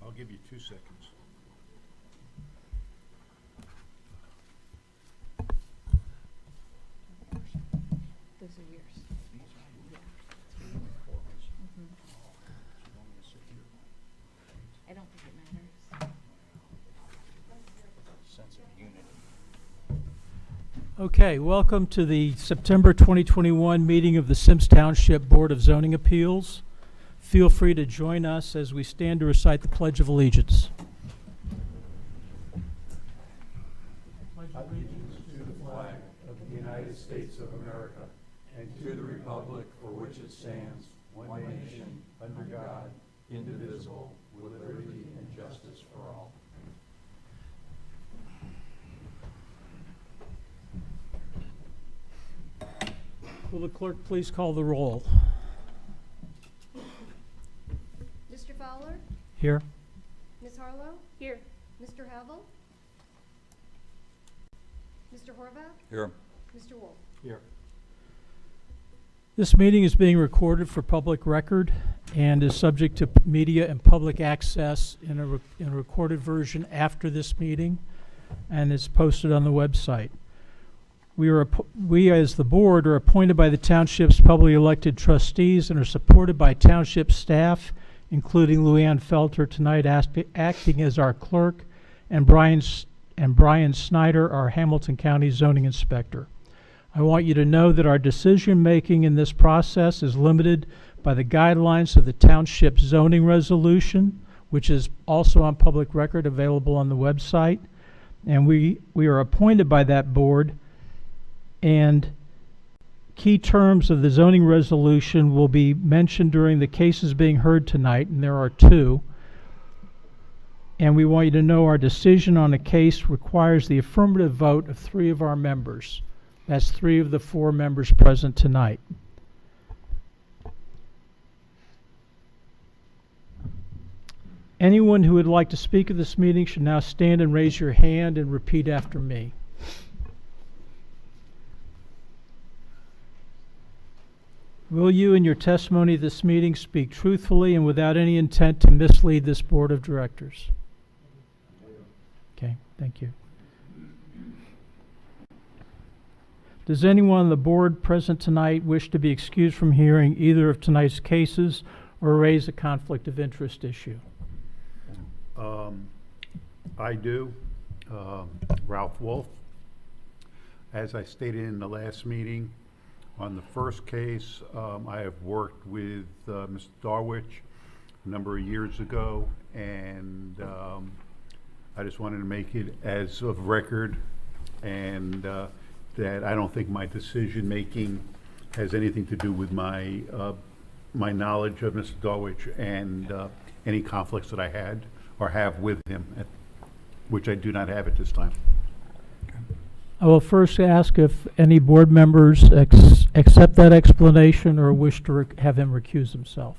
I'll give you 2 seconds. Those are yours. I don't think it matters. Sense of unity. Okay, welcome to the September 2021 meeting of the Symmes Township Board of Zoning Appeals. Feel free to join us as we stand to recite the Pledge of Allegiance. Allegiance to the flag of the United States of America and to the republic for which it stands, one nation, under God, indivisible, with liberty and justice for all. Will the clerk please call the roll? Mr. Fowler? Here. Ms. Harlow? Here. Mr. Havel? Mr. Horvath? Here. Mr. Wolf? Here. This meeting is being recorded for public record and is subject to media and public access in a recorded version after this meeting, and is posted on the website. We as the board are appointed by the township's publicly elected trustees and are supported by township staff, including Luann Felter tonight acting as our clerk, and Brian Snyder, our Hamilton County zoning inspector. I want you to know that our decision making in this process is limited by the guidelines of the township zoning resolution, which is also on public record available on the website. And we are appointed by that board, and key terms of the zoning resolution will be mentioned during the cases being heard tonight, and there are 2. And we want you to know our decision on a case requires the affirmative vote of 3 of our members. That's 3 of the 4 members present tonight. Anyone who would like to speak at this meeting should now stand and raise your hand and repeat after me. Will you, in your testimony at this meeting, speak truthfully and without any intent to mislead this board of directors? Okay, thank you. Does anyone on the board present tonight wish to be excused from hearing either of tonight's cases or raise a conflict of interest issue? I do. Ralph Wolf. As I stated in the last meeting, on the first case, I have worked with Mr. Darwich a number of years ago, and I just wanted to make it as of record, and that I don't think my decision-making has anything to do with my my knowledge of Mr. Darwich and any conflicts that I had or have with him, which I do not have at this time. I will first ask if any board members accept that explanation or wish to have him recuse himself.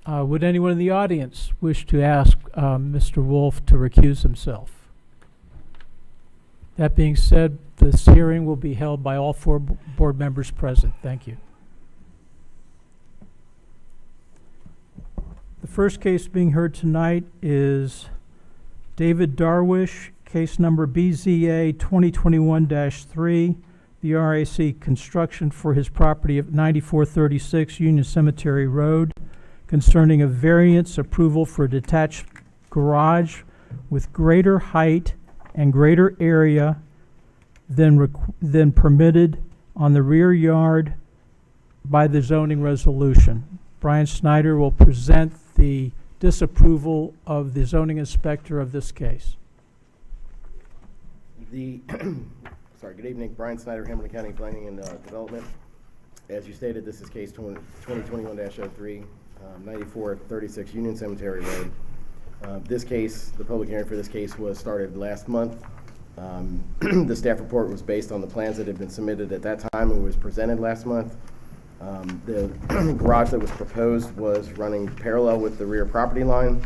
Would anyone in the audience wish to ask Mr. Wolf to recuse himself? That being said, this hearing will be held by all 4 board members present. Thank you. The first case being heard tonight is David Darwish, case number BZA 2021-3, the RAC construction for his property of 9436 Union Cemetery Road, concerning a variance approval for a detached garage with greater height and greater area than permitted on the rear yard by the zoning resolution. Brian Snyder will present the disapproval of the zoning inspector of this case. Good evening, Brian Snyder, Hamilton County Planning and Development. As you stated, this is case 2021-03, 9436 Union Cemetery Road. This case, the public hearing for this case was started last month. The staff report was based on the plans that had been submitted at that time and was presented last month. The garage that was proposed was running parallel with the rear property line,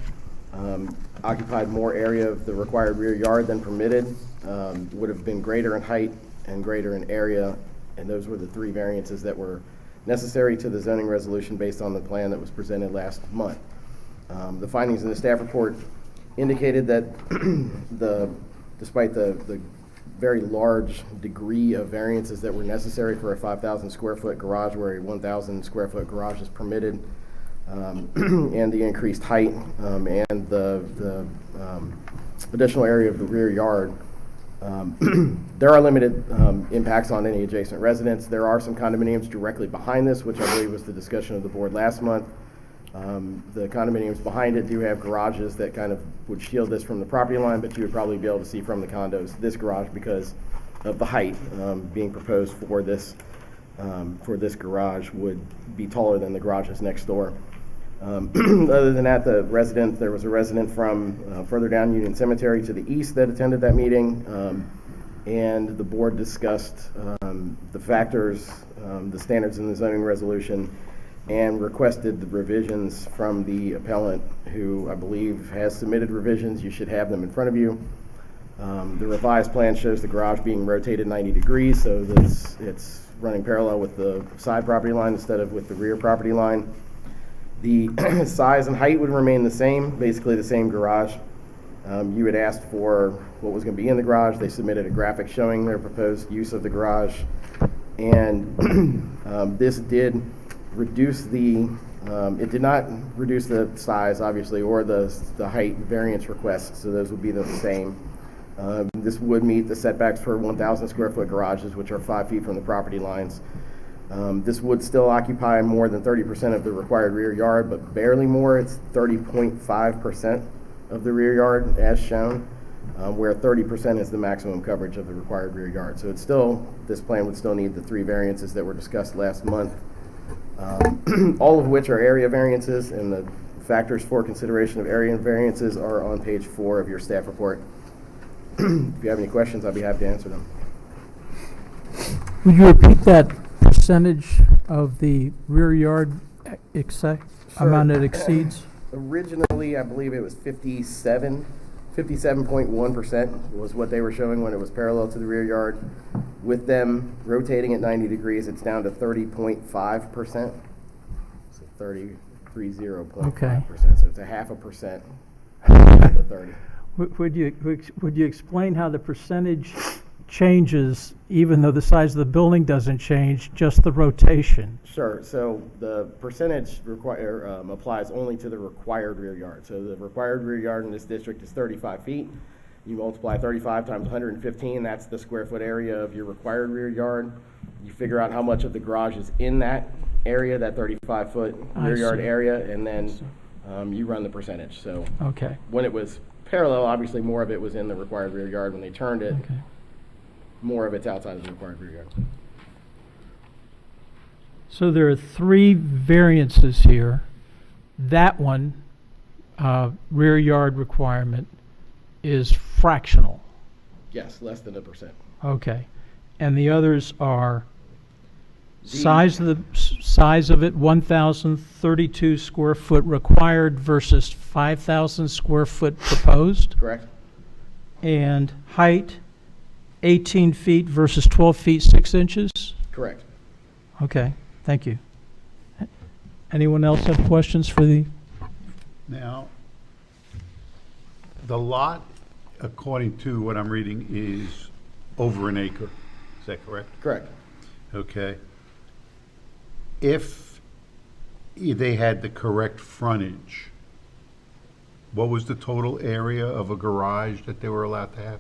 occupied more area of the required rear yard than permitted, would have been greater in height and greater in area, and those were the 3 variances that were necessary to the zoning resolution based on the plan that was presented last month. The findings in the staff report indicated that despite the very large degree of variances that were necessary for a 5,000 square foot garage where a 1,000 square foot garage is permitted, and the increased height and the additional area of the rear yard, there are limited impacts on any adjacent residents. There are some condominiums directly behind this, which I believe was the discussion of the board last month. The condominiums behind it do have garages that kind of would shield this from the property line, but you would probably be able to see from the condos this garage because of the height being proposed for this garage would be taller than the garages next door. Other than that, there was a resident from further down Union Cemetery to the east that attended that meeting, and the board discussed the factors, the standards in the zoning resolution, and requested the revisions from the appellant, who I believe has submitted revisions. You should have them in front of you. The revised plan shows the garage being rotated 90 degrees, so that it's running parallel with the side property line instead of with the rear property line. The size and height would remain the same, basically the same garage. You had asked for what was going to be in the garage. They submitted a graphic showing their proposed use of the garage, and this did reduce it did not reduce the size, obviously, or the height variance requests, so those would be the same. This would meet the setbacks for 1,000 square foot garages, which are 5 feet from the property lines. This would still occupy more than 30% of the required rear yard, but barely more. It's 30.5% of the rear yard as shown, where 30% is the maximum coverage of the required rear yard. So this plan would still need the 3 variances that were discussed last month, all of which are area variances, and the factors for consideration of area variances are on page 4 of your staff report. If you have any questions, I'll be happy to answer them. Would you repeat that percentage of the rear yard amount that exceeds? Originally, I believe it was 57.1% was what they were showing when it was parallel to the rear yard. With them rotating at 90 degrees, it's down to 30.5%. So 30.5%. Okay. So it's a 0.5% of the 30. Would you explain how the percentage changes even though the size of the building doesn't change, just the rotation? Sure. So the percentage applies only to the required rear yard. So the required rear yard in this district is 35 feet. You multiply 35 times 115, that's the square foot area of your required rear yard. You figure out how much of the garage is in that area, that 35-foot rear yard area, and then you run the percentage. So okay. When it was parallel, obviously more of it was in the required rear yard. When they turned it, Okay. more of it's outside of the required rear yard. So there are 3 variances here. That one, rear yard requirement, is fractional. Yes, less than 1%. Okay. And the others are size of it, 1,032 square foot required versus 5,000 square foot proposed, Correct? and height, 18 feet versus 12 feet 6 inches? Correct. Okay, thank you. Anyone else have questions for the? Now, the lot, according to what I'm reading, is over an acre. Is that correct? Correct. Okay. If they had the correct frontage, what was the total area of a garage that they were allowed to have?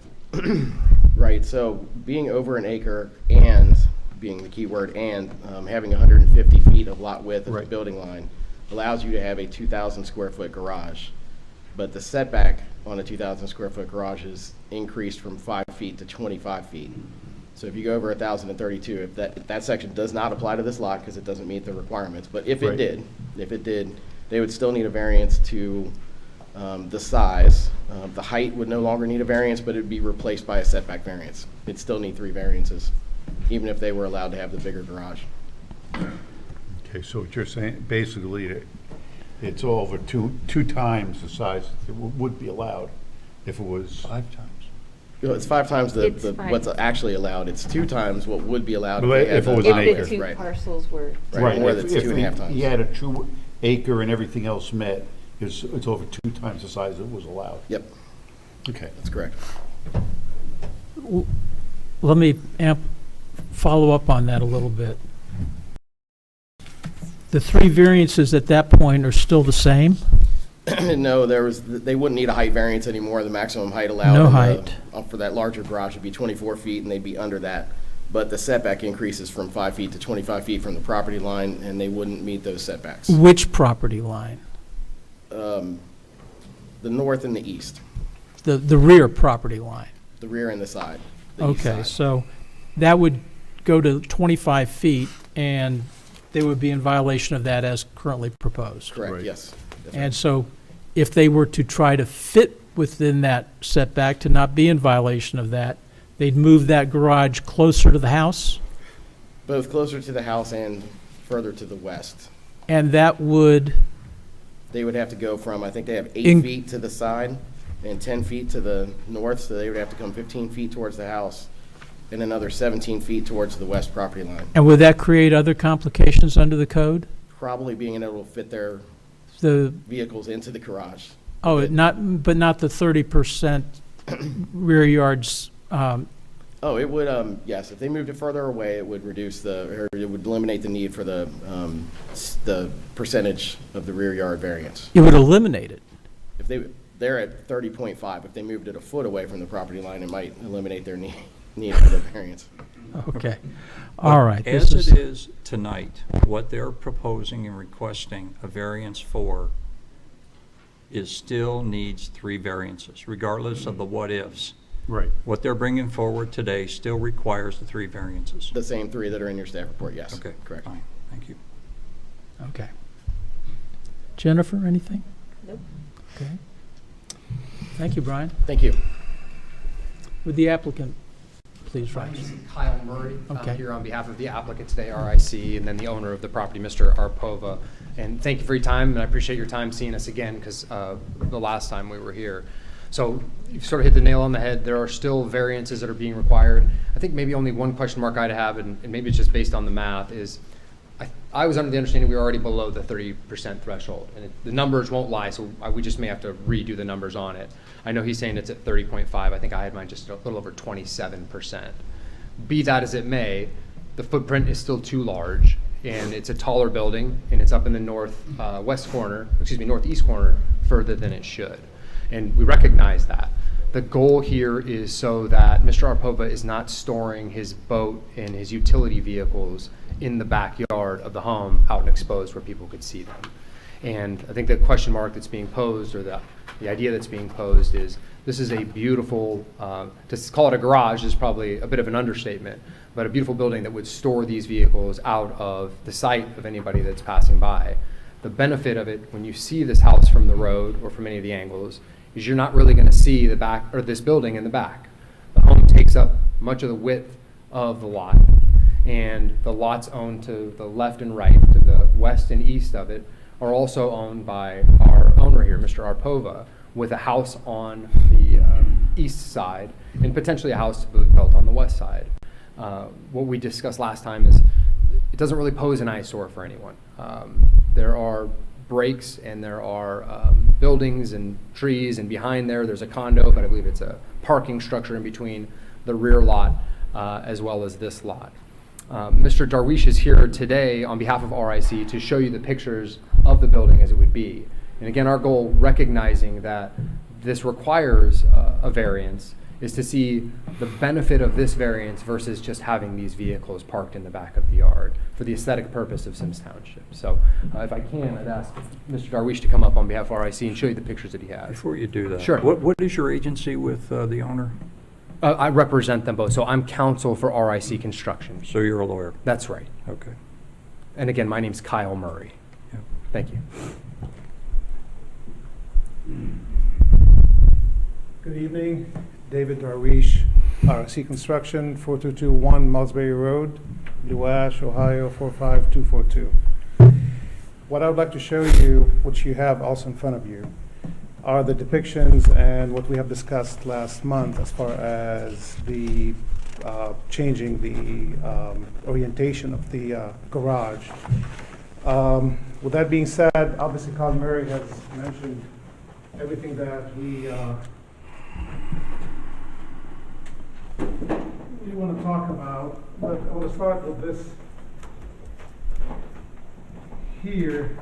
Right, so being over an acre and, being the key word, and having 150 feet of lot width of the Right. building line allows you to have a 2,000 square foot garage. But the setback on a 2,000 square foot garage is increased from 5 feet to 25 feet. So if you go over 1,032, if that section does not apply to this lot because it doesn't meet the requirements, but if it Right. did, they would still need a variance to the size. The height would no longer need a variance, but it would be replaced by a setback variance. It'd still need 3 variances, even if they were allowed to have the bigger garage. Okay, so what you're saying, basically, it's over two times the size that would be allowed if it was 5 times. It's 5 times It's five. what's actually allowed. It's 2 times what would be allowed. Well, they had if it was the an lot acre. width, The 2 right. parcels were. Right, more than if 2.5 times. he had a 2 acre and everything else met, It's over 2 times the size that was allowed. Yep, Okay. that's correct. Let me follow up on that a little bit. The 3 variances at that point are still the same? No, they wouldn't need a height variance anymore. The maximum height allowed No in height. for that larger garage would be 24 feet, and they'd be under that. But the setback increases from 5 feet to 25 feet from the property line, and they wouldn't meet those setbacks. Which property line? The north and the east, The rear property line? the rear and the side. The east Okay, side. so that would go to 25 feet, and they would be in violation of that as currently proposed. Correct, Right. yes. That's right. And so if they were to try to fit within that setback to not be in violation of that, they'd move that garage closer to the house? Both closer to the house and further to the west. And that would, They would have to go from, I think they have 8 In- feet to the side and 10 feet to the north, so they would have to come 15 feet towards the house and another 17 feet towards the west property line. and would that create other complications under the code? Probably being able to fit their The, vehicles into the garage. oh, but not the 30% rear yards, Oh, it would, yes, if they moved it further away, it would reduce or it would eliminate the need for the percentage of the rear yard variance. it would eliminate it. If they're at 30.5, if they moved it a foot away from the property line, it might eliminate their need for the variance. Okay, all right. As this it is tonight, what they're proposing and requesting a variance for still needs 3 variances, regardless of the what-ifs. Right. What they're bringing forward today still requires the 3 variances. The same 3 that are in your staff report, yes. Okay, Correct. fine, thank you. Okay. Jennifer, anything? Nope. Okay. Thank you, Brian. Thank you. Would the applicant please My name rise? is Kyle Murray. Okay. I'm here on behalf of the applicant today, RIC, and then the owner of the property, Mr. Arpova. And thank you for your time, and I appreciate your time seeing us again, because the last time we were here. So you've sort of hit the nail on the head. There are still variances that are being required. I think maybe only one question mark I'd have, and maybe it's just based on the math, is I was under the understanding we were already below the 30% threshold. And the numbers won't lie, so we just may have to redo the numbers on it. I know he's saying it's at 30.5. I think I had mine just a little over 27%. Be that as it may, the footprint is still too large, and it's a taller building, and it's up in the northeast corner further than it should. And we recognize that. The goal here is so that Mr. Arpova is not storing his boat and his utility vehicles in the backyard of the home out and exposed where people could see them. And I think the question mark that's being posed, or the idea that's being posed, is this is a beautiful, to call it a garage is probably a bit of an understatement, but a beautiful building that would store these vehicles out of the sight of anybody that's passing by. The benefit of it, when you see this house from the road or from any of the angles, is you're not really going to see the back, or this building in the back. The home takes up much of the width of the lot, and the lots owned to the left and right, to the west and east of it, are also owned by our owner here, Mr. Arpova, with a house on the east side and potentially a house to be built on the west side. What we discussed last time is it doesn't really pose an eyesore for anyone. There are breaks, and there are buildings and trees, and behind there's a condo, but I believe it's a parking structure in between the rear lot as well as this lot. Mr. Darwish is here today on behalf of RIC to show you the pictures of the building as it would be. And again, our goal, recognizing that this requires a variance, is to see the benefit of this variance versus just having these vehicles parked in the back of the yard for the aesthetic purpose of Symmes Township. So if I can, I'd ask Mr. Darwish to come up on behalf of RIC and show you the pictures that he has. Before you do that. Sure. What is your agency with the owner? I represent them both, so I'm counsel for RIC Construction. So you're a lawyer? That's right. Okay. And again, my name's Kyle Murray. Yep. Thank you. Good evening, David Darwish, RC Construction, 4221 Mulsberry Road, Blue Ash, Ohio 45242. What I would like to show you, which you have also in front of you, are the depictions and what we have discussed last month as far as the changing the orientation of the garage. With that being said, obviously Carl Murray has mentioned everything that we want to talk about, but I want to start with this here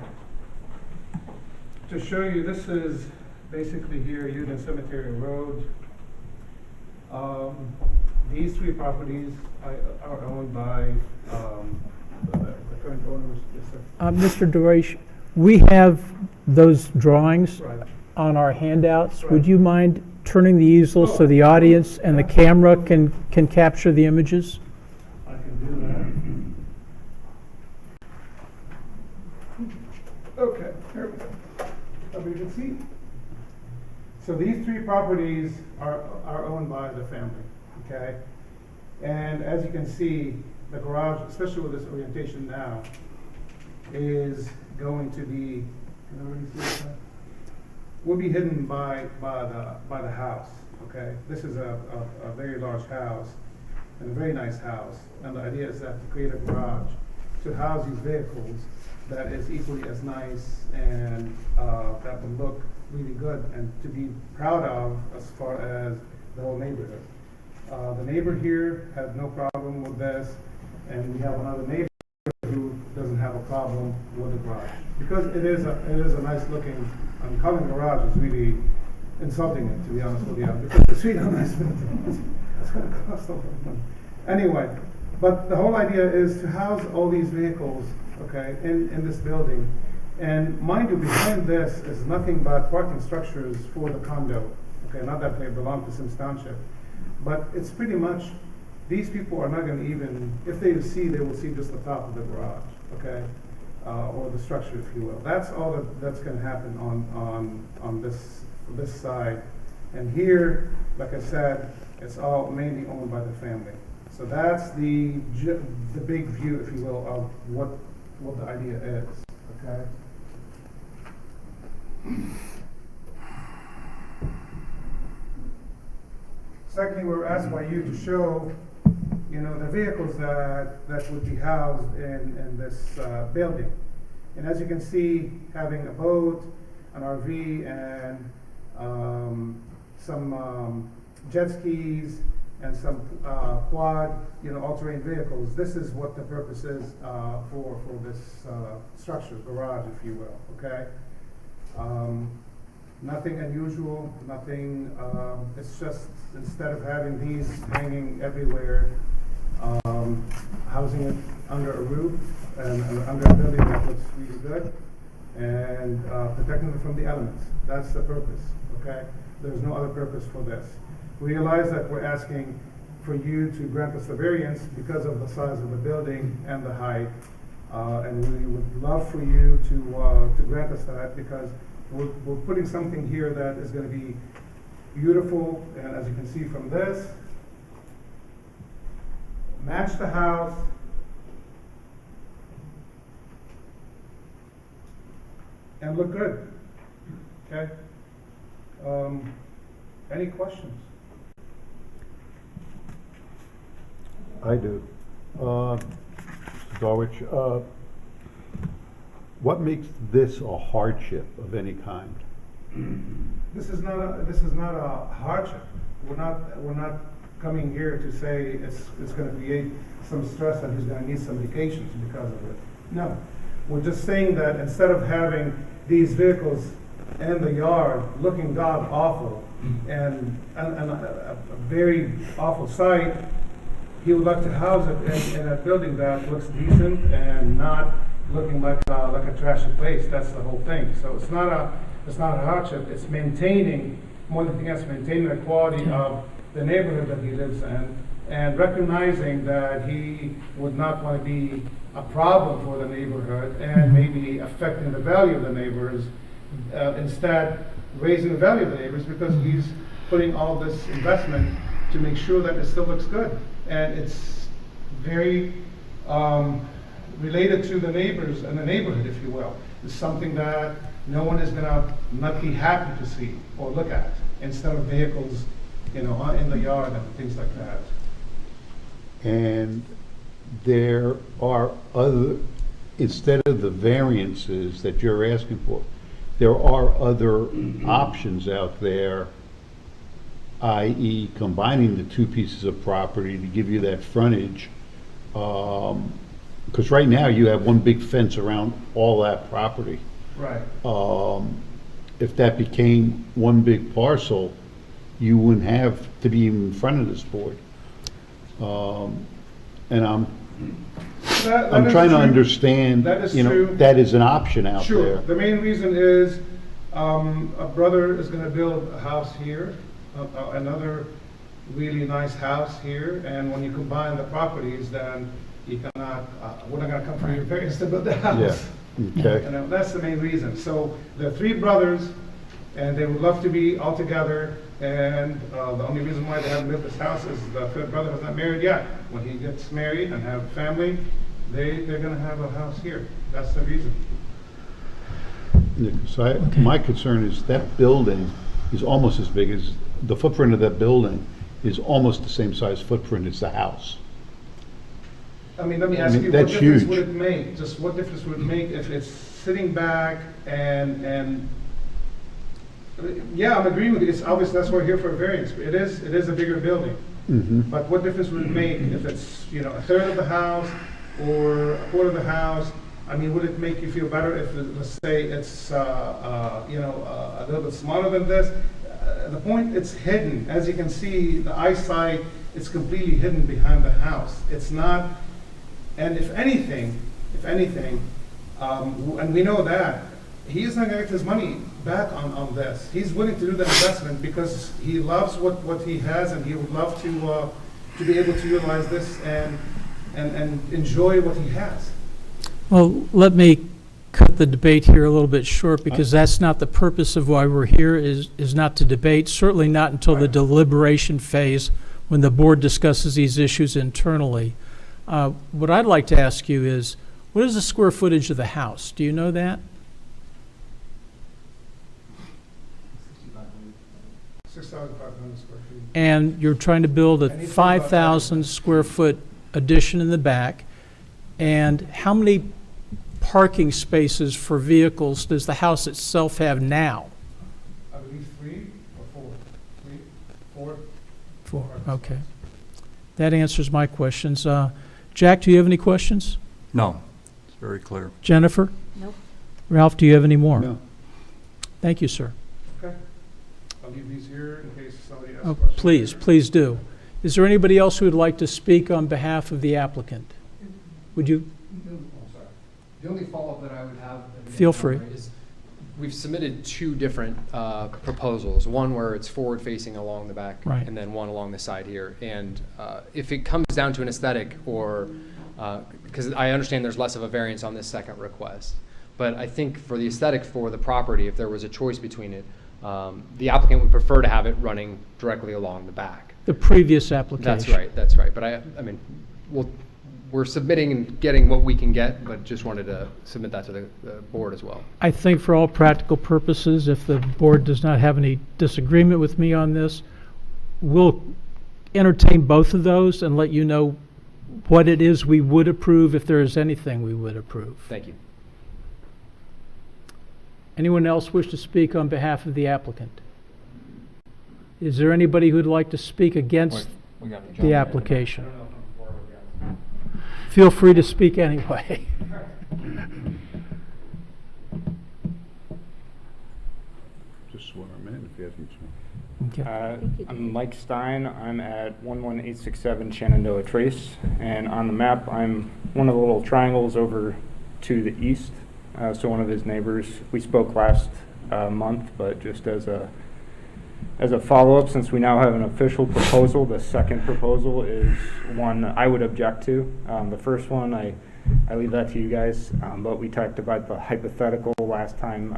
to show you. This is basically here, Union Cemetery Road. These three properties are owned by the current owners. Yes, sir. Mr. Dorish, we have those drawings Right. on our handouts. Right. Would you mind turning the easel so the audience and the camera can capture the images? I can do that. Okay, here we go. As you can see. So these three properties are owned by the family, okay? And as you can see, the garage, especially with this orientation now, is going to be, can everybody see that? Will be hidden by the house, okay? This is a very large house and a very nice house. And the idea is that to create a garage to house these vehicles that is equally as nice and that will look really good and to be proud of as far as the whole neighborhood. The neighbor here has no problem with this, and we have another neighbor who doesn't have a problem with the garage. Because it is a nice looking, calling garage is really insulting it, to be honest with you, because it's really a nice building. It's going to cost a lot of money. Anyway, but the whole idea is to house all these vehicles, okay, in this building. And mind you, behind this is nothing but parking structures for the condo, okay, not that they belong to Symmes Township. But it's pretty much, these people are not going to even, if they see, they will see just the top of the garage, okay? Or the structure, if you will. That's all that's going to happen on this side. And here, like I said, it's all mainly owned by the family. So that's the big view, if you will, of what the idea is, okay? Secondly, we were asked by you to show, the vehicles that would be housed in this building. And as you can see, having a boat, an RV, and some jet skis, and some quad, all-terrain vehicles. This is what the purpose is for this structure, garage, if you will, okay? Nothing unusual, nothing, it's just instead of having these hanging everywhere, housing it under a roof and under a building that looks really good and protecting it from the elements. That's the purpose, okay? There's no other purpose for this. We realize that we're asking for you to grant us the variance because of the size of the building and the height, and we would love for you to grant us that because we're putting something here that is going to be beautiful, and as you can see from this, match the house, and look good, okay? Any questions? I do. Mr. Darwich, what makes this a hardship of any kind? This is not a hardship. We're not coming here to say it's going to create some stress and he's going to need some vacations because of it. No, we're just saying that instead of having these vehicles in the yard looking god awful and a very awful sight, he would like to house it in a building that looks decent and not looking like a trashy place. That's the whole thing. So it's not a hardship. It's maintaining, more than anything else, maintaining the quality of the neighborhood that he lives in, and recognizing that he would not want to be a problem for the neighborhood and maybe affecting the value of the neighbors. Instead, raising the value of the neighbors because he's putting all this investment to make sure that it still looks good. And it's very related to the neighbors and the neighborhood, if you will. It's something that no one is gonna not be happy to see or look at, instead of vehicles, in the yard and things like that. And there are other instead of the variances that you're asking for, there are other options out there, i.e. combining the two pieces of property to give you that frontage. Because right now you have one big fence around all that property. Right. If that became one big parcel, you wouldn't have to be in front of this board. And I'm That trying is to true. understand, That is you know, true. that is an option out Sure. there. The main reason is, a brother is gonna build a house here, another really nice house here, and when you combine the properties, then you cannot, we're not gonna come for your variance to build the house. Okay. And that's the main reason. So the three brothers, and they would love to be all together, and the only reason why they haven't built this house is the third brother has not married yet. When he gets married and have a family, they're gonna have a house here. That's the reason. Yeah, so my concern is that building is almost as big as, the footprint of that building is almost the same size footprint as the house. I mean, let me I ask mean, you, what that's difference huge. would it make? Just what difference would it make if it's sitting back and, yeah, I'm agreeing with you. It's obvious that's why we're here for a variance. It is a bigger building. Mm-hmm. But what difference would it make if it's, you know, a third of the house or a quarter of the house? I mean, would it make you feel better if, let's say, it's, you know, a little bit smaller than this? The point, it's hidden. As you can see, the eyesight, it's completely hidden behind the house. It's not, and if anything, and we know that, he's not gonna get his money back on this. He's willing to do the investment because he loves what he has, and he would love to be able to utilize this and enjoy what he has. Well, let me cut the debate here a little bit short, because that's not the purpose of why we're here, is not to debate, certainly not until the deliberation phase when the board discusses these issues internally. What I'd like to ask you is, what is the square footage of the house? Do you know that? 6,500 square feet. And you're trying to build a And he's talking about 5,000 square foot addition in the back. And how many parking spaces for vehicles does the house itself have now? I believe 3 or 4. 3, 4. 4, okay. That answers my questions. Jack, do you have any questions? No, it's very clear. Jennifer? Nope. Ralph, do you have any more? No. Thank you, sir. Okay. I'll leave these here in case somebody asks Oh, questions. please do. Is there anybody else who would like to speak on behalf of the applicant? Would you? sorry. The only follow-up that I would have. Feel free. Is we've submitted two different proposals, one where it's forward-facing along the back, Right. and then one along the side here. And if it comes down to an aesthetic, or, because I understand there's less of a variance on this second request, but I think for the aesthetic for the property, if there was a choice between it, the applicant would prefer to have it running directly along the back. The previous application. That's right. But I mean, we're submitting and getting what we can get, but just wanted to submit that to the board as well. I think for all practical purposes, if the board does not have any disagreement with me on this, we'll entertain both of those and let you know what it is we would approve, if there is anything we would approve. Thank you. Anyone else wish to speak on behalf of the applicant? Is there anybody who'd like to speak against the application? Feel free to speak anyway. Just swear him in if he hasn't sworn. Okay. I'm Mike Stein. I'm at 11867 Shenandoah Trace, and on the map, I'm one of the little triangles over to the east. So one of his neighbors. We spoke last month, but just as a follow-up, since we now have an official proposal, the second proposal is one I would object to. The first one, I leave that to you guys, but we talked about the hypothetical last time,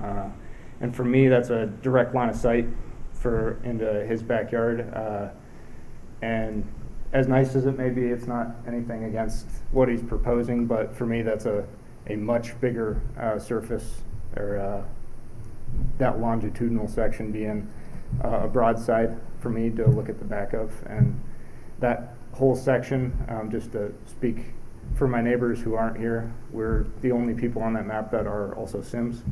and for me, that's a direct line of sight into his backyard, and as nice as it may be, it's not anything against what he's proposing, but for me, that's a much bigger surface, or that longitudinal section being a broadside for me to look at the back of, and that whole section, just to speak For my neighbors who aren't here, we're the only people on that map that are also Symmes.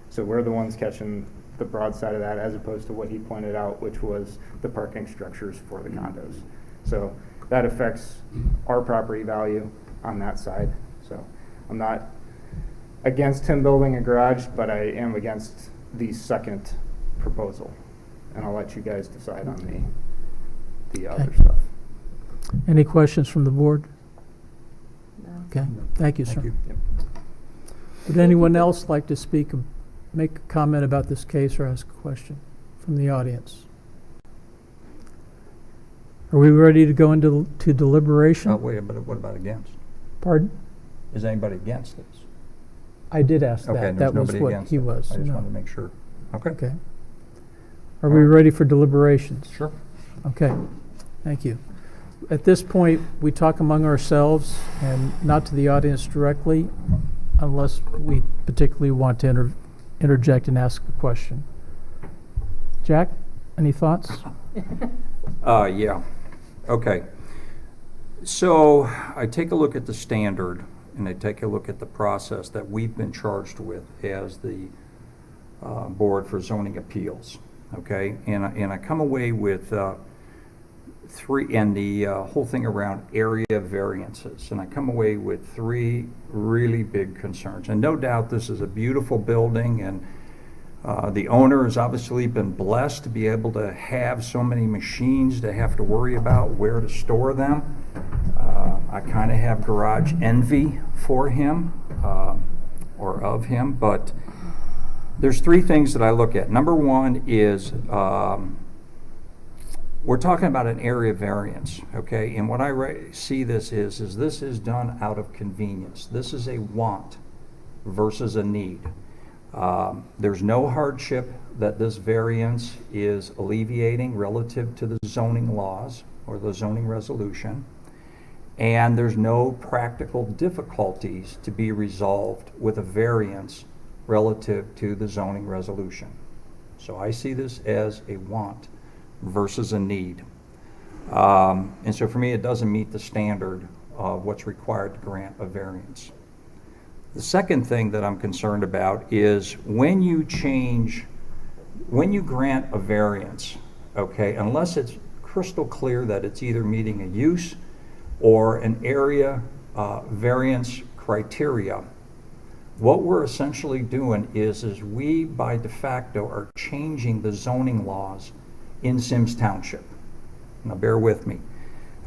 So we're the ones catching the broad side of that, as opposed to what he pointed out, which was the parking structures for the condos. So that affects our property value on that side. So I'm not against him building a garage, but I am against the second proposal. And I'll let you guys decide on the other Okay. stuff. Any questions from the board? No. Okay, thank you, sir. Thank you. Would anyone else like to speak, make a comment about this case or ask a question from the audience? Are we ready to go into deliberation? Wait, but what about against? Pardon? Is anybody against this? I did ask Okay, that. and That there's was nobody what against he it. was. I just No. wanted to make sure. Okay. Okay. Are we ready for deliberations? Sure. Okay, thank you. At this point, we talk among ourselves and not to the audience directly unless we particularly want to interject and ask a question. Jack, any thoughts? Yeah. Okay. So I take a look at the standard and I take a look at the process that we've been charged with as the Board for Zoning Appeals. Okay, and I come away with three, and the whole thing around area variances, and I come away with three really big concerns. And no doubt this is a beautiful building, and the owner has obviously been blessed to be able to have so many machines to have to worry about where to store them. I kind of have garage envy for him, or of him, but there's three things that I look at. Number one is we're talking about an area variance, okay? And what I see this is this is done out of convenience. This is a want versus a need. There's no hardship that this variance is alleviating relative to the zoning laws or the zoning resolution. And there's no practical difficulties to be resolved with a variance relative to the zoning resolution. So I see this as a want versus a need. And so for me, it doesn't meet the standard of what's required to grant a variance. The second thing that I'm concerned about is when you grant a variance, okay, unless it's crystal clear that it's either meeting a use or an area variance criteria, what we're essentially doing is we by de facto are changing the zoning laws in Symmes Township. Now bear with me,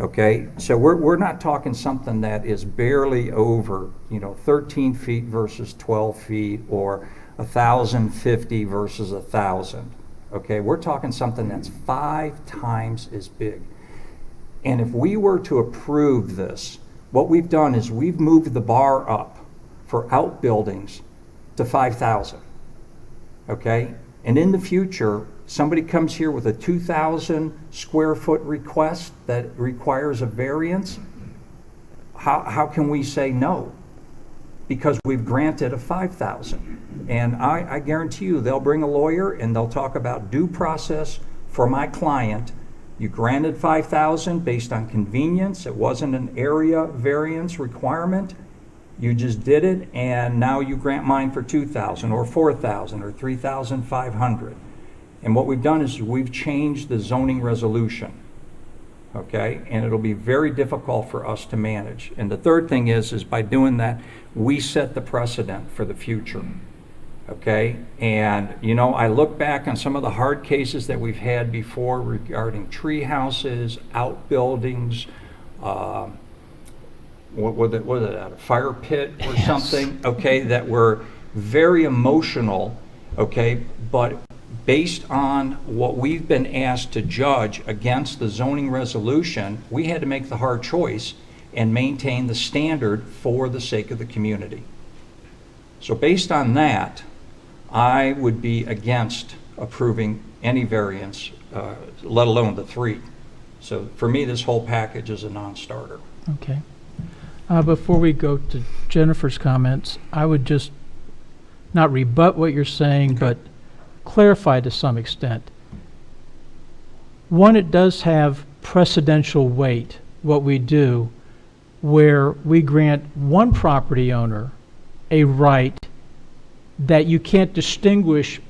okay? So we're not talking something that is barely over, 13 feet versus 12 feet or 1,050 versus 1,000, okay? We're talking something that's 5 times as big. And if we were to approve this, what we've done is we've moved the bar up for outbuildings to 5,000, okay? And in the future, somebody comes here with a 2,000 square foot request that requires a variance, how can we say no? Because we've granted a 5,000. And I guarantee you they'll bring a lawyer and they'll talk about due process for my client. You granted 5,000 based on convenience. It wasn't an area variance requirement. You just did it, and now you grant mine for 2,000 or 4,000 or 3,500. And what we've done is we've changed the zoning resolution, okay? And it'll be very difficult for us to manage. And the third thing is by doing that, we set the precedent for the future, okay? And, I look back on some of the hard cases that we've had before regarding tree houses, outbuildings, what was it, a fire pit or something, okay, that were very emotional, okay, but based on what we've been asked to judge against the zoning resolution, we had to make the hard choice and maintain the standard for the sake of the community. So based on that, I would be against approving any variance, let alone the 3. So for me, this whole package is a non-starter. Okay. Before we go to Jennifer's comments, I would just not rebut what you're saying, but clarify to some extent. One, it does have precedential weight, what we do, where we grant one property owner a right that you can't distinguish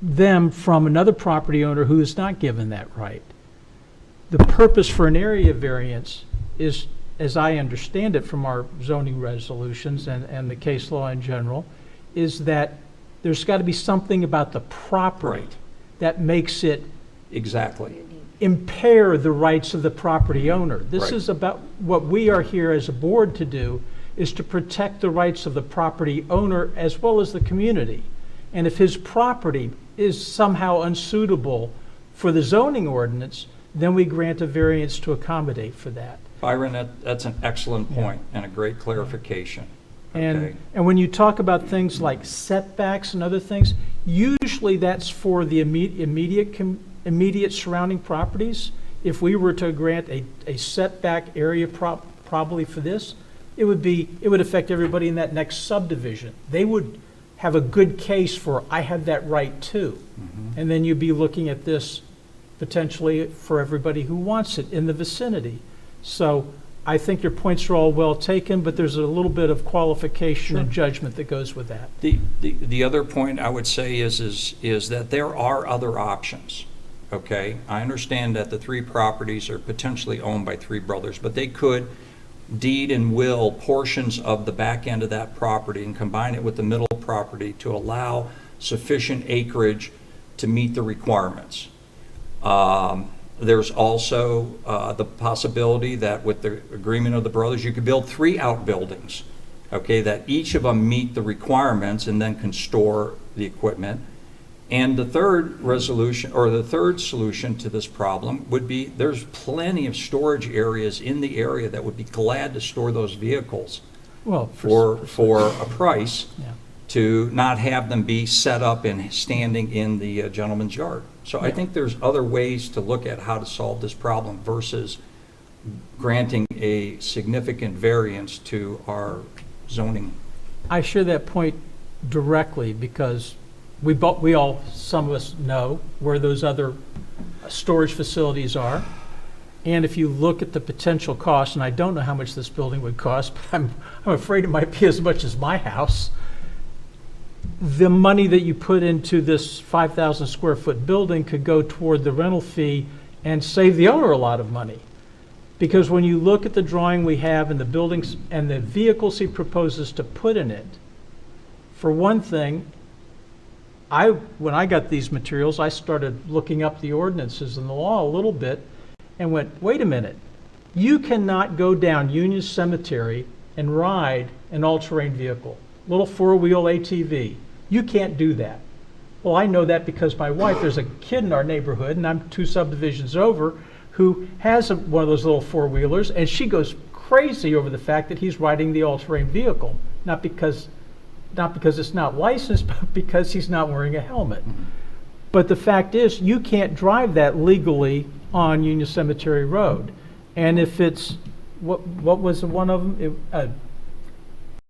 them from another property owner who is not given that right. The purpose for an area variance is, as I understand it from our zoning resolutions and the case law in general, is that there's got to be something about the property Right. that makes it Exactly. impair the rights of the property owner. This Right. is about, what we are here as a board to do is to protect the rights of the property owner as well as the community. And if his property is somehow unsuitable for the zoning ordinance, then we grant a variance to accommodate for that. Byron, that's an excellent point and a great clarification. Okay. And when you talk about things like setbacks and other things, usually that's for the immediate surrounding properties. If we were to grant a setback area probably for this, it would affect everybody in that next subdivision. They would have a good case for, I have that right too. Mhm. And then you'd be looking at this potentially for everybody who wants it in the vicinity. So I think your points are all well taken, but there's a little bit of qualification and judgment that goes with that. The other point I would say is that there are other options, okay? I understand that the three properties are potentially owned by three brothers, but they could deed and will portions of the back end of that property and combine it with the middle property to allow sufficient acreage to meet the requirements. There's also the possibility that with the agreement of the brothers, you could build 3 outbuildings, okay, that each of them meet the requirements and then can store the equipment. And the third resolution, or the third solution to this problem would be, there's plenty of storage areas in the area that would be glad to store those vehicles Well, for a price, yeah. to not have them be set up and standing in the gentleman's yard. So I think there's other ways to look at how to solve this problem versus granting a significant variance to our zoning. I share that point directly because some of us know where those other storage facilities are. And if you look at the potential cost, and I don't know how much this building would cost, but I'm afraid it might be as much as my house. The money that you put into this 5,000 square foot building could go toward the rental fee and save the owner a lot of money. Because when you look at the drawing we have and the buildings and the vehicles he proposes to put in it, for one thing, when I got these materials, I started looking up the ordinances and the law a little bit and went, wait a minute, you cannot go down Union Cemetery and ride an all-terrain vehicle, little four-wheel ATV. You can't do that. Well, I know that because my wife, there's a kid in our neighborhood, and I'm 2 subdivisions over, who has one of those little four-wheelers, and she goes crazy over the fact that he's riding the all-terrain vehicle, not because it's not licensed, but because he's not wearing a helmet. But the fact is, you can't drive that legally on Union Cemetery Road. And if it's, what was one of them?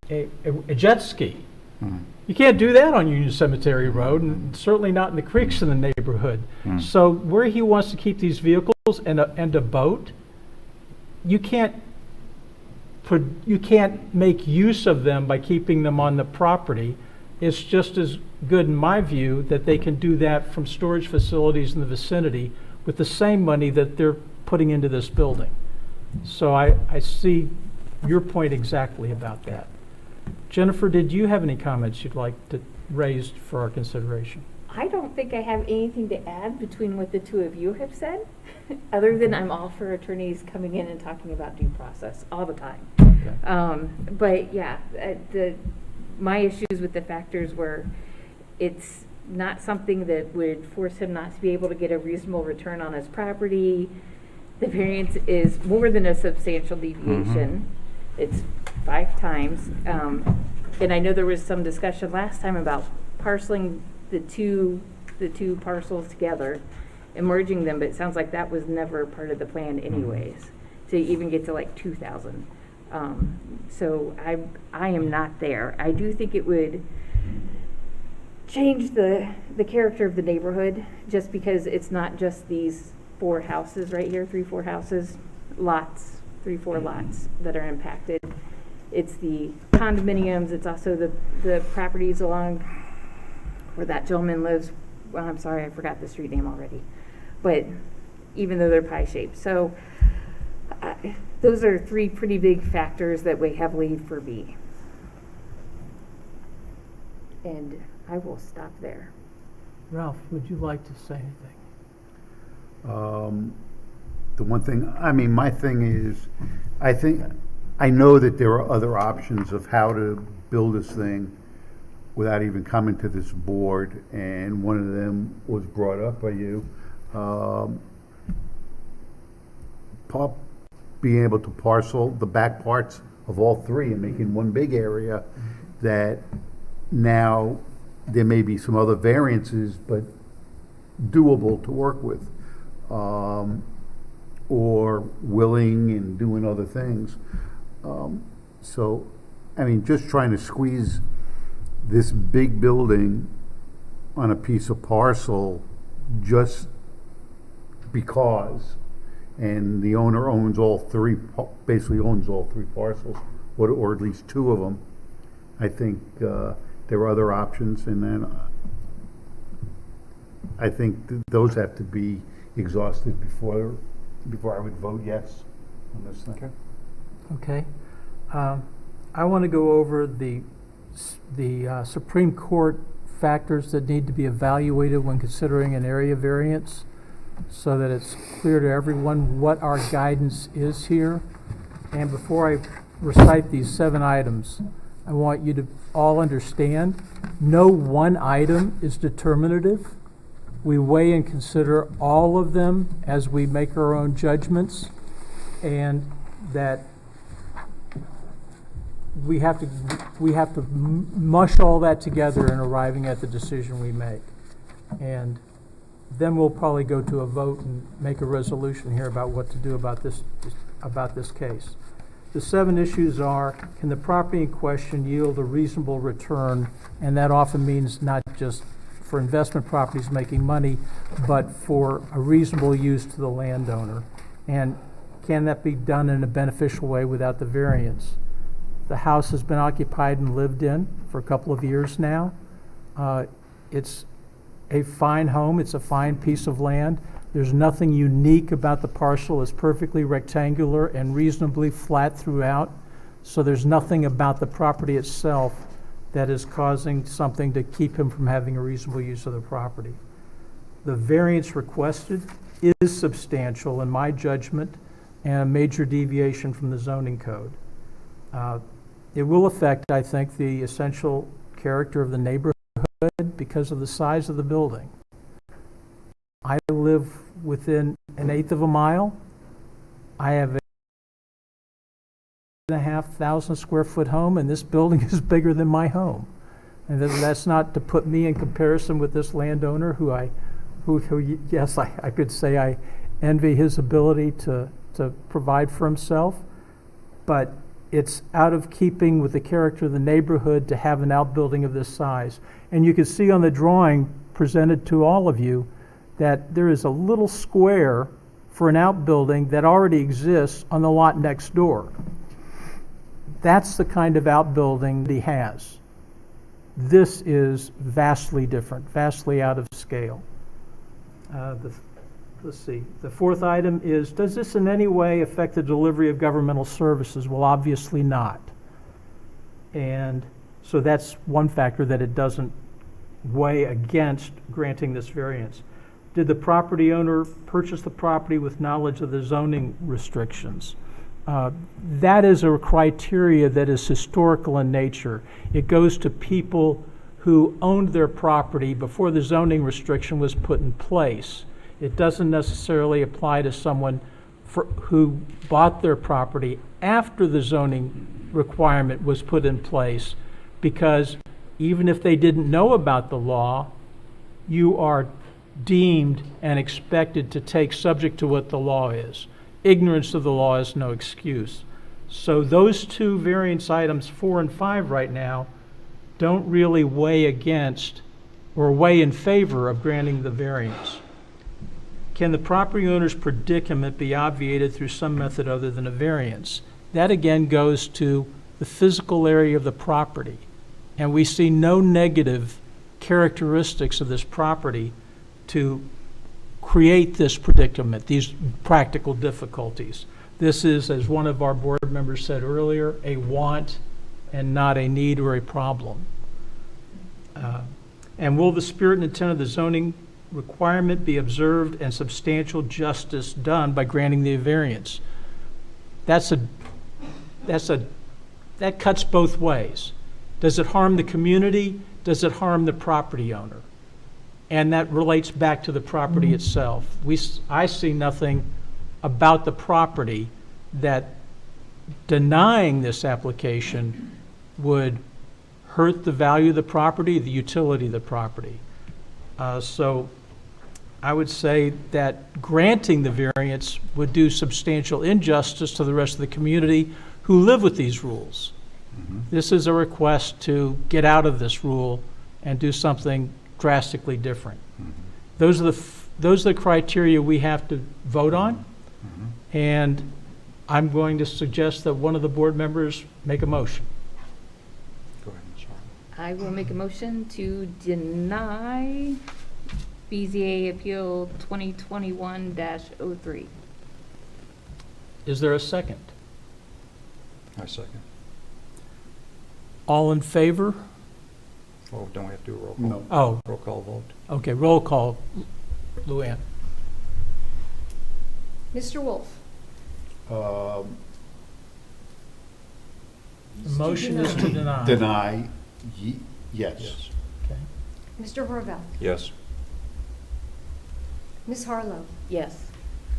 A jet ski. You can't do that on Union Cemetery Road, and certainly not in the creeks in the neighborhood. So where he wants to keep these vehicles and a boat, you can't make use of them by keeping them on the property. It's just as good, in my view, that they can do that from storage facilities in the vicinity with the same money that they're putting into this building. So I see your point exactly about that. Jennifer, did you have any comments you'd like to raise for our consideration? I don't think I have anything to add between what the two of you have said, other than I'm all for attorneys coming in and talking about due process all the time. Okay. But yeah, my issues with the factors were, it's not something that would force him not to be able to get a reasonable return on his property. The variance is more than a substantial deviation. It's 5 times. And I know there was some discussion last time about parceling the two parcels together and merging them, but it sounds like that was never part of the plan anyways, to even get to like 2,000. So I am not there. I do think it would change the character of the neighborhood, just because it's not just these 4 houses right here, 3-4 houses, lots, 4 lots that are impacted. It's the condominiums, it's also the properties along where that gentleman lives. Well, I'm sorry, I forgot the street name already. But even though they're pie-shaped. So those are 3 pretty big factors that weigh heavily for B. And I will stop there. Ralph, would you like to say anything? The one thing, I mean, my thing is, I know that there are other options of how to build this thing without even coming to this board, and one of them was brought up by you. Being able to parcel the back parts of all 3 and making one big area, that now there may be some other variances, but doable to work with, or willing and doing other things. So, I mean, just trying to squeeze this big building on a piece of parcel just because, and the owner owns all 3, basically owns all 3 parcels, or at least 2 of them. I think there are other options, and then I think those have to be exhausted before I would vote yes on this thing. Okay. I want to go over the Supreme Court factors that need to be evaluated when considering an area variance, so that it's clear to everyone what our guidance is here. And before I recite these 7 items, I want you to all understand, no one item is determinative. We weigh and consider all of them as we make our own judgments, and that we have to mush all that together in arriving at the decision we make. And then we'll probably go to a vote and make a resolution here about what to do about this case. The 7 issues are, can the property in question yield a reasonable return? And that often means not just for investment properties making money, but for a reasonable use to the landowner. And can that be done in a beneficial way without the variance? The house has been occupied and lived in for a couple of years now. It's a fine home. It's a fine piece of land. There's nothing unique about the parcel. It's perfectly rectangular and reasonably flat throughout. So there's nothing about the property itself that is causing something to keep him from having a reasonable use of the property. The variance requested is substantial in my judgment and a major deviation from the zoning code. It will affect, I think, the essential character of the neighborhood because of the size of the building. I live within 1/8 of a mile. I have a 1,500 square foot home, and this building is bigger than my home. And that's not to put me in comparison with this landowner who yes, I could say I envy his ability to provide for himself, but it's out of keeping with the character of the neighborhood to have an outbuilding of this size. And you can see on the drawing presented to all of you that there is a little square for an outbuilding that already exists on the lot next door. That's the kind of outbuilding that he has. This is vastly different, vastly out of scale. Let's see. The 4th item is, does this in any way affect the delivery of governmental services? Well, obviously not. And so that's one factor that it doesn't weigh against granting this variance. Did the property owner purchase the property with knowledge of the zoning restrictions? That is a criteria that is historical in nature. It goes to people who owned their property before the zoning restriction was put in place. It doesn't necessarily apply to someone who bought their property after the zoning requirement was put in place, because even if they didn't know about the law, you are deemed and expected to take subject to what the law is. Ignorance of the law is no excuse. So those 2 variance items, 4 and 5 right now, don't really weigh against or weigh in favor of granting the variance. can the property owner's predicament be obviated through some method other than a variance? That again goes to the physical area of the property. And we see no negative characteristics of this property to create this predicament, these practical difficulties. This is, as one of our board members said earlier, a want and not a need or a problem. And will the spirit and intent of the zoning requirement be observed and substantial justice done by granting the variance? That cuts both ways. Does it harm the community? Does it harm the property owner? And that relates back to the property itself. I see nothing about the property that denying this application would hurt the value of the property, the utility of the property. So I would say that granting the variance would do substantial injustice to the rest of the community who live with these rules. This is a request to get out of this rule and do something drastically different. Those are the criteria we have to vote on. And I'm going to suggest that one of the board members make a motion. Go ahead, Ms. Harlow. I will make a motion to deny BZA Appeal 2021-03. Is there a second? I second. All in favor? Oh, don't we have to do a roll call? No. Oh, Roll call vote. okay, roll call. Luann? Mr. Wolf. The motion is to deny. Deny, yes. Yes. Okay. Mr. Horvath. Yes. Ms. Harlow. Yes.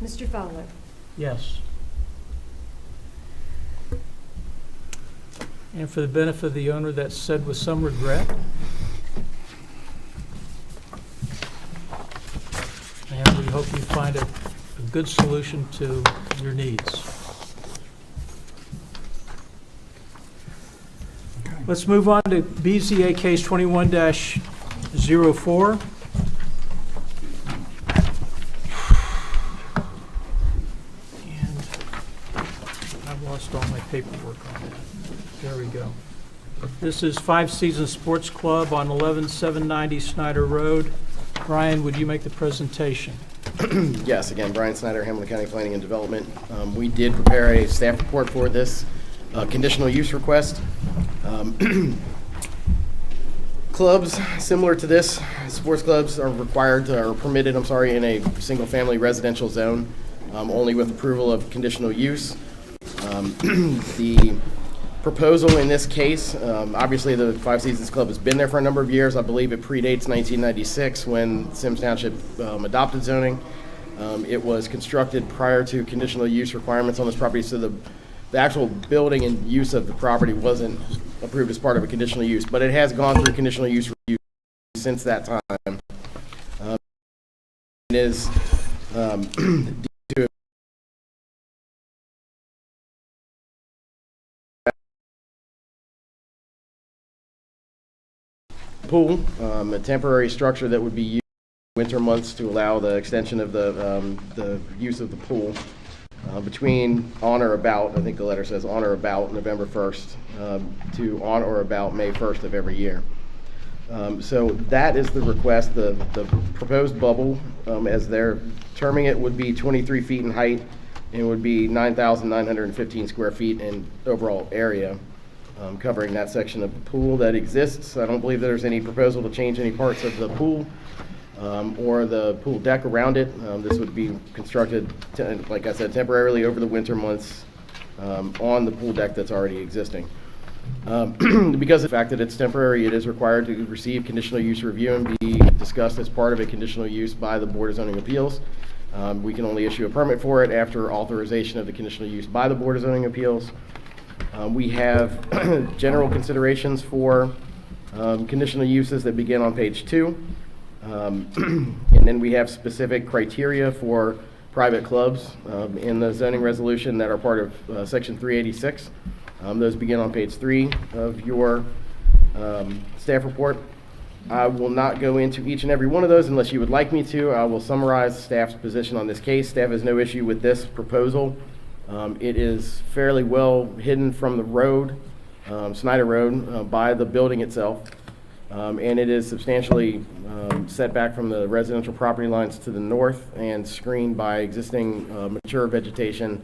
Mr. Fowler. Yes. And for the benefit of the owner, that's said with some regret. And we hope you find a good solution to your needs. Let's move on to BZA case 21-04. And I've lost all my paperwork on that. There we go. This is Five Seasons Sports Club on 11790 Snyder Road. Brian, would you make the presentation? Yes, again, Brian Snyder, Hamilton County Planning and Development. We did prepare a staff report for this conditional use request. Clubs similar to this, sports clubs are required, or permitted, I'm sorry, in a single-family residential zone, only with approval of conditional use. The proposal in this case, obviously the Five Seasons Club has been there for a number of years. I believe it predates 1996 when Symmes Township adopted zoning. It was constructed prior to conditional use requirements on this property, so the actual building and use of the property wasn't approved as part of a conditional use, but it has gone through conditional use review since that time. It is due to pool, a temporary structure that would be used in winter months to allow the extension of the use of the pool between on or about, I think the letter says on or about November 1st to on or about May 1st of every year. So that is the request. The proposed bubble, as they're terming it, would be 23 feet in height and would be 9,915 square feet in overall area, covering that section of the pool that exists. I don't believe there's any proposal to change any parts of the pool or the pool deck around it. This would be constructed, like I said, temporarily over the winter months on the pool deck that's already existing. Because of the fact that it's temporary, it is required to receive conditional use review and be discussed as part of a conditional use by the Board of Zoning Appeals. We can only issue a permit for it after authorization of the conditional use by the Board of Zoning Appeals. We have general considerations for conditional uses that begin on page 2. And then we have specific criteria for private clubs in the zoning resolution that are part of section 386. Those begin on page 3 of your staff report. I will not go into each and every one of those unless you would like me to. I will summarize staff's position on this case. Staff has no issue with this proposal. It is fairly well hidden from the road, Snyder Road, by the building itself. And it is substantially set back from the residential property lines to the north and screened by existing mature vegetation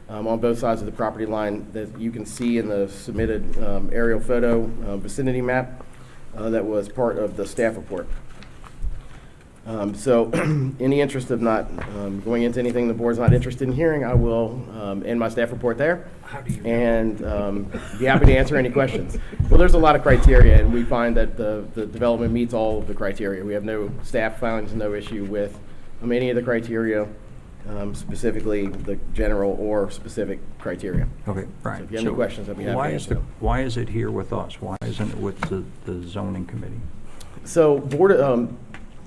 on both sides of the property line that you can see in the submitted aerial photo vicinity map that was part of the staff report. So in the interest of not going into anything the board's not interested in hearing, I will end my staff report there and be happy to answer any questions. Well, there's a lot of criteria, and we find that the development meets all of the criteria. We have no staff finds no issue with any of the criteria, specifically the general or specific criteria. Okay, Brian. So if you have any questions, I'd be happy to answer them. Why is it here with us? Why isn't it with the zoning committee? So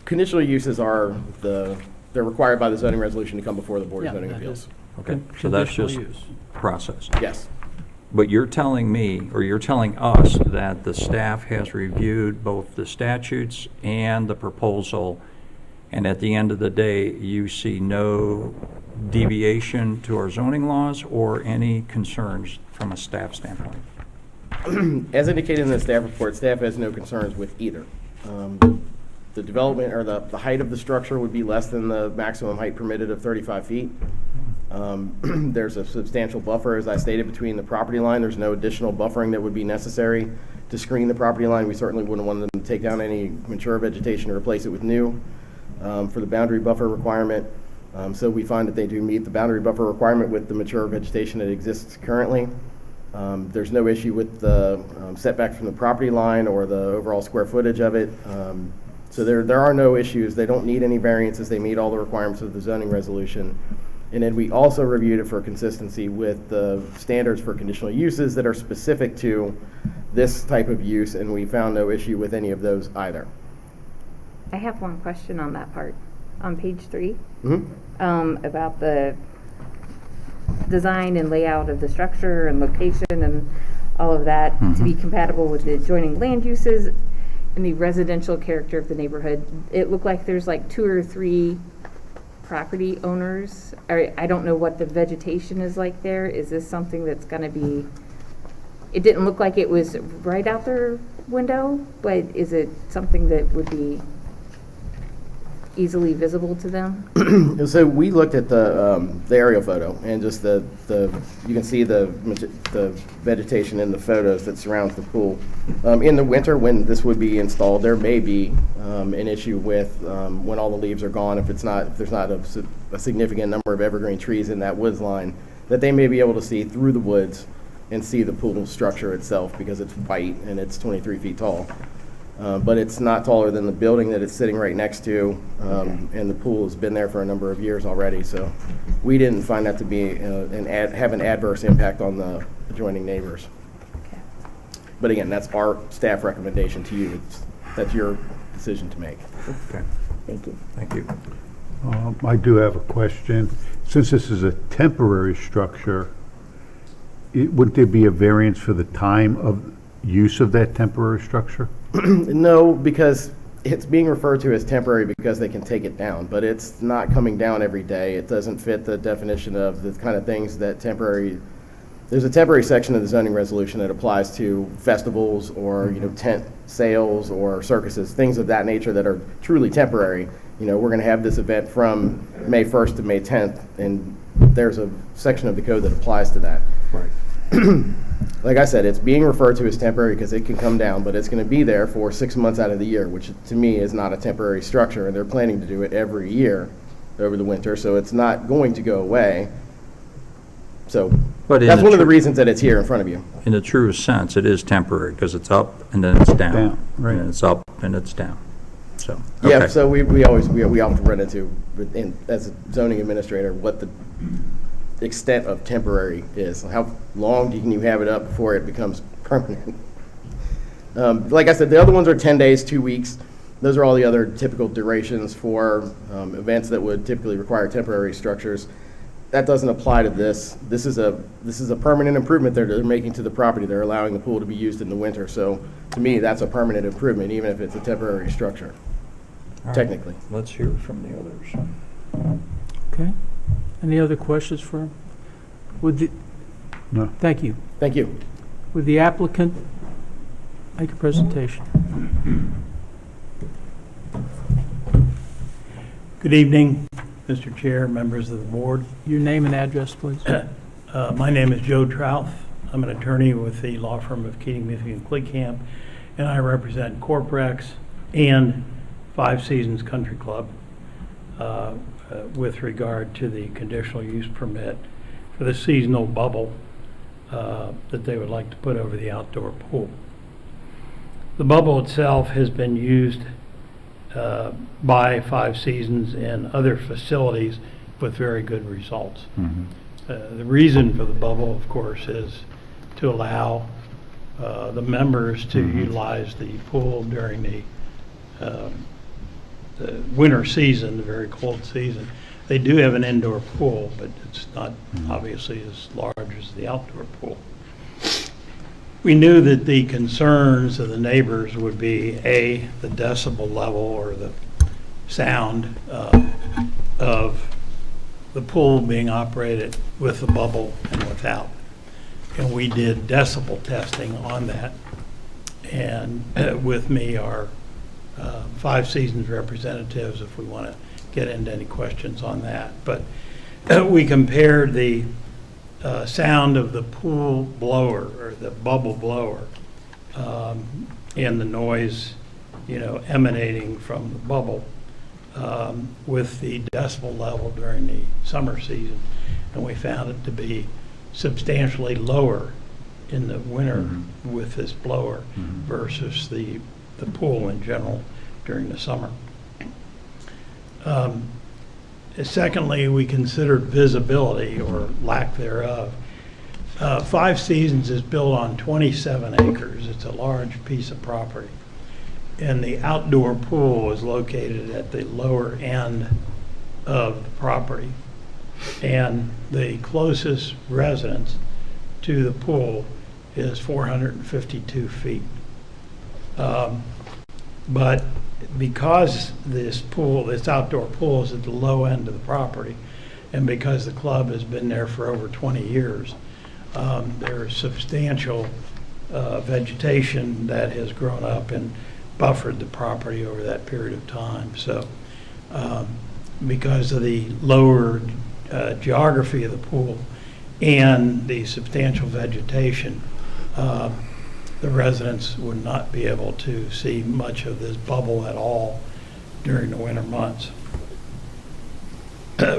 conditional uses are they're required by the zoning resolution to come before the Board of Zoning Appeals. Okay, so that's just Conditional use. process. Yes. But you're telling me, or you're telling us, that the staff has reviewed both the statutes and the proposal, and at the end of the day, you see no deviation to our zoning laws or any concerns from a staff standpoint? As indicated in the staff report, staff has no concerns with either. The development or the height of the structure would be less than the maximum height permitted of 35 feet. There's a substantial buffer, as I stated, between the property line. There's no additional buffering that would be necessary to screen the property line. We certainly wouldn't want them to take down any mature vegetation and replace it with new for the boundary buffer requirement. So we find that they do meet the boundary buffer requirement with the mature vegetation that exists currently. There's no issue with the setback from the property line or the overall square footage of it. So there are no issues. They don't need any variances. They meet all the requirements of the zoning resolution. And then we also reviewed it for consistency with the standards for conditional uses that are specific to this type of use, and we found no issue with any of those either. I have one question on that part, on page 3, Mm-hmm. about the design and layout of the structure and location and all of that to be compatible with the adjoining land uses and the residential character of the neighborhood. It looked like there's like 2 or 3 property owners. I don't know what the vegetation is like there. Is this something that's going to be, it didn't look like it was right out their window, but is it something that would be easily visible to them? So we looked at the aerial photo, and just you can see the vegetation in the photos that surrounds the pool. In the winter, when this would be installed, there may be an issue with when all the leaves are gone. If there's not a significant number of evergreen trees in that woods line, that they may be able to see through the woods and see the pool structure itself, because it's white and it's 23 feet tall. But it's not taller than the building that it's sitting right next to, and the pool has been there for a number of years already. So we didn't find that to be have an adverse impact on the adjoining neighbors. Okay. But again, that's our staff recommendation to you. That's your decision to make. Okay, Thank you. thank you. I do have a question. Since this is a temporary structure, wouldn't there be a variance for the time of use of that temporary structure? No, because it's being referred to as temporary because they can take it down, but it's not coming down every day. It doesn't fit the definition of the kind of things that temporary. There's a temporary section of the zoning resolution that applies to festivals or tent sales or circuses, things of that nature that are truly temporary. We're going to have this event from May 1st to May 10th, and there's a section of the code that applies to that. Right. Like I said, it's being referred to as temporary because it can come down, but it's going to be there for 6 months out of the year, which to me is not a temporary structure, and they're planning to do it every year over the winter, so it's not going to go away. So that's one of the reasons that it's here in front of you. In the truest sense, it is temporary, because it's up and then it's down. Down, right. And it's up and it's down. So, Yeah, okay. so we often run into, as a zoning administrator, what the extent of temporary is. How long can you have it up before it becomes permanent? Like I said, the other ones are 10 days, 2 weeks. Those are all the other typical durations for events that would typically require temporary structures. that doesn't apply to this. This is a permanent improvement they're making to the property. They're allowing the pool to be used in the winter. So to me, that's a permanent improvement, even if it's a temporary structure, All right. technically. Let's hear from the others. Okay. Any other questions for him? Would the, No. thank you. Thank you. Would the applicant make a presentation? Good evening, Mr. Chair, members of the board. Your name and address, please. My name is Joe Trouth. I'm an attorney with the law firm of Keating, Metheny, and Klickamp, and I represent Corprex and Five Seasons Country Club with regard to the conditional use permit for the seasonal bubble that they would like to put over the outdoor pool. The bubble itself has been used by Five Seasons and other facilities with very good results. The reason for the bubble, of course, is to allow the members to utilize the pool during the winter season, the very cold season. They do have an indoor pool, but it's not obviously as large as the outdoor pool. We knew that the concerns of the neighbors would be, A, the decibel level or the sound of the pool being operated with the bubble and without. And we did decibel testing on that. And with me are Five Seasons representatives if we want to get into any questions on that. But we compared the sound of the pool blower or the bubble blower and the noise, emanating from the bubble with the decibel level during the summer season, and we found it to be substantially lower in the winter with this blower versus the pool in general during the summer. Secondly, we considered visibility or lack thereof. Five Seasons is built on 27 acres. It's a large piece of property. And the outdoor pool is located at the lower end of the property. And the closest residence to the pool is 452 feet. But because this outdoor pool is at the low end of the property, and because the club has been there for over 20 years, there is substantial vegetation that has grown up and buffered the property over that period of time. So because of the lower geography of the pool and the substantial vegetation, the residents would not be able to see much of this bubble at all during the winter months.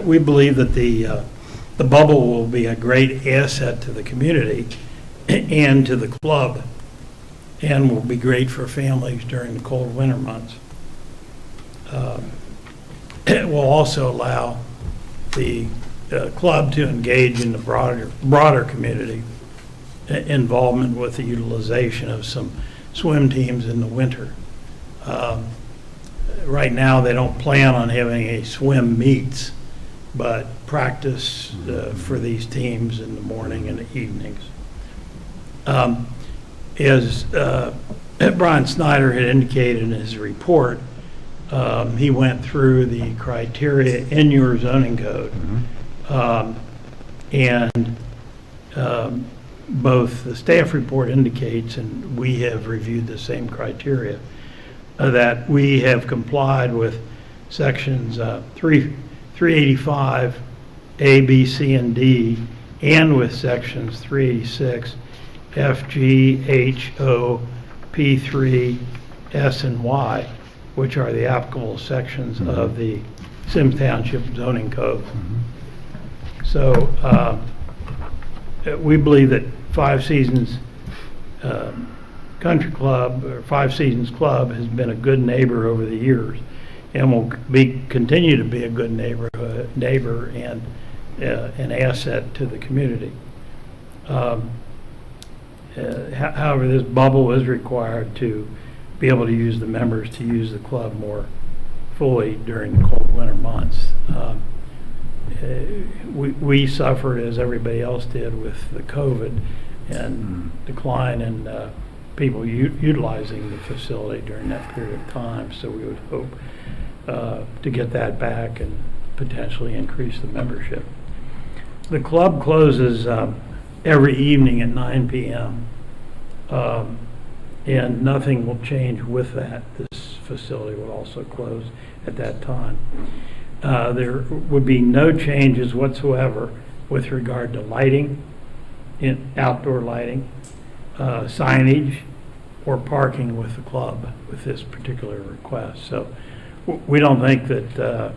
We believe that the bubble will be a great asset to the community and to the club, and will be great for families during the cold winter months. It will also allow the club to engage in the broader community involvement with the utilization of some swim teams in the winter. Right now, they don't plan on having a swim meets, but practice for these teams in the morning and the evenings. As Brian Snyder had indicated in his report, he went through the criteria in your zoning code. Both the staff report indicates, and we have reviewed the same criteria, that we have complied with sections 385 A, B, C, and D, and with sections 386 F, G, H, O, P3, S, and Y, which are the applicable sections of the Symmes Township zoning code. So we believe that Five Seasons Country Club, or Five Seasons Club, has been a good neighbor over the years and will continue to be a good neighbor and an asset to the community. However, this bubble is required to be able to use the members to use the club more fully during the cold winter months. we suffered, as everybody else did, with the COVID and decline in people utilizing the facility during that period of time. So we would hope to get that back and potentially increase the membership. The club closes every evening at 9 p.m. And nothing will change with that. This facility will also close at that time. There would be no changes whatsoever with regard to lighting, outdoor lighting, signage, or parking with the club with this particular request. So we don't think that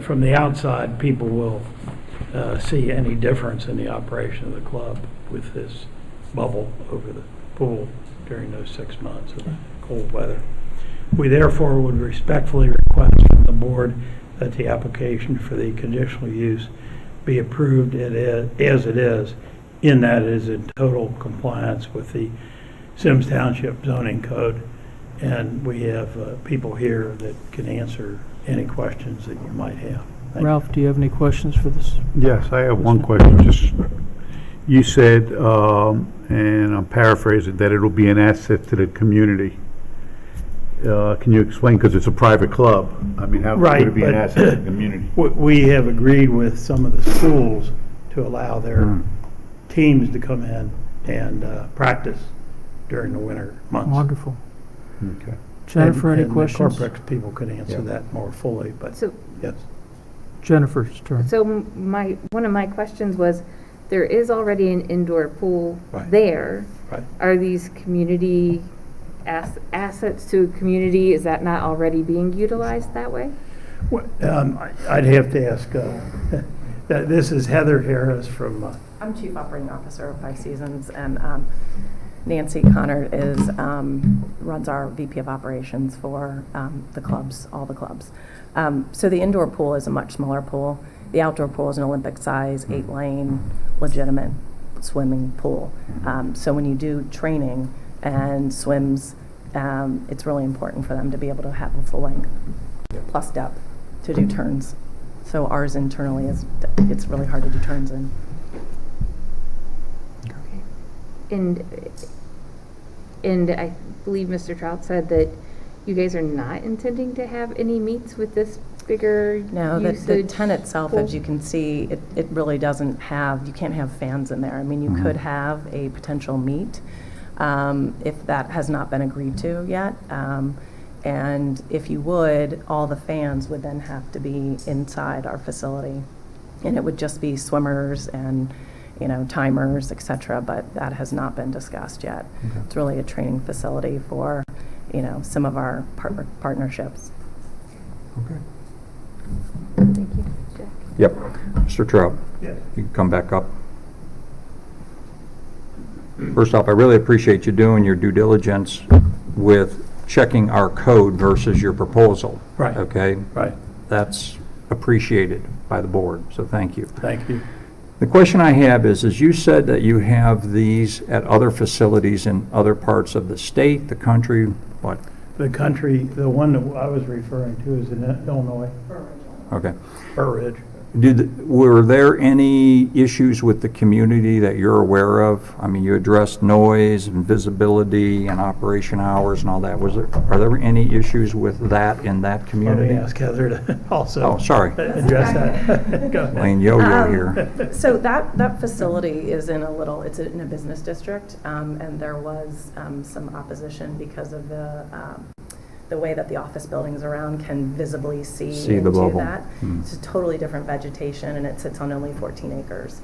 from the outside, people will see any difference in the operation of the club with this bubble over the pool during those 6 months of cold weather. We therefore would respectfully request from the board that the application for the conditional use be approved as it is, in that it is in total compliance with the Symmes Township zoning code. And we have people here that can answer any questions that you might have. Thank you. Ralph, do you have any questions for this? Yes, I have one question. Just, you said, and I'm paraphrasing, that it'll be an asset to the community. Can you explain, because it's a private club, I mean, how would it be an asset to the community? We have agreed with some of the schools to allow their teams to come in and practice during the winter months. Wonderful. Okay. Jennifer, any And questions? the corporate people could answer that more fully, but So, yes. Jennifer's turn. so one of my questions was, there is already an indoor pool Right. there. Right. Are these community assets to a community, is that not already being utilized that way? I'd have to ask, this is Heather Harris from, I'm Chief Operating Officer of Five Seasons, and Nancy Connor runs our VP of Operations for the clubs, all the clubs. So the indoor pool is a much smaller pool. The outdoor pool is an Olympic size, 8-lane, legitimate swimming pool. So when you do training and swims, it's really important for them to be able to have a full length plus depth to do turns. So ours internally it's really hard to do turns in. And I believe Mr. Trout said that you guys are not intending to have any meets with this bigger No, the usage tent itself, pool? as you can see, it really doesn't have, you can't have fans in there. I mean, you could have a potential meet if that has not been agreed to yet. And if you would, all the fans would then have to be inside our facility. And it would just be swimmers and, timers, et cetera, but that has not been discussed yet. Okay. It's really a training facility for, some of our partnerships. Okay. Thank you, Jack. Yep. Mr. Trout, yes. you can come back up. First off, I really appreciate you doing your due diligence with checking our code versus your proposal. Right. Okay? Right. That's appreciated by the board, so thank you. Thank you. The question I have is you said that you have these at other facilities in other parts of the state, the country, what? The country, the one that I was referring to is in Illinois, Okay. Burr Ridge. Were there any issues with the community that you're aware of? I mean, you addressed noise and visibility and operation hours and all that. Are there any issues with that in that Let community? me ask Heather to also Oh, sorry. address that. Go ahead. Playing yo-yo here. So that facility is in it's in a business district, and there was some opposition because of the way that the office buildings around can visibly see the into bubble. that. It's a totally different vegetation, and it sits on only 14 acres.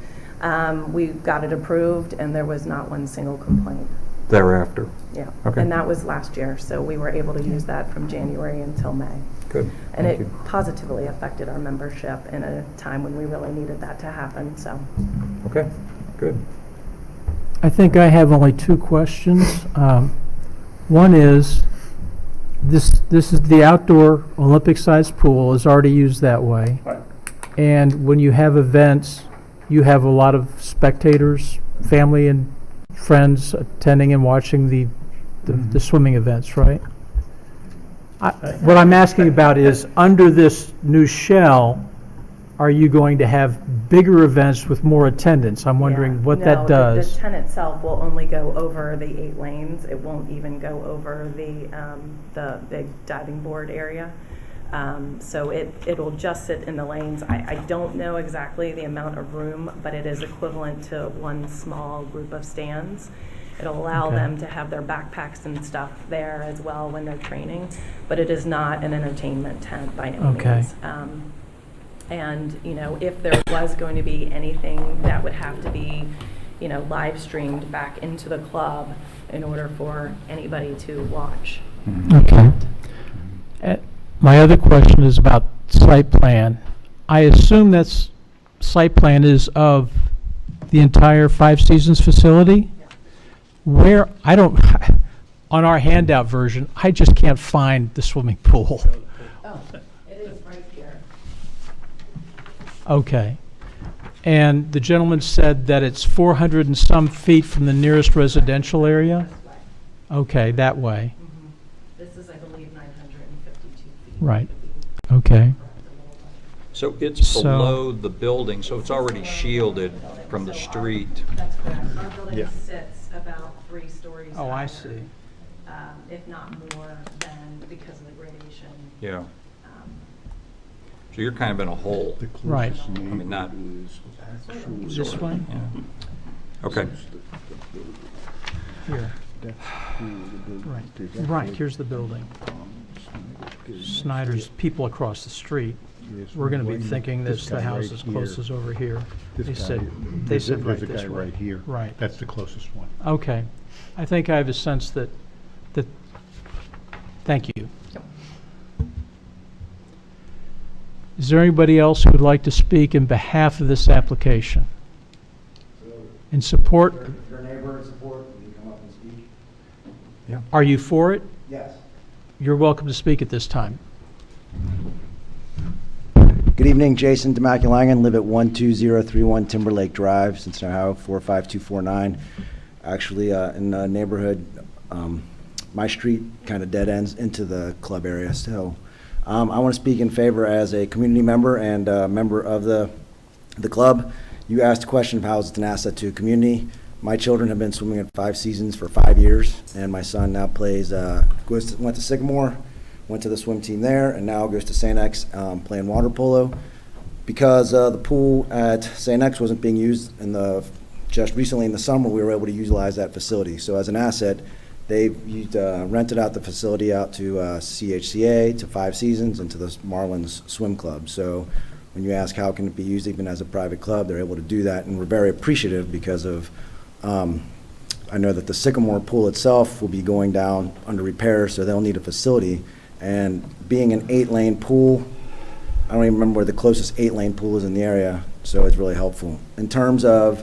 We got it approved, and there was not one single complaint. Thereafter. Yeah, Okay. and that was last year, so we were able to use that from January until May. Good. And Thank it you. positively affected our membership in a time when we really needed that to happen, so. Okay, good. I think I have only two questions. One is, this is the outdoor Olympic-sized pool is already used that way. Right. And when you have events, you have a lot of spectators, family and friends attending and watching the swimming events, right? What I'm asking about is, under this new shell, are you going to have bigger events with more attendance? I'm wondering what that does. The tent itself will only go over the 8 lanes. It won't even go over the big diving board area. So it'll just sit in the lanes. I don't know exactly the amount of room, but it is equivalent to one small group of stands. It'll allow Okay. them to have their backpacks and stuff there as well when they're training, but it is not an entertainment tent by any Okay. means. And, if there was going to be anything, that would have to be, live streamed back into the club in order for anybody to watch. Okay. My other question is about site plan. I assume that's, site plan is of the entire Five Seasons facility? Where, I don't, on our handout version, I just can't find the swimming pool. Oh, it is right here. Okay. And the gentleman said that it's 400 and some feet from the nearest residential area? Okay, that way. This is, I believe, 952 feet. Right. Okay. So it's So- below the building, so it's already shielded from the street. That's correct. Our building Yeah. sits about 3 stories Oh, I higher, see. if not more than because of the gradation. Yeah. Um, So you're kind of in a hole. Right. I mean, not, This way? yeah. Okay. Here. Right. Right, here's the building. Snyder's, people across the street. We're going to be thinking this, the house is closest over here. They said right There's a this guy way. right here. Right. That's the closest one. Okay. I think I have a sense that, thank you. Yep. Is there anybody else who would like to speak in behalf of this application? In support? Your neighbor in support, will you come up and speak? Are you for it? Yes. You're welcome to speak at this time. Good evening, Jason Demaculangan, live at 12031 Timberlake Drive, Cincinnati, Ohio, 45249. Actually, in the neighborhood, my street kind of dead ends into the club area, so I want to speak in favor as a community member and a member of the club. You asked a question of how it's an asset to a community. My children have been swimming at Five Seasons for 5 years, and my son now plays, went to Sycamore, went to the swim team there, and now goes to St. X playing water polo. Because the pool at St. X wasn't being used just recently in the summer, we were able to utilize that facility. So as an asset, they've rented out the facility out to CHCA, to Five Seasons, and to the Marlins Swim Club. So when you ask how can it be used even as a private club, they're able to do that, and we're very appreciative because of I know that the Sycamore pool itself will be going down under repair, so they'll need a facility. And being an 8-lane pool, I don't even remember where the closest 8-lane pool is in the area, so it's really helpful. In terms of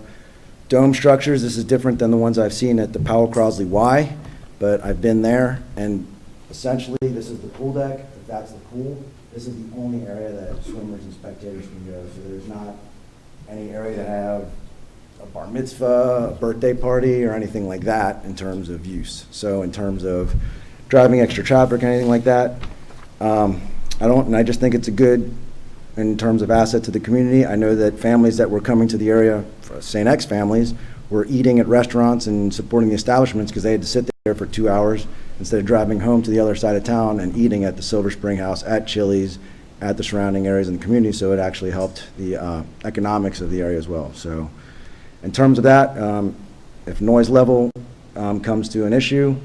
dome structures, this is different than the ones I've seen at the Powell Crosley Y, but I've been there, and essentially this is the pool deck, if that's the pool. This is the only area that swimmers and spectators can go, so there's not any area to have a bar mitzvah, a birthday party, or anything like that in terms of use. So in terms of driving extra traffic or anything like that, I just think it's a good, in terms of asset to the community. I know that families that were coming to the area, St. X families, were eating at restaurants and supporting the establishments because they had to sit there for 2 hours instead of driving home to the other side of town and eating at the Silver Spring House, at Chili's, at the surrounding areas in the community, so it actually helped the economics of the area as well. So in terms of that, if noise level comes to an issue,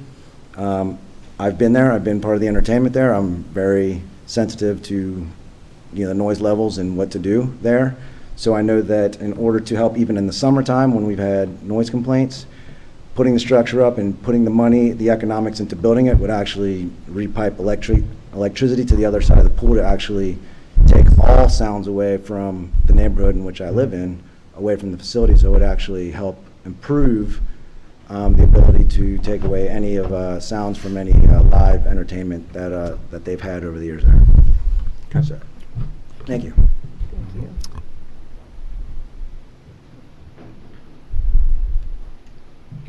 I've been there, I've been part of the entertainment there, I'm very sensitive to the noise levels and what to do there. So I know that in order to help even in the summertime when we've had noise complaints, putting the structure up and putting the money, the economics into building it would actually repipe electricity to the other side of the pool to actually take all sounds away from the neighborhood in which I live in, away from the facility, so it would actually help improve the ability to take away any of sounds from any live entertainment that they've had over the years there. Okay. So, thank you. Thank you.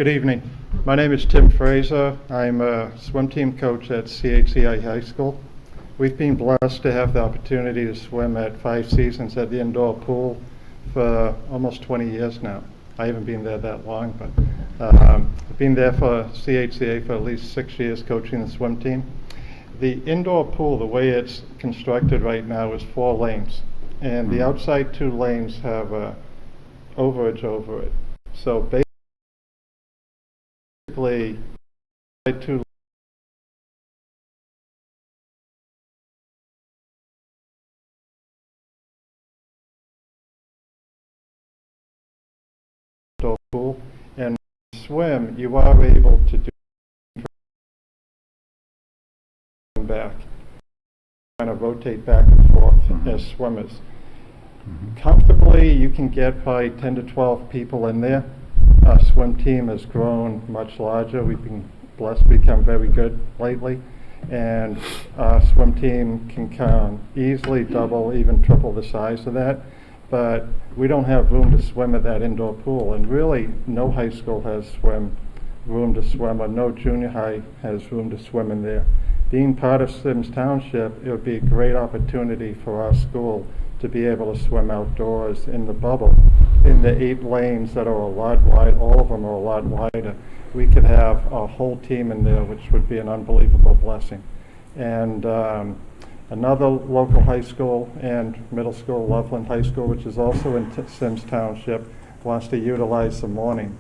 Good evening. My name is Tim Fraser. I'm a swim team coach at CHCI High School. We've been blessed to have the opportunity to swim at 5 seasons at the indoor pool for almost 20 years now. I haven't been there that long, but I've been there for CHCA for at least 6 years coaching the swim team. The indoor pool, the way it's constructed right now, is 4 lanes, and the outside 2 lanes have a overage over it. So basically, 2 indoor pool, and swim, you are able to do back, kind of rotate back and forth as swimmers. Comfortably, you can get by 10 to 12 people in there. Our swim team has grown much larger. We've been blessed to become very good lately, and our swim team can easily double, even triple the size of that. But we don't have room to swim at that indoor pool, and really no high school has room to swim, or no junior high has room to swim in there. Being part of Symmes Township, it would be a great opportunity for our school to be able to swim outdoors in the bubble. In the 8 lanes that are a lot wide, all of them are a lot wider. We could have a whole team in there, which would be an unbelievable blessing. And another local high school and middle school, Loveland High School, which is also in Symmes Township, wants to utilize the morning.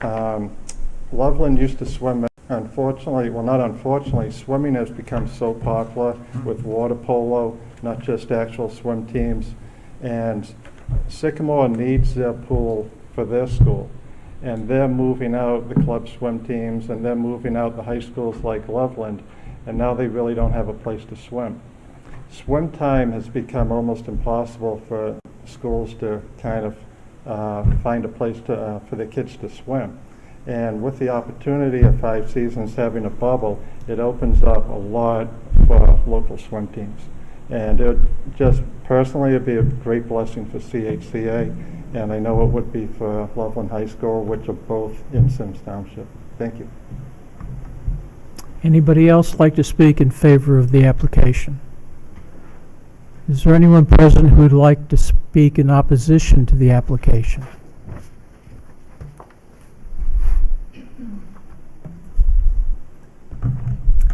Loveland used to swim. Unfortunately, well, not unfortunately, swimming has become so popular with water polo, not just actual swim teams. And Sycamore needs their pool for their school. And they're moving out the club swim teams, and they're moving out the high schools like Loveland, and now they really don't have a place to swim. Swim time has become almost impossible for schools to kind of find a place for their kids to swim. And with the opportunity of 5 seasons having a bubble, it opens up a lot for local swim teams. And it just personally, it'd be a great blessing for CHCA, and I know it would be for Loveland High School, which are both in Symmes Township. Thank you. Anybody else like to speak in favor of the application? Is there anyone present who would like to speak in opposition to the application?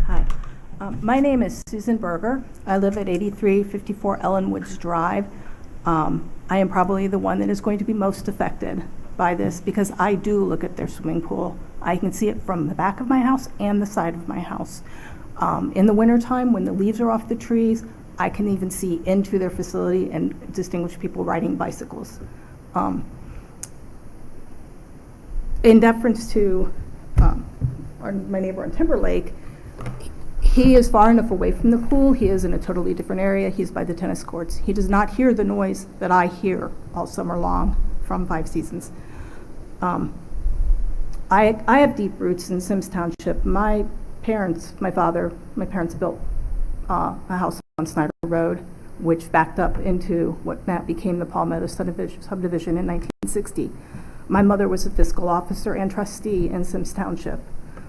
Hi. My name is Susan Berger. I live at 8354 Ellen Woods Drive. I am probably the one that is going to be most affected by this because I do look at their swimming pool. I can see it from the back of my house and the side of my house. In the wintertime, when the leaves are off the trees, I can even see into their facility and distinguish people riding bicycles. In deference to my neighbor on Timberlake, he is far enough away from the pool. He is in a totally different area. He's by the tennis courts. He does not hear the noise that I hear all summer long from 5 seasons. I have deep roots in Symmes Township. My parents built a house on Snyder Road, which backed up into what that became the Palmetto subdivision in 1960. My mother was a fiscal officer and trustee in Symmes Township.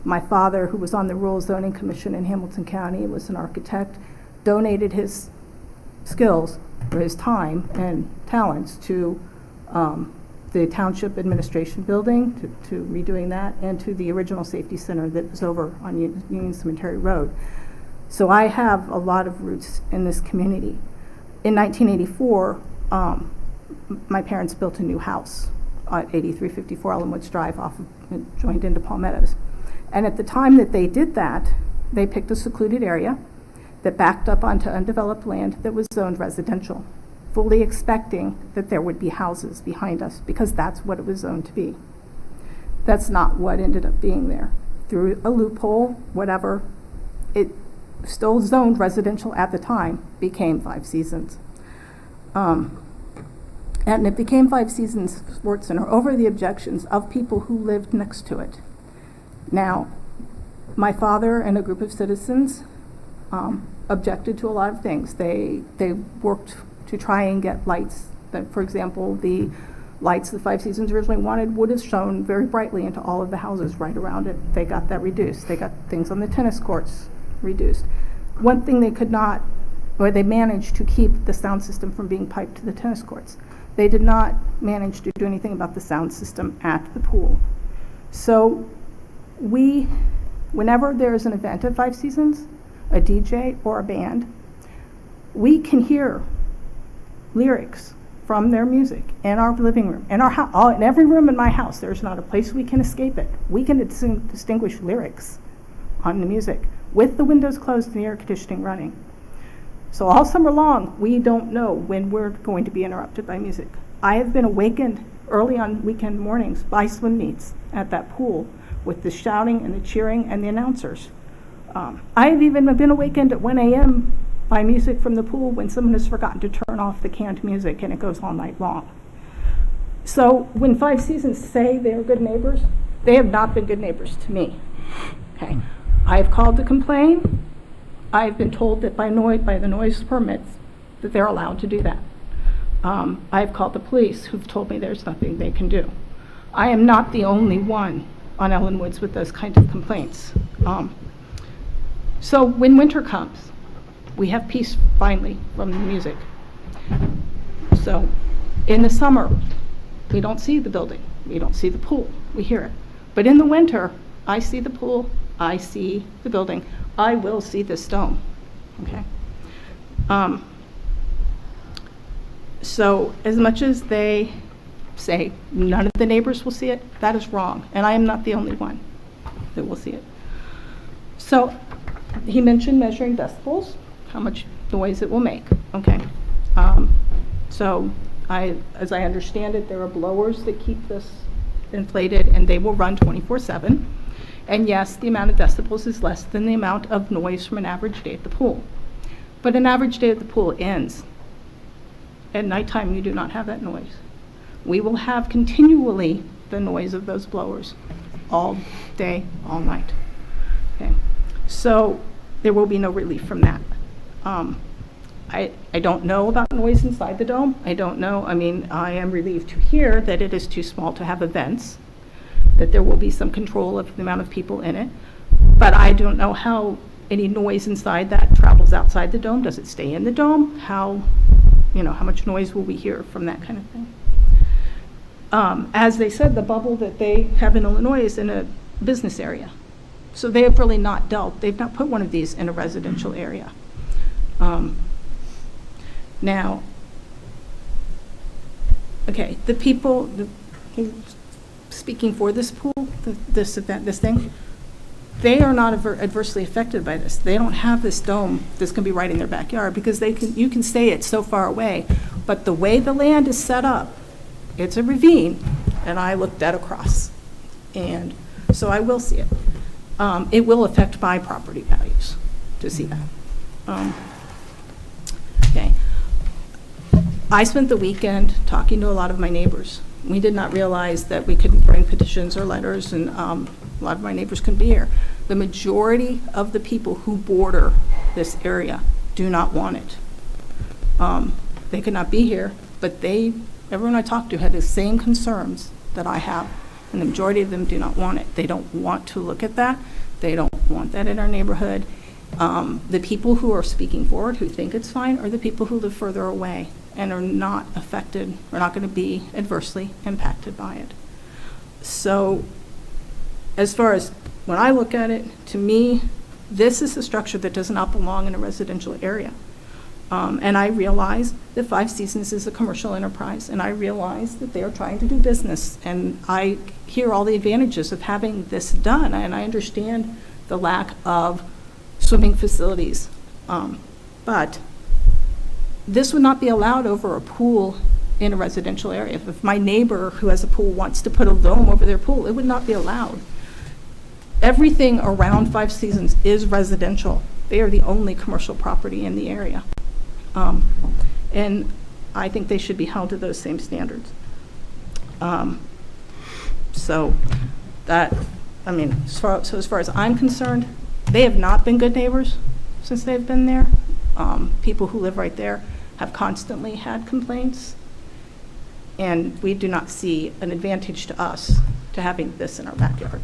My father, who was on the Rural Zoning Commission in Hamilton County, was an architect, donated his skills, or his time and talents to the Township Administration Building, to redoing that, and to the original safety center that was over on Union Cemetery Road. So I have a lot of roots in this community. In 1984, my parents built a new house at 8354 Ellen Woods Drive, joined into Palmetto's. And at the time that they did that, they picked a secluded area that backed up onto undeveloped land that was zoned residential, fully expecting that there would be houses behind us because that's what it was zoned to be. That's not what ended up being there. Through a loophole, whatever, it still zoned residential at the time, became 5 seasons. And it became 5 seasons sports center over the objections of people who lived next to it. Now, my father and a group of citizens objected to a lot of things. They worked to try and get lights. For example, the lights the Five Seasons originally wanted would have shone very brightly into all of the houses right around it. They got that reduced. They got things on the tennis courts reduced. One thing they could not, or they managed to keep the sound system from being piped to the tennis courts. They did not manage to do anything about the sound system at the pool. So whenever there's an event at Five Seasons, a DJ or a band, we can hear lyrics from their music in our living room, in our house, in every room in my house. There's not a place we can escape it. We can distinguish lyrics on the music with the windows closed and the air conditioning running. So all summer long, we don't know when we're going to be interrupted by music. I have been awakened early on weekend mornings by swim meets at that pool with the shouting and the cheering and the announcers. I have even been awakened at 1 a.m. by music from the pool when someone has forgotten to turn off the canned music and it goes all night long. So when Five Seasons say they're good neighbors, they have not been good neighbors to me. Okay, I have called to complain. I've been told that by the noise permits that they're allowed to do that. I've called the police who've told me there's nothing they can do. I am not the only one on Ellen Woods with those kinds of complaints. So when winter comes, we have peace finally from the music. So in the summer, we don't see the building. We don't see the pool. We hear it. But in the winter, I see the pool. I see the building. I will see this dome. Okay. So as much as they say none of the neighbors will see it, that is wrong. And I am not the only one that will see it. So he mentioned measuring decibels, how much noise it will make. Okay. So as I understand it, there are blowers that keep this inflated and they will run 24/7. And yes, the amount of decibels is less than the amount of noise from an average day at the pool. But an average day at the pool ends. At nighttime, you do not have that noise. We will have continually the noise of those blowers all day, all night. Okay. So there will be no relief from that. I don't know about noise inside the dome. I don't know. I mean, I am relieved to hear that it is too small to have events, that there will be some control of the amount of people in it. But I don't know how any noise inside that travels outside the dome. Does it stay in the dome? How much noise will we hear from that kind of thing? As they said, the bubble that they have in Illinois is in a business area. So they have really not they've not put one of these in a residential area. Now, okay, the people speaking for this pool, this event, this thing, they are not adversely affected by this. They don't have this dome that's going to be right in their backyard because you can say it's so far away, but the way the land is set up, it's a ravine, and I looked at across, and so I will see it. It will affect my property values to see that. Okay. I spent the weekend talking to a lot of my neighbors. We did not realize that we could bring petitions or letters, and a lot of my neighbors couldn't be here. The majority of the people who border this area do not want it. They could not be here, but everyone I talked to had the same concerns that I have, and the majority of them do not want it. They don't want to look at that. They don't want that in our neighborhood. The people who are speaking for it, who think it's fine, are the people who live further away and are not affected, are not going to be adversely impacted by it. So as far as when I look at it, to me, this is a structure that does not belong in a residential area. And I realize that Five Seasons is a commercial enterprise, and I realize that they are trying to do business, and I hear all the advantages of having this done, and I understand the lack of swimming facilities. But this would not be allowed over a pool in a residential area. If my neighbor who has a pool wants to put a dome over their pool, it would not be allowed. Everything around Five Seasons is residential. They are the only commercial property in the area. And I think they should be held to those same standards. So as far as I'm concerned, they have not been good neighbors since they've been there. People who live right there have constantly had complaints. And we do not see an advantage to us to having this in our backyard.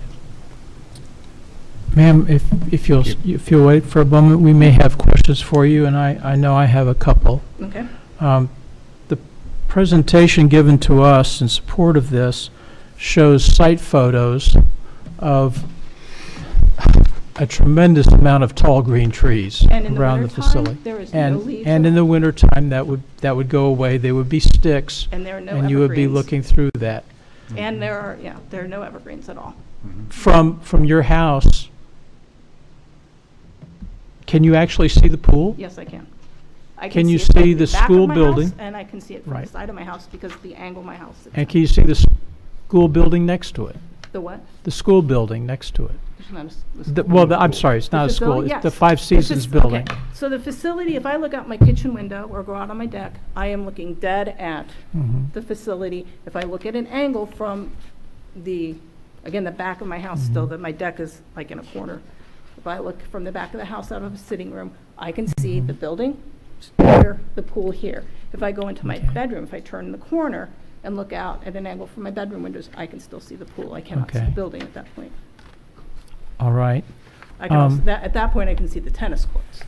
Ma'am, if you'll wait for a moment, we may have questions for you, and I know I have a couple. Okay? The presentation given to us in support of this shows site photos of a tremendous amount of tall green trees And in the around the wintertime, facility. there is no And leaves and at in the all. wintertime, that would go away. They would be sticks, And there are no and you would be evergreens. looking through that. And there are no evergreens at all. From your house, can you actually see the pool? Yes, I can. I Can you it from see the back of school my building? house, and I can see it from the Right. side of my house because of the angle of my house sits And in. can you see the school building next to it? The what? The school building next to it? There's not a I'm sorry, it's The not a school, facility? it's the Yes. Five Seasons building. Okay. So the facility, if I look out my kitchen window or go out on my deck, I am looking dead at Mhm. the facility. If I look at an angle from the back of my house still, that my deck is like in a corner. If I look from the back of the house out of a sitting room, I can see the building here, the pool here. If I go into my bedroom, if I turn the corner and look out at an angle from my bedroom windows, I can still see the pool. I cannot see the Okay. building at that point. All right. I can also, at that point, I can see the tennis courts.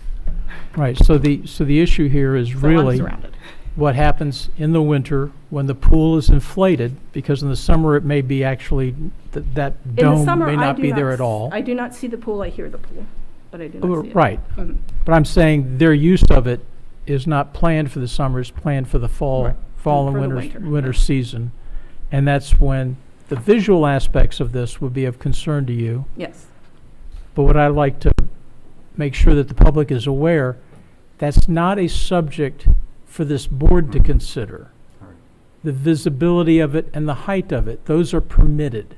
Right, so the issue here is So I'm really surrounded. what happens in the winter when the pool is inflated, because in the summer it may be actually, that In the dome summer, may I not do be there s- at all. I do not see the pool, I hear the pool, but I do Oh, not see it. right. Mhm. But I'm saying their use of it is not planned for the summer, it's planned for the fall and For the winter winter. season. And that's when the visual aspects of this would be of concern to you. Yes. But what I'd like to make sure that the public is aware, that's not a subject for this board to consider. The visibility of it and the height of it, those are permitted.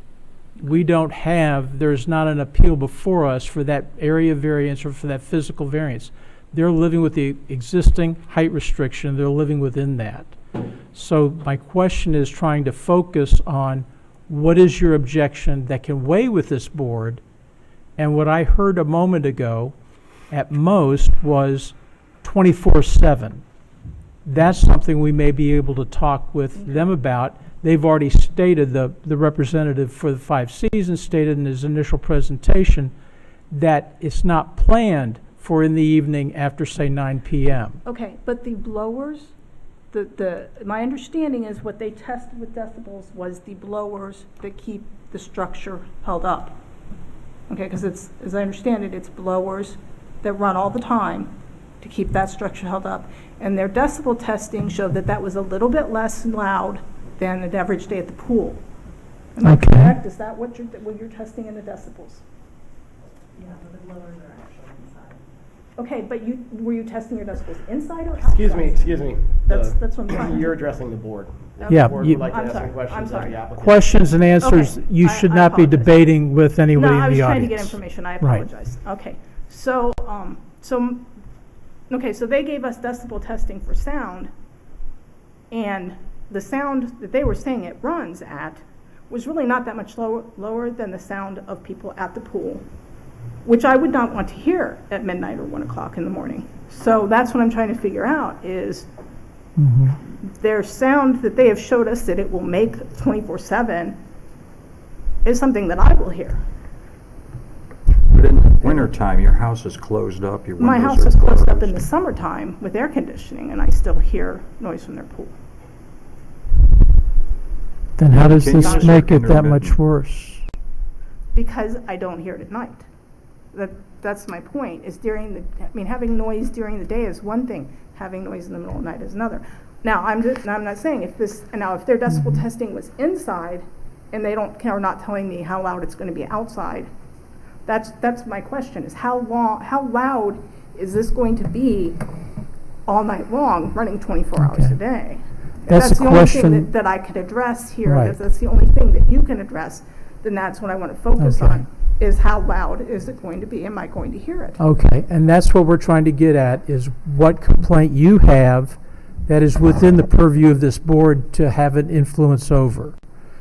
We don't have, there's not an appeal before us for that area variance or for that physical variance. They're living with the existing height restriction, they're living within that. So my question is trying to focus on what is your objection that can weigh with this board? And what I heard a moment ago, at most, was 24/7. That's something we may be able to talk with them about. They've already stated, the representative for the Five Seasons stated in his initial presentation that it's not planned for in the evening after, say, 9 p.m. Okay, but the blowers, my understanding is what they tested with decibels was the blowers that keep the structure held up. Okay, because it's, as I understand it, it's blowers that run all the time to keep that structure held up. And their decibel testing showed that that was a little bit less loud than an average day at the pool. Am I Okay. correct? Is that what you're testing in the decibels? Yeah, but the blowers are actually inside. Okay, but were you testing your decibels inside or outside? Excuse me. That's what I'm trying to. You're addressing the board. Yeah, The board you- would like to I'm ask some sorry, questions I'm of sorry. the applicant. Questions and answers, Okay. you I- should I not be apologize. debating with anybody No, I in was the trying to audience. get information, I Right. apologize. Okay, so they gave us decibel testing for sound, and the sound that they were saying it runs at was really not that much lower than the sound of people at the pool, which I would not want to hear at midnight or 1 o'clock in the morning. So that's what I'm trying to figure out is Mhm. their sound that they have showed us that it will make 24/7 is something that I will hear. But in the wintertime, your house is closed up, your windows My are house is closed up in the summertime with air conditioning, and I still hear noise from their pool. Then how does this Continuous or make it that intermittent? much worse? Because I don't hear it at night. That's my point, is having noise during the day is one thing, having noise in the middle of the night is another. Now, I'm not saying if their decibel testing was inside, and they are not telling me how loud it's gonna be outside, that's my question, is how loud is this going to be all night long, running 24 hours a day? If That's that's a the only thing question- that I could address here, Right. if that's the only thing that you can address, then that's what I want to focus Okay. on, is how loud is it going to be? Am I going to hear it? Okay, and that's what we're trying to get at, is what complaint you have that is within the purview of this board to have an influence over.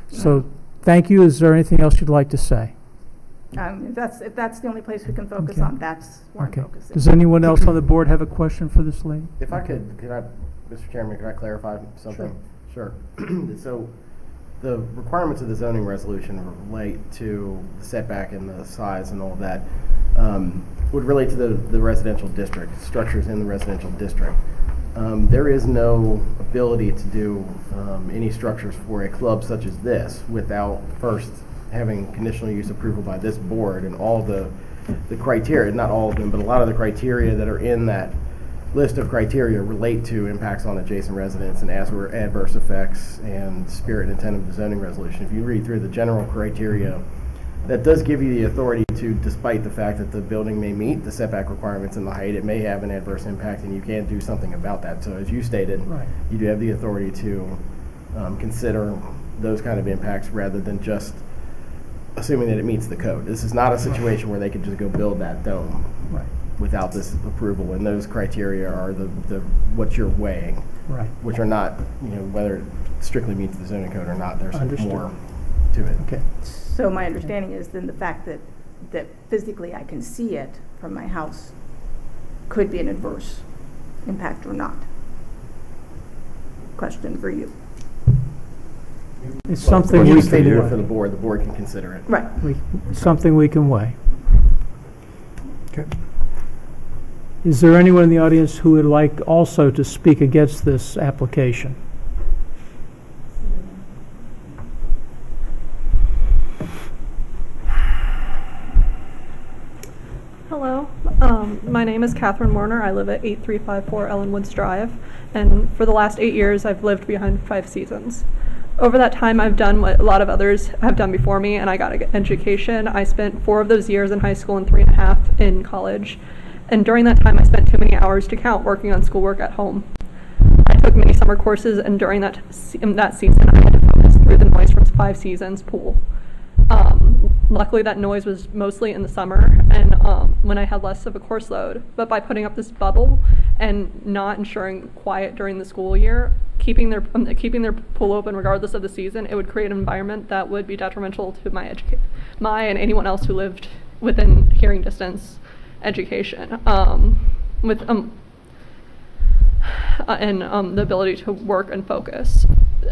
So, thank you. Is there anything else you'd like to say? If that's the only place we can focus Okay. on, that's where I'm Okay. focusing. Does anyone else on the board have a question for this lady? If I could I, Mr. Chairman, could I clarify something? Sure. So the requirements of the zoning resolution relate to the setback and the size and all that, would relate to the residential district, structures in the residential district. There is no ability to do any structures for a club such as this without first having conditional use approval by this board, and all the criteria, not all of them, but a lot of the criteria that are in that list of criteria relate to impacts on adjacent residents and adverse effects and spirit and intent of the zoning resolution. If you read through the general criteria, that does give you the authority to, despite the fact that the building may meet the setback requirements and the height, it may have an adverse impact, and you can do something about that. So as you stated, Right. you do have the authority to consider those kind of impacts rather than just assuming that it meets the code. This is not a situation where they could just go build that dome Right. without this approval, and those criteria are the what you're weighing, Right. which are not, whether it strictly meets the zoning code or not. There's Understood. more to it. Okay. So my understanding is then the fact that physically I can see it from my house could be an adverse impact or not. Question for you. It's something When we you stated it for can the board can consider it. Right. something we can weigh. Okay. Is there anyone in the audience who would like also to speak against this application? Hello, my name is Catherine Warner. I live at 8354 Ellen Woods Drive, and for the last 8 years I've lived behind Five Seasons. Over that time I've done what a lot of others have done before me, and I got an education. I spent 4 of those years in high school and 3.5 in college, and during that time I spent too many hours to count working on schoolwork at home. I took many summer courses, and during that season I had to focus through the noise from Five Seasons pool. Luckily that noise was mostly in the summer and when I had less of a course load, but by putting up this bubble and not ensuring quiet during the school year, keeping their pool open regardless of the season, it would create an environment that would be detrimental to my and anyone else who lived within hearing distance education, and the ability to work and focus.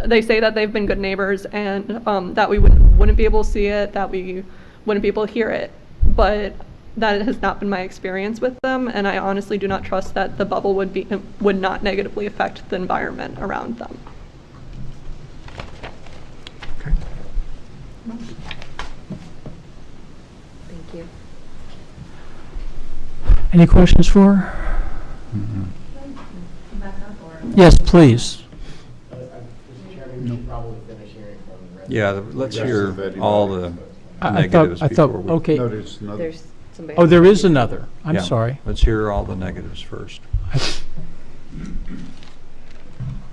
They say that they've been good neighbors and that we wouldn't be able to see it, that we wouldn't be able to hear it, but that has not been my experience with them, and I honestly do not trust that the bubble would not negatively affect the environment around them. Thank you. Any questions for her? Yes, please. Mr. Chairman, we should probably finish hearing from the residents. Yeah, let's hear all the I negatives thought, before we... okay. No, there's another. There's somebody. Oh, there is another. I'm Yeah, sorry. Let's hear all the negatives first.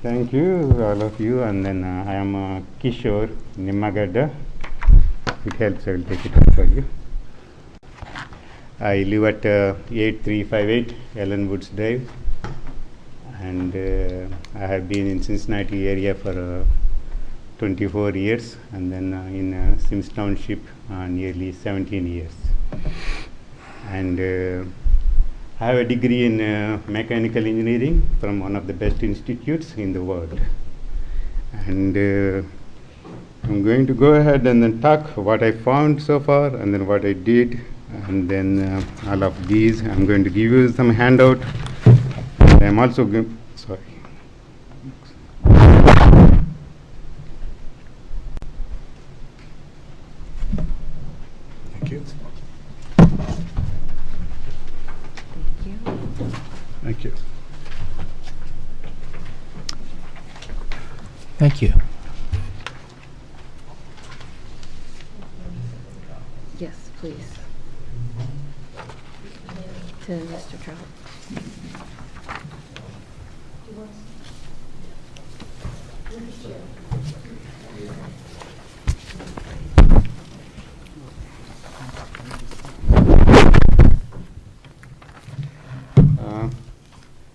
Thank you, all of you. And then I am Kishore Nimmagadda. It helps, I will take it up for you. I live at 8358 Ellen Woods Drive, and I have been in Cincinnati area for 24 years, and then in Symmes Township nearly 17 years. And I have a degree in mechanical engineering from one of the best institutes in the world. And I'm going to go ahead and then talk what I found so far, and then what I did, and then all of these. I'm going to give you some handout. And I'm also going, sorry. Thank you. Thank you. Thank you. Yes, please. To Mr. Trout.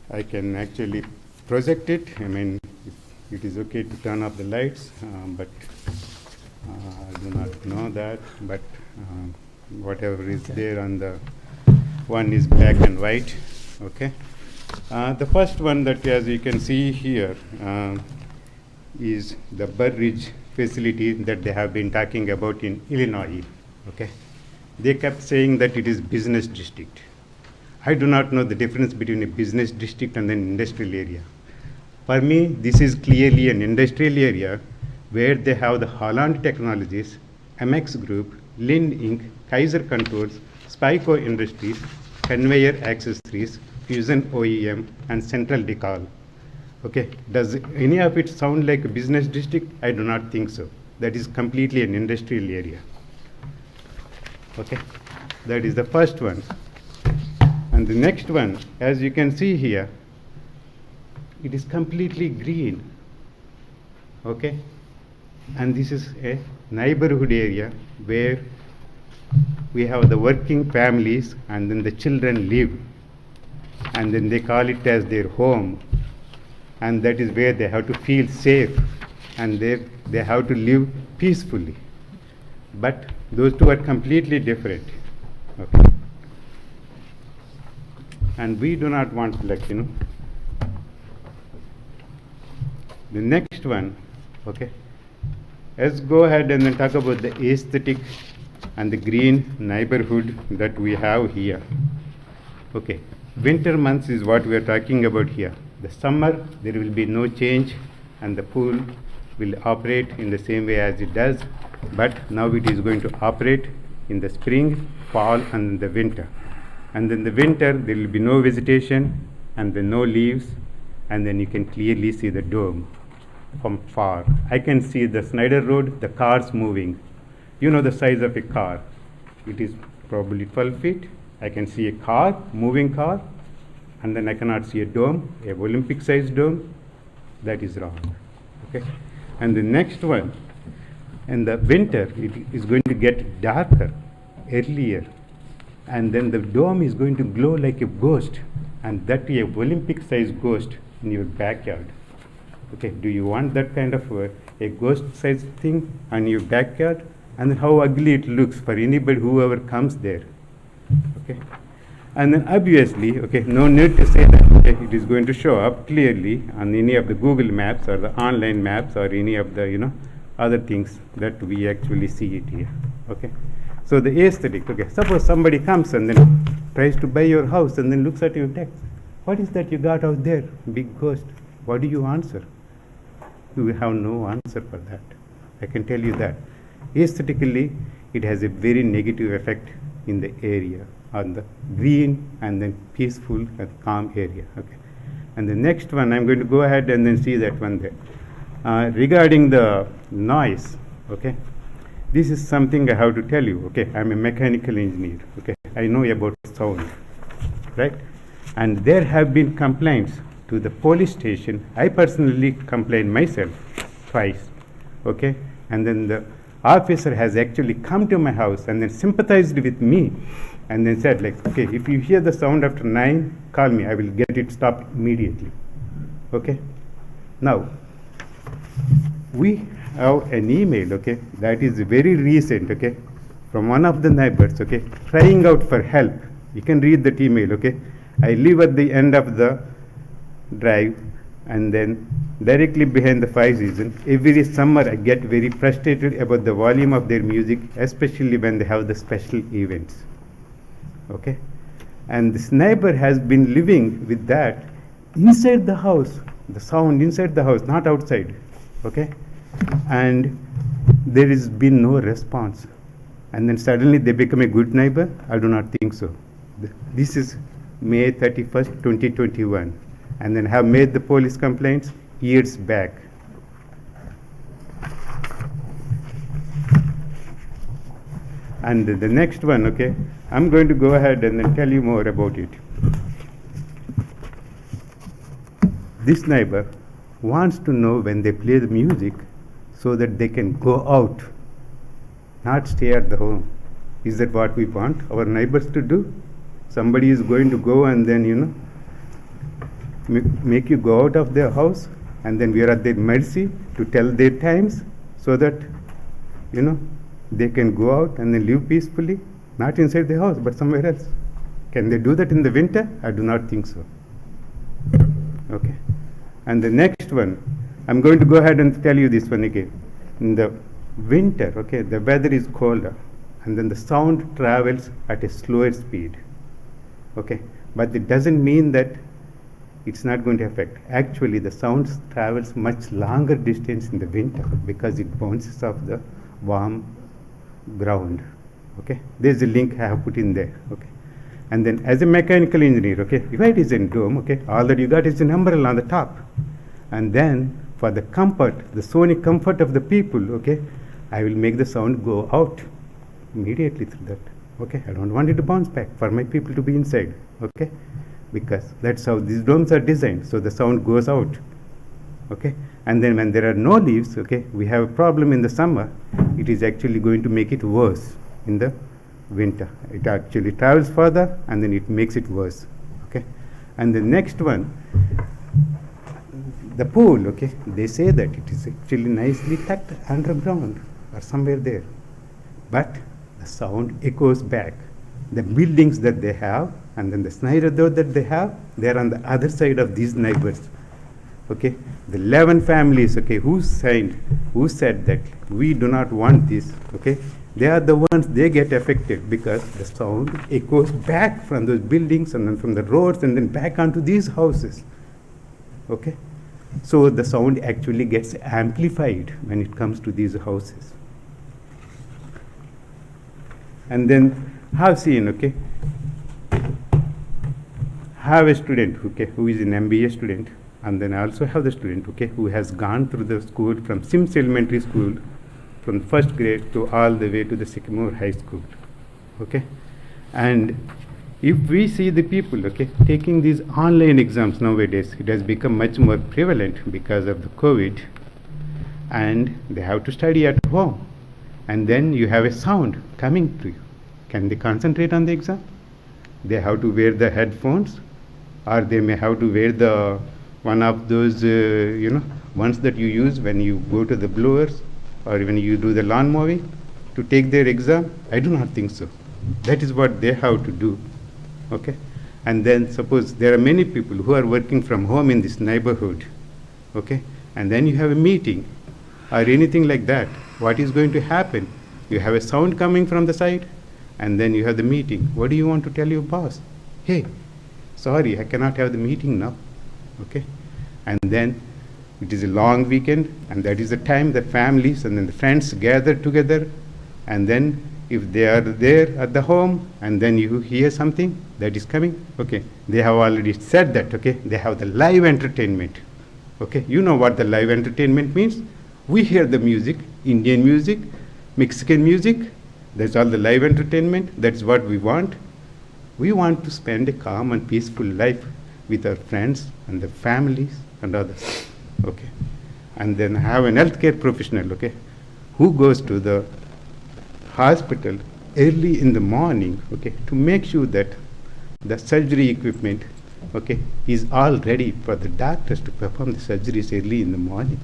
I can actually project it. I mean, it is okay to turn off the lights, but I do not know that. But whatever is there on the one is black and white. Okay. The first one that, as you can see here, is the Burr Ridge facility that they have been talking about in Illinois. Okay, they kept saying that it is business district. I do not know the difference between a business district and an industrial area. For me, this is clearly an industrial area where they have the Holland Technologies, MX Group, Lind Inc., Kaiser Controls, Spyco Industries, Conveyor Accessories, Fusion OEM, and Central Decal. Okay, does any of it sound like a business district? I do not think so. That is completely an industrial area. Okay, that is the first one. And the next one, as you can see here, it is completely green. Okay, and this is a neighborhood area where we have the working families and then the children live, and then they call it as their home, and that is where they have to feel safe and they have to live peacefully. But those two are completely different. Okay, and we do not want, like, you know, the next one. Okay, let's go ahead and then talk about the aesthetic and the green neighborhood that we have here. Okay, winter months is what we are talking about here. The summer, there will be no change and the pool will operate in the same way as it does, but now it is going to operate in the spring, fall, and the winter. And then the winter, there will be no vegetation and then no leaves, and then you can clearly see the dome from far. I can see the Snyder Road, the cars moving. You know the size of a car. It is probably 12 feet. I can see a car, moving car, and then I cannot see a dome, a Olympic sized dome. That is wrong. Okay. And the next one, in the winter, it is going to get darker earlier, and then the dome is going to glow like a ghost, and that is a Olympic sized ghost in your backyard. Okay, do you want that kind of a ghost sized thing in your backyard? And then how ugly it looks for anybody, whoever comes there. Okay, and then obviously, okay, no need to say that. Okay, it is going to show up clearly on any of the Google Maps or the online maps or any of the, you know, other things that we actually see it here. Okay, so the aesthetic. Okay, suppose somebody comes and then tries to buy your house and then looks at your deck. What is that you got out there? Big ghost. What do you answer? You have no answer for that. I can tell you that. Aesthetically, it has a very negative effect in the area, on the green and then peaceful and calm area. Okay, and the next one, I'm going to go ahead and then see that one there. Regarding the noise, okay, this is something I have to tell you. Okay, I'm a mechanical engineer. Okay, I know about sound, right? And there have been complaints to the police station. I personally complained myself twice. Okay, and then the officer has actually come to my house and then sympathized with me and then said, like, okay, if you hear the sound after 9, call me. I will get it stopped immediately. Okay, now we have an email, okay, that is very recent, okay, from one of the neighbors, okay, crying out for help. You can read that email. Okay, I live at the end of the drive and then directly behind the Five Seasons. Every summer I get very frustrated about the volume of their music, especially when they have the special events. Okay, and this neighbor has been living with that inside the house, the sound inside the house, not outside. Okay, and there has been no response, and then suddenly they become a good neighbor. I do not think so. This is May 31st, 2021, and then have made the police complaints years back. And the next one, okay, I'm going to go ahead and then tell you more about it. This neighbor wants to know when they play the music so that they can go out, not stay at the home. Is that what we want our neighbors to do? Somebody is going to go and then, you know, make you go out of their house, and then we are at their mercy to tell their times so that, you know, they can go out and then live peacefully, not inside the house but somewhere else. Can they do that in the winter? I do not think so. Okay, and the next one, I'm going to go ahead and tell you this one again. In the winter, okay, the weather is colder, and then the sound travels at a slower speed. Okay, but it doesn't mean that it's not going to affect. Actually, the sound travels much longer distance in the winter because it bounces off the warm ground. Okay, there's a link I have put in there. Okay, and then as a mechanical engineer, okay, if it is in dome, okay, all that you got is an umbrella on the top, and then for the comfort, the sonic comfort of the people, okay, I will make the sound go out immediately through that. Okay, I don't want it to bounce back for my people to be inside. Okay, because that's how these domes are designed, so the sound goes out. Okay, and then when there are no leaves, okay, we have a problem in the summer. It is actually going to make it worse in the winter. It actually travels further and then it makes it worse. Okay, and the next one, the pool, okay, they say that it is actually nicely tucked underground or somewhere there, but the sound echoes back. The buildings that they have and then the Snyder door that they have, they are on the other side of these neighbors. Okay, the 11 families, okay, who said that we do not want this, okay, they are the ones, they get affected because the sound echoes back from those buildings and then from the roads and then back onto these houses. Okay, so the sound actually gets amplified when it comes to these houses. And then have seen, okay, have a student, okay, who is an MBA student, and then I also have the student, okay, who has gone through the school from Symmes Elementary School from first grade to all the way to the Sycamore High School. Okay, and if we see the people, okay, taking these online exams nowadays, it has become much more prevalent because of the COVID, and they have to study at home, and then you have a sound coming to you. Can they concentrate on the exam? They have to wear the headphones, or they may have to wear the one of those ones that you use when you go to the blowers or when you do the lawn mowing to take their exam. I do not think so. That is what they have to do. Okay, and then suppose there are many people who are working from home in this neighborhood, okay, and then you have a meeting or anything like that. What is going to happen? You have a sound coming from the side, and then you have the meeting. What do you want to tell your boss? Hey, sorry, I cannot have the meeting now. Okay, and then it is a long weekend, and that is the time that families and then the friends gather together, and then if they are there at the home and then you hear something that is coming, okay, they have already said that, okay, they have the live entertainment. Okay, you know what the live entertainment means? We hear the music, Indian music, Mexican music, that's all the live entertainment. That's what we want. We want to spend a calm and peaceful life with our friends and the families and others. Okay, and then have an healthcare professional, okay, who goes to the hospital early in the morning, okay, to make sure that the surgery equipment, okay, is all ready for the doctors to perform the surgeries early in the morning.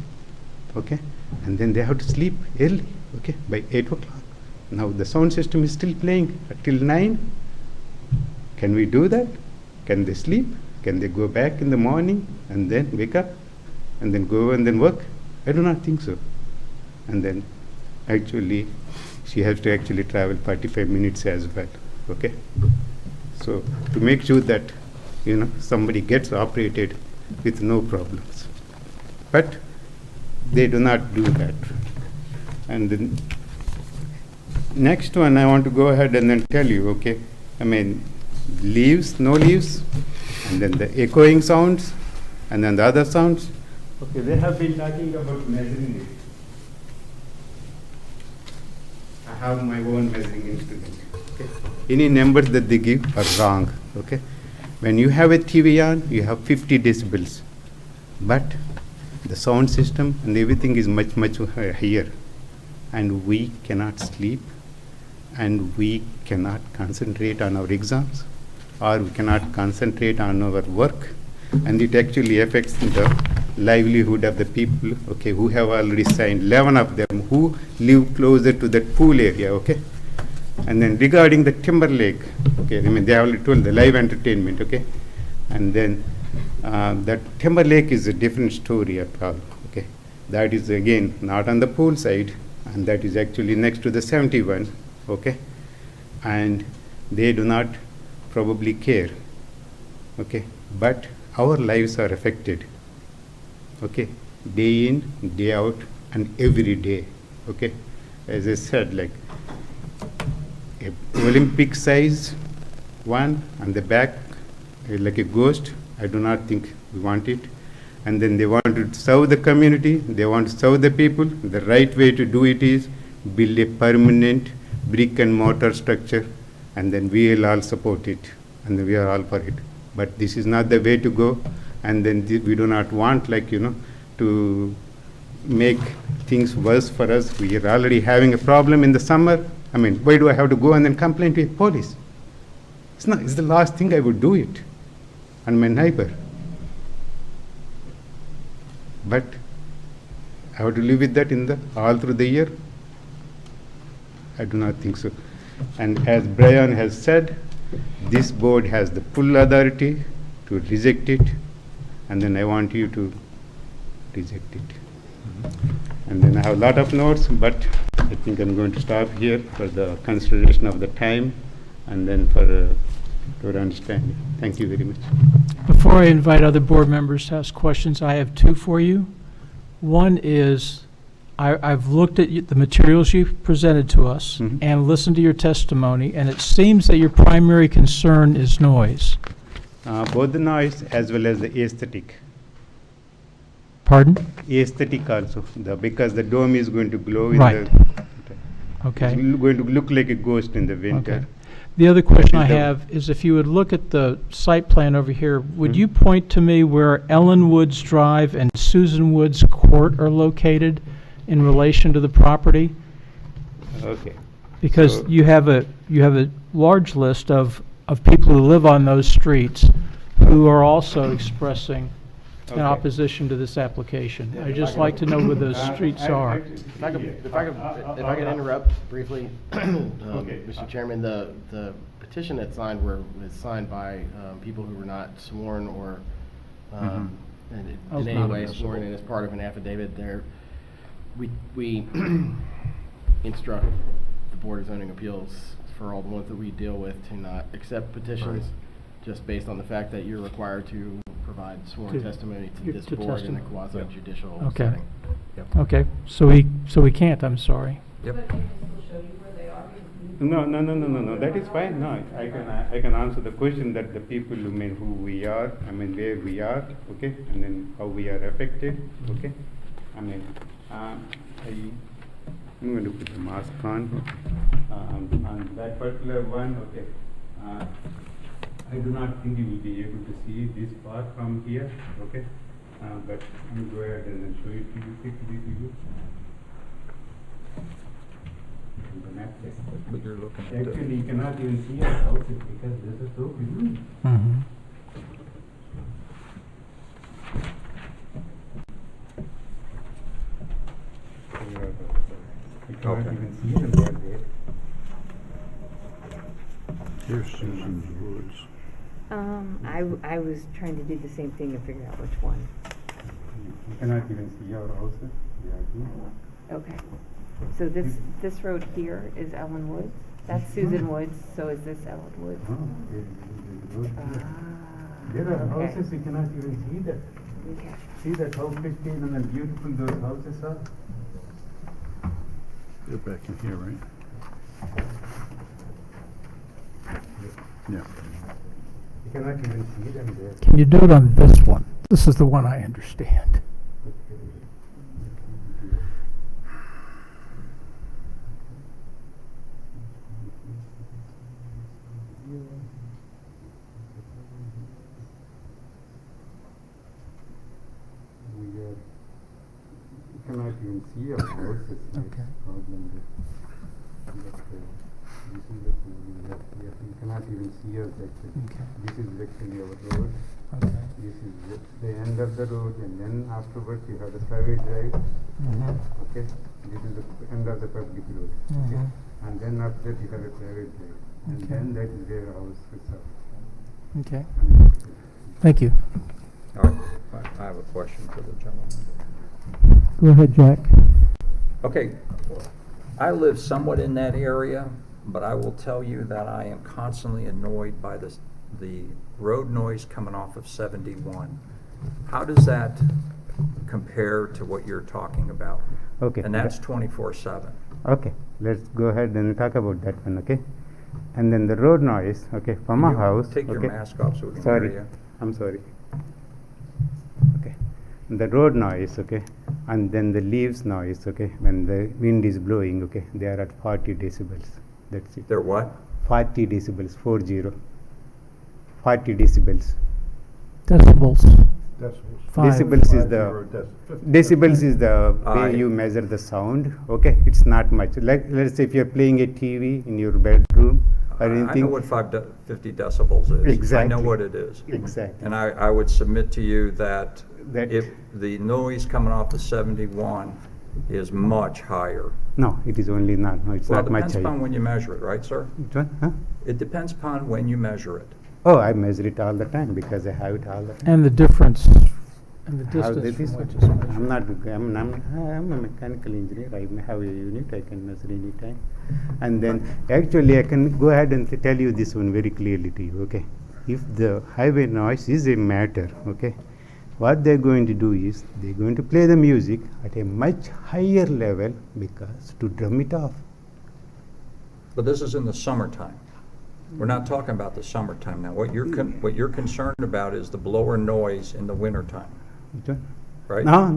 Okay, and then they have to sleep early, okay, by 8 o'clock. Now the sound system is still playing till 9. Can we do that? Can they sleep? Can they go back in the morning and then wake up and then go and then work? I do not think so. And then actually she has to actually travel 45 minutes as well. Okay, so to make sure that somebody gets operated with no problems, but they do not do that. And then next one I want to go ahead and then tell you, okay, I mean leaves, no leaves, and then the echoing sounds, and then the other sounds. Okay, they have been talking about measuring it. I have my own measuring instrument. Okay, any numbers that they give are wrong. Okay, when you have a TV on, you have 50 decibels, but the sound system and everything is much higher, and we cannot sleep, and we cannot concentrate on our exams, or we cannot concentrate on our work, and it actually affects the livelihood of the people, okay, who have already signed, 11 of them who live closer to that pool area. Okay, and then regarding the Timberlake, okay, I mean they have already told the live entertainment. Okay, and then that Timberlake is a different story at all. Okay, that is again not on the pool side, and that is actually next to the 71, okay? And they do not probably care, okay? But our lives are affected, okay? Day in, day out, and every day, okay? As I said, like a Olympic size one on the back, like a ghost, I do not think we want it. And then they want to serve the community, they want to serve the people. The right way to do it is build a permanent brick and mortar structure, and then we will all support it, and we are all for it. But this is not the way to go, and then we do not want, like, to make things worse for us. We are already having a problem in the summer. I mean, why do I have to go and then complain to the police? It's the last thing I would do it, and my neighbor. But I have to live with that all through the year? I do not think so. And as Brian has said, this board has the full authority to reject it, and then I want you to reject it. And then I have a lot of notes, but I think I'm going to stop here for the consideration of the time, and then for your understanding. Thank you very much. Before I invite other board members to ask questions, I have two for you. One is, I've looked at the materials you've presented to us and listened to your testimony, and it seems that your primary concern is noise. Both the noise as well as the aesthetic. Pardon? Aesthetic also, because the dome is going to glow in Right. Okay. It's going to look like a ghost in the winter. Okay. The other question I have is, if you would look at the site plan over here, would you point to me where Ellen Woods Drive and Susan Woods Court are located in relation to the property? Okay. Because So- you have a large list of people who live on those streets who are also expressing an Okay. opposition to this application. I'd just like to know where those streets are. If I could interrupt briefly, Mr. Chairman, the petition that's signed was signed by people who were not sworn or in any way sworn in as part of an affidavit. We instruct the Board of Zoning Appeals for all the ones that we deal with to not accept petitions just based on the fact that you're required to provide sworn testimony to this board in a quasi-judicial Okay. setting. Okay, so we can't, I'm sorry. No. That is fine. No, I can answer the question that the people who we are, where we are, okay, and then how we are affected, okay. I'm going to put the mask on that particular one, okay. I do not think you will be able to see this part from here, okay. But I'm going to go ahead and then show it to you quickly to you. But you're looking at Actually, you cannot even see our houses because this is so gloomy. You cannot even see them, they are there. Here's Susan's Woods. I was trying to do the same thing and figure out which one. You cannot even see our houses, they are here. Okay. So this road here is Ellen Woods? That's Susan Woods, so is this Ellen Woods? There are Okay. houses, you cannot even see that. Okay. See that how pristine and then beautiful those houses are? They're back in here, right? Yeah. You cannot even see them there. Can you do it on this one? This is the one I understand. You cannot even see our houses. Okay. You cannot even see us actually. Okay. This is actually our road. Okay. This is the end of the road, and then afterwards you have the private drive. Okay. This is the end of the public road. Okay. And then after that you have a private drive. And Okay. then that is where our houses are. Okay. Thank you. All right, I have a question for the gentleman. Go ahead, Jack. Okay, I live somewhat in that area, but I will tell you that I am constantly annoyed by the road noise coming off of 71. How does that compare to what you're talking about? Okay. And that's 24/7. Okay, let's go ahead and talk about that one, okay? And then the road noise, okay, from Can a you house. take your okay? mask off so we can Sorry, hear you? I'm sorry. Okay, the road noise, okay, and then the leaves noise, okay, when the wind is blowing, okay, they are at 40 decibels. That's it. They're what? 40 decibels, 40. 40 decibels. Decibels. Five. Decibels is the decibels is the way I- you measure the sound. Okay, it's not much. Like let's say if you're playing a TV in your bedroom or I anything. know what 50 decibels is. I know Exactly. what it is. Exactly. And I would submit to you that That- if the noise coming off of 71 is much higher. No, it is only not. No, it's Well, it not much depends upon higher. when you measure it, right, sir? Which one? Huh? It depends upon when you measure it. Oh, I measure it all the time because I have it all the time. And the difference, and the How distance this from one? which it's measured. I'm a mechanical engineer. I have a unit. I can measure any time. And then actually I can go ahead and tell you this one very clearly to you. Okay, if the highway noise is a matter, okay, what they're going to do is they're going to play the music at a much higher level because to drum it off. But this is in the summertime. We're not talking about the summertime now. What you're concerned about is the blower noise in the wintertime, Which one? right? No,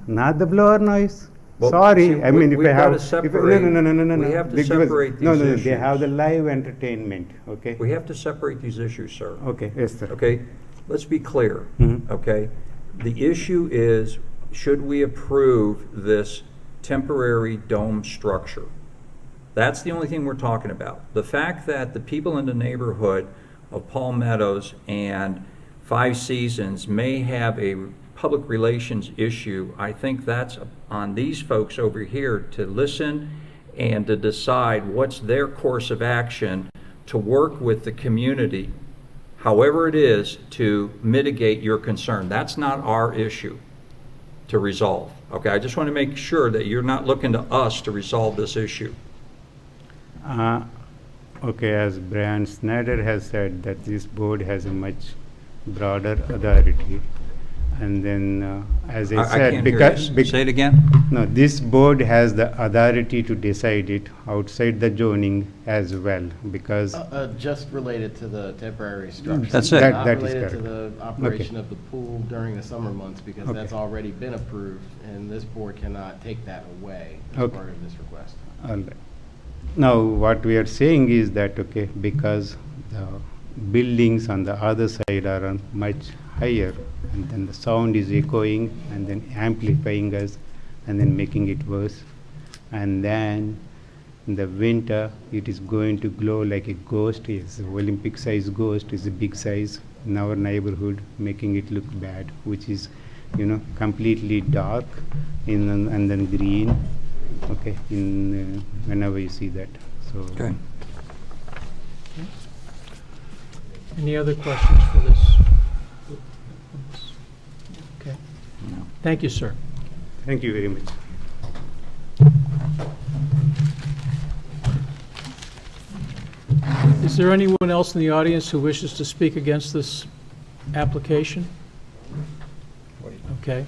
not the blower noise. Well, Sorry, see, I mean if we've I gotta have separate- no. we have to because- separate No, these they have the issues. live entertainment. Okay. We have to separate these issues, sir. Okay. Yes, sir. Okay, let's be clear, Mhm. okay? The issue is, should we approve this temporary dome structure? That's the only thing we're talking about. The fact that the people in the neighborhood of Palm Meadows and Five Seasons may have a public relations issue, I think that's on these folks over here to listen and to decide what's their course of action to work with the community, however it is, to mitigate your concern. That's not our issue to resolve, okay? I just want to make sure that you're not looking to us to resolve this issue. Okay, as Brian Snyder has said, that this board has a much broader authority. And then, as I said, can't hear you. Say it again? No, this board has the authority to decide it outside the zoning as well, because Just related to the temporary structure. That's it. Not That is related to correct. the operation of the pool during the summer months, because that's already been approved, and this board cannot take that away as Okay. part of this request. all right. Now, what we are saying is that, okay, because the buildings on the other side are on much higher, and then the sound is echoing and then amplifying us and then making it worse. And then in the winter, it is going to glow like a ghost. It's an Olympic size ghost, it's a big size in our neighborhood, making it look bad, which is, completely dark and then green. Okay, in whenever you see that. So. Okay. Any other questions for this? Okay. Thank you, sir. Thank you very much. Is there anyone else in the audience who wishes to speak against this application? Okay.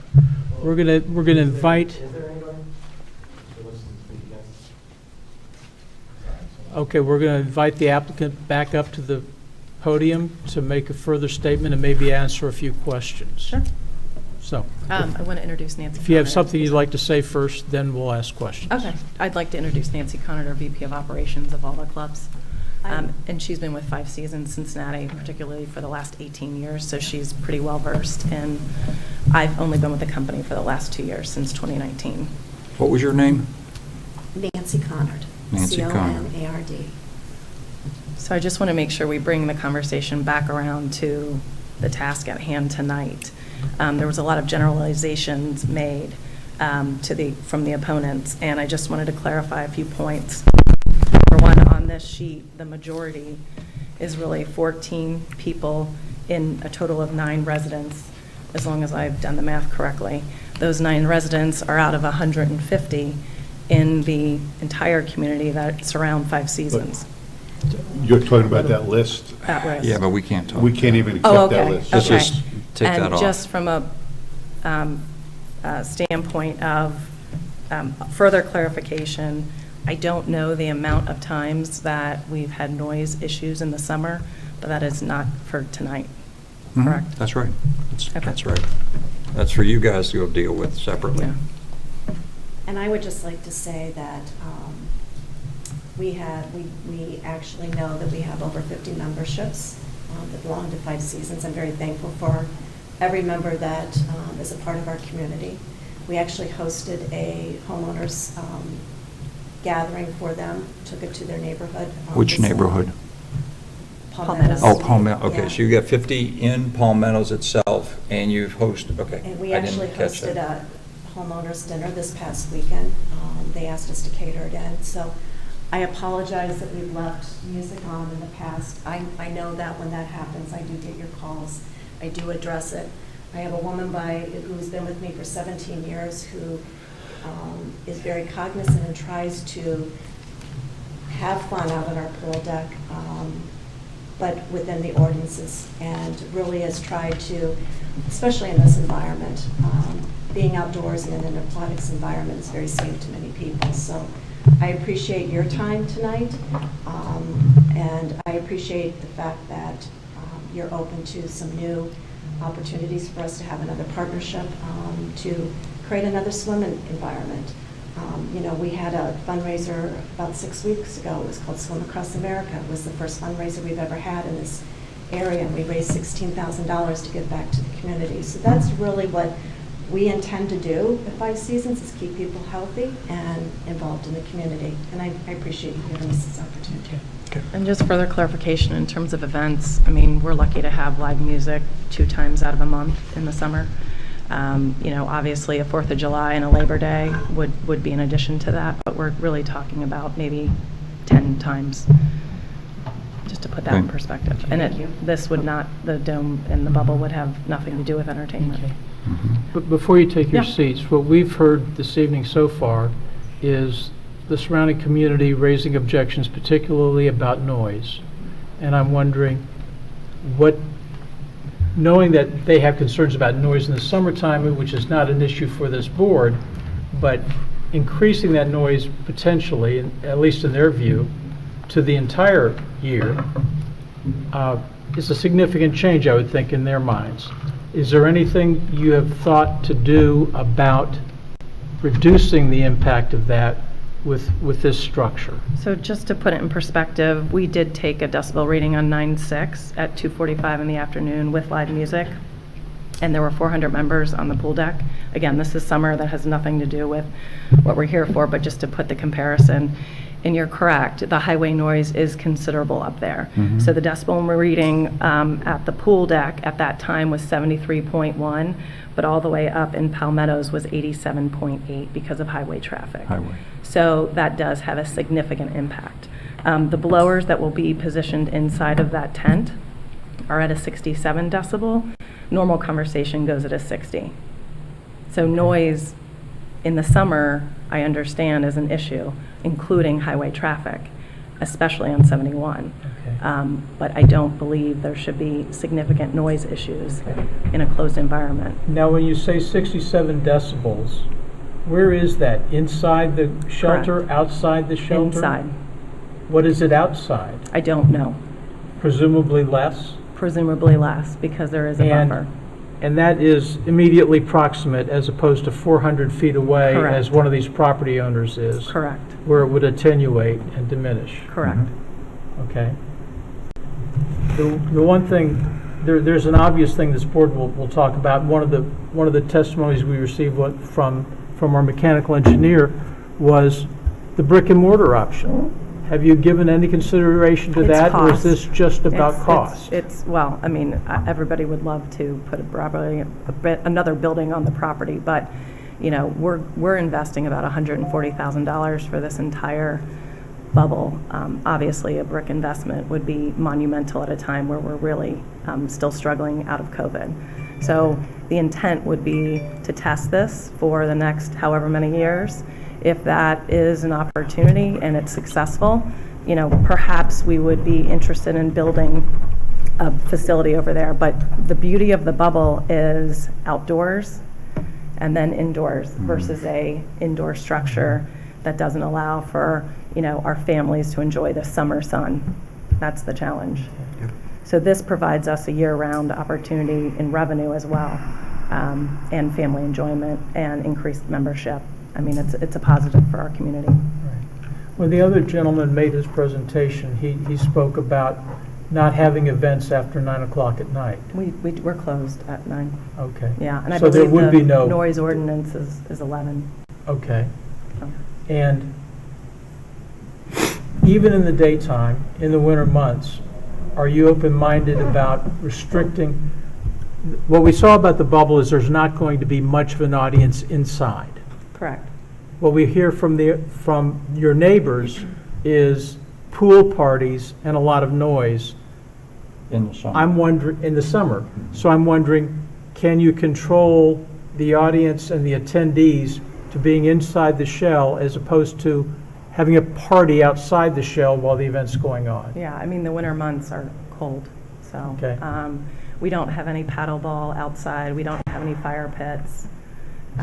We're gonna invite. Is there anybody who wishes to speak against? Okay, we're going to invite the applicant back up to the podium to make a further statement and maybe answer a few questions. Sure. So, I want to introduce Nancy. if you have Conard. something you'd like to say first, then we'll ask questions. Okay. I'd like to introduce Nancy Conard, our VP of Operations of all the clubs. And she's been with Five Seasons Cincinnati, particularly for the last 18 years, so she's pretty well-versed. And I've only been with the company for the last 2 years, since 2019. What was your name? Nancy Conard. Nancy Conard. C-O-N-A-R-D. So I just want to make sure we bring the conversation back around to the task at hand tonight. There was a lot of generalizations made from the opponents, and I just wanted to clarify a few points. For one, on this sheet, the majority is really 14 people in a total of 9 residents, as long as I've done the math correctly. Those 9 residents are out of 150 in the entire community that surround Five Seasons. You're talking about that list? At risk. Yeah, but we can't talk. We can't even Oh, accept that okay, list. Let's okay. just take that And off. just from a standpoint of further clarification, I don't know the amount of times that we've had noise issues in the summer, but that is not for tonight, Mhm. correct? That's right. Okay. That's right. That's for you guys to go deal with separately. Yeah. And I would just like to say that we actually know that we have over 50 memberships that belong to Five Seasons. I'm very thankful for every member that is a part of our community. We actually hosted a homeowners gathering for them, took it to their neighborhood. Which this neighborhood? Palmettos. Oh, Palmetto, okay, Yeah. so you got 50 in Palmettos itself, and you've hosted, okay. And we I actually didn't catch hosted that. a homeowners dinner this past weekend. They asked us to cater it in, so I apologize that we've left music on in the past. I know that when that happens, I do get your calls. I do address it. I have a woman who's been with me for 17 years who is very cognizant and tries to have fun out on our pool deck, but within the ordinances, and really has tried to, especially in this environment, being outdoors and in an aquatics environment is very safe to many people. So I appreciate your time tonight, and I appreciate the fact that you're open to some new opportunities for us to have another partnership to create another swimming environment. You know, we had a fundraiser about 6 weeks ago. It was called Swim Across America. It was the first fundraiser we've ever had in this area, and we raised $16,000 to give back to the community. So that's really what we intend to do at Five Seasons, is keep people healthy and involved in the community. And I appreciate you giving us this opportunity. And just further clarification in terms of events, I mean, we're lucky to have live music 2 times out of a month in the summer. You know, obviously a 4th of July and a Labor Day would be in addition to that, but we're really talking about maybe 10 times, just to put that in Okay. perspective. And this would not, the dome and the bubble would have nothing to do with entertainment. But before you take your Yeah. seats, what we've heard this evening so far is the surrounding community raising objections, particularly about noise. And I'm wondering knowing that they have concerns about noise in the summertime, which is not an issue for this board, but increasing that noise potentially, at least in their view, to the entire year is a significant change, I would think, in their minds. Is there anything you have thought to do about reducing the impact of that with this structure? So just to put it in perspective, we did take a decibel reading on 9/6 at 2:45 in the afternoon with live music, and there were 400 members on the pool deck. Again, this is summer, that has nothing to do with what we're here for, but just to put the comparison. And you're correct, the highway noise is considerable up there. Mhm. So the decibel reading at the pool deck at that time was 73.1, but all the way up in Palmettos was 87.8 because of highway traffic. Highway. So that does have a significant impact. The blowers that will be positioned inside of that tent are at a 67 decibel. Normal conversation goes at a 60. So noise in the summer, I understand, is an issue, including highway traffic, especially on 71. But I don't believe there should be significant noise issues in a closed environment. Now, when you say 67 decibels, where is that? Inside the shelter, Correct. outside the shelter? Inside. What is it outside? I don't know. Presumably less? Presumably less, because there is a buffer. And that is immediately proximate as opposed to 400 feet away Correct. as one of these property owners is? Correct. Where it would attenuate and diminish? Correct. Okay. The one thing, there's an obvious thing this board will talk about. One of the testimonies we received from our mechanical engineer was the brick and mortar option. Have you given any consideration to It's that, or is cost. this just about It's- cost? Well, I mean, everybody would love to put another building on the property, but, you know, we're investing about $140,000 for this entire bubble. Obviously, a brick investment would be monumental at a time where we're really still struggling out of COVID. So The intent would be to test this for the next however many years. If that is an opportunity and it's successful, you know, perhaps we would be interested in building a facility over there. But the beauty of the bubble is outdoors and then indoors versus a indoor structure that doesn't allow for, you know, our families to enjoy the summer sun. That's the challenge. So this provides us a year-round opportunity in revenue as well, and family enjoyment and increased membership. I mean, it's a positive for our community. When the other gentleman made his presentation, he spoke about not having events after 9 o'clock at night. We're closed at 9. Okay. Yeah, and I So there believe would the be no noise ordinance is 11. Okay. So. And even in the daytime, in the winter months, are you open-minded about restricting? What we saw about the bubble is there's not going to be much of an audience inside. Correct. What we hear from your neighbors is pool parties and a lot of noise. In the summer. I'm wondering, in the summer. So I'm wondering, can you control the audience and the attendees to being inside the shell as opposed to having a party outside the shell while the event's going on? Yeah, I mean, the winter months are cold, so. Okay. We don't have any paddle ball outside. We don't have any fire pits.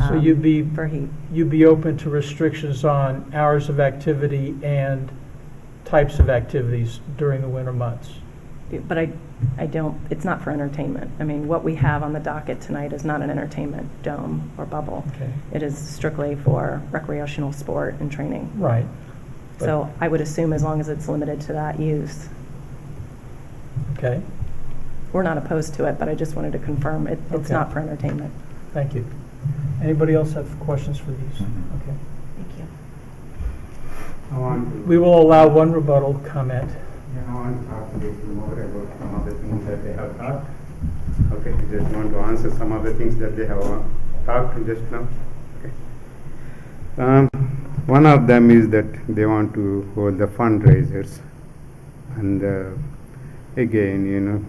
So you'd be for heat. You'd be open to restrictions on hours of activity and types of activities during the winter months? But I don't, it's not for entertainment. I mean, what we have on the docket tonight is not an entertainment dome or bubble. Okay. It is strictly for recreational sport and training. Right. So I would assume as long as it's limited to that use. Okay. We're not opposed to it, but I just wanted to confirm it's Okay. not for entertainment. Thank you. Anybody else have questions for these? Okay. Thank you. I want to, We will allow one rebuttal comment. I want to talk a little more about some of the things that they have talked. Okay, I just want to answer some of the things that they have talked just now. Okay. One of them is that they want to hold the fundraisers, and again, you know,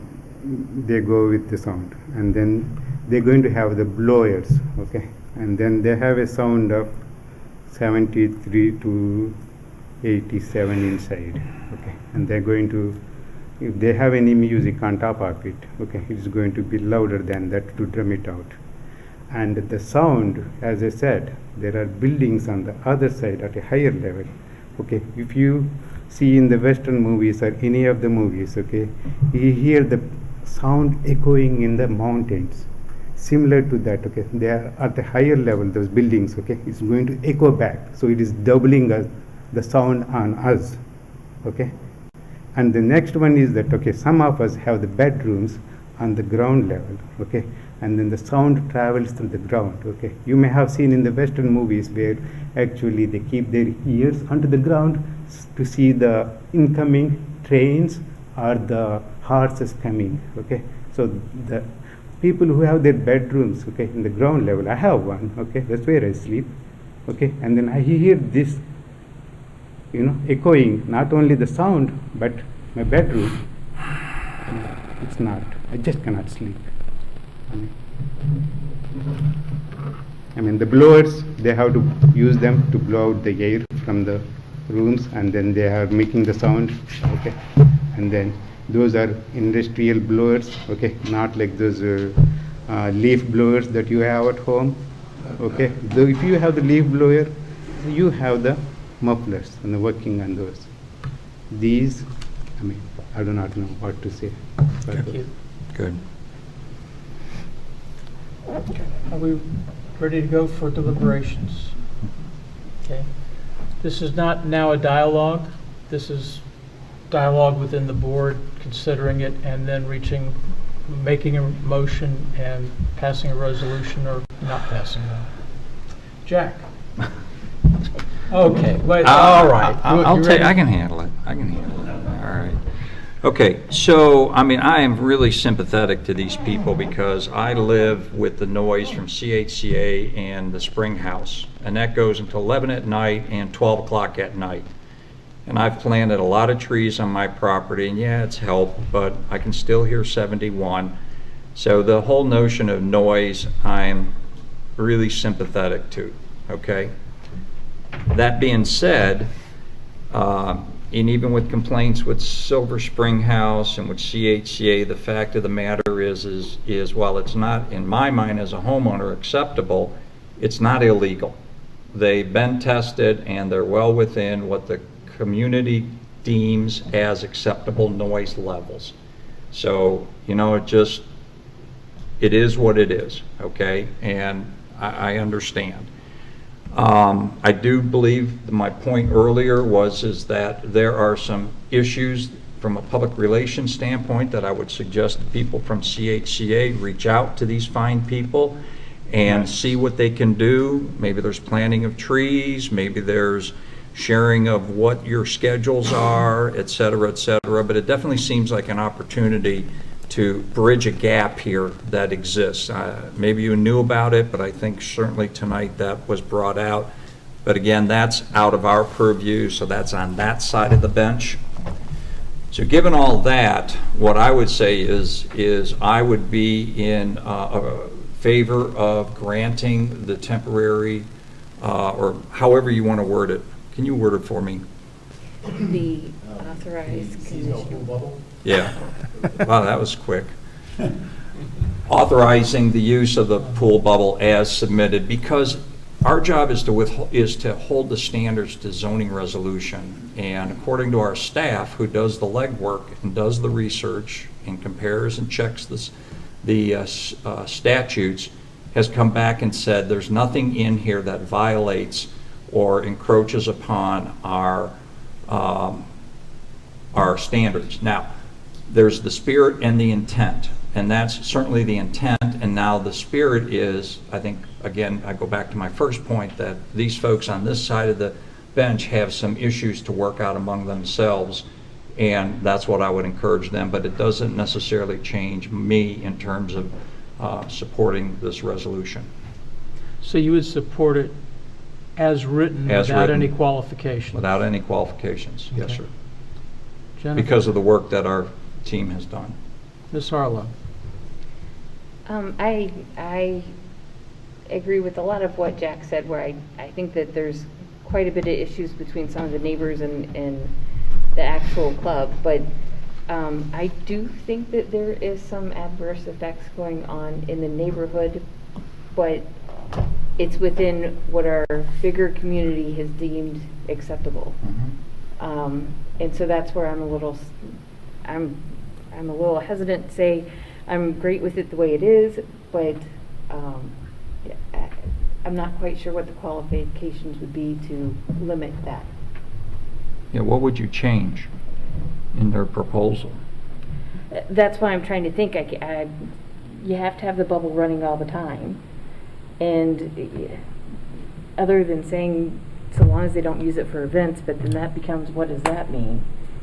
they go with the sound, and then they're going to have the blowers, okay, and then they have a sound of 73 to 87 inside, okay, and they're going to, if they have any music on top of it, okay, it's going to be louder than that to drum it out. And the sound, as I said, there are buildings on the other side at a higher level, okay. If you see in the Western movies or any of the movies, okay, you hear the sound echoing in the mountains. Similar to that, okay, they are at a higher level, those buildings, okay, it's going to echo back, so it is doubling the sound on us, okay. And the next one is that, okay, some of us have the bedrooms on the ground level, okay, and then the sound travels through the ground, okay. You may have seen in the Western movies where actually they keep their ears onto the ground to see the incoming trains or the horses coming, okay. So the people who have their bedrooms, okay, in the ground level, I have one, okay, that's where I sleep, okay, and then I hear this, you know, echoing, not only the sound, but my bedroom, it's not, I just cannot sleep. I mean, the blowers, they have to use them to blow out the air from the rooms, and then they are making the sound, okay, and then those are industrial blowers, okay, not like those leaf blowers that you have at home, okay. Though if you have the leaf blower, you have the mufflers and the working on those. These, I mean, I do not know what to say. Thank you. Good. Are we ready to go for deliberations? Okay. This is not now a dialogue. This is dialogue within the board, considering it, and then making a motion and passing a resolution or not passing one. Jack? Okay. Wait, all right. I can handle it. I can handle it. All right. Okay, so, I mean, I am really sympathetic to these people because I live with the noise from CHCA and the Spring House, and that goes until 11 at night and 12 o'clock at night. And I've planted a lot of trees on my property, and yeah, it's helped, but I can still hear 71. So the whole notion of noise, I'm really sympathetic to, okay? That being said, and even with complaints with Silver Spring House and with CHCA, the fact of the matter is while it's not, in my mind as a homeowner, acceptable, it's not illegal. They've been tested and they're well within what the community deems as acceptable noise levels. So, you know, it is what it is, okay? And I understand. I do believe my point earlier is that there are some issues from a public relations standpoint that I would suggest people from CHCA reach out to these fine people and see what they can do. Maybe there's planting of trees, maybe there's sharing of what your schedules are, et cetera, but it definitely seems like an opportunity to bridge a gap here that exists. Maybe you knew about it, but I think certainly tonight that was brought out. But again, that's out of our purview, so that's on that side of the bench. So given all that, what I would say is I would be in favor of granting the temporary, or however you want to word it. Can you word it for me? The authorized conditional. Yeah. Wow, that was quick. Authorizing the use of the pool bubble as submitted, because our job is to hold the standards to zoning resolution. And according to our staff, who does the legwork and does the research and compares and checks the statutes, has come back and said there's nothing in here that violates or encroaches upon our standards. Now, there's the spirit and the intent, and that's certainly the intent, and now the spirit is, I think, again, I go back to my first point, that these folks on this side of the bench have some issues to work out among themselves, and that's what I would encourage them, but it doesn't necessarily change me in terms of supporting this resolution. So you would support it as written without any qualifications? Without any qualifications, yes, sir. Jennifer? Because of the work that our team has done. Ms. Harlow? I agree with a lot of what Jack said, where I think that there's quite a bit of issues between some of the neighbors and the actual club, but I do think that there is some adverse effects going on in the neighborhood, but it's within what our bigger community has deemed acceptable. And so that's where I'm a little hesitant to say I'm great with it the way it is, but I'm not quite sure what the qualifications would be to limit that. Yeah, what would you change in their proposal? That's why I'm trying to think. You have to have the bubble running all the time, and other than saying so long as they don't use it for events, but then that becomes, what does that mean?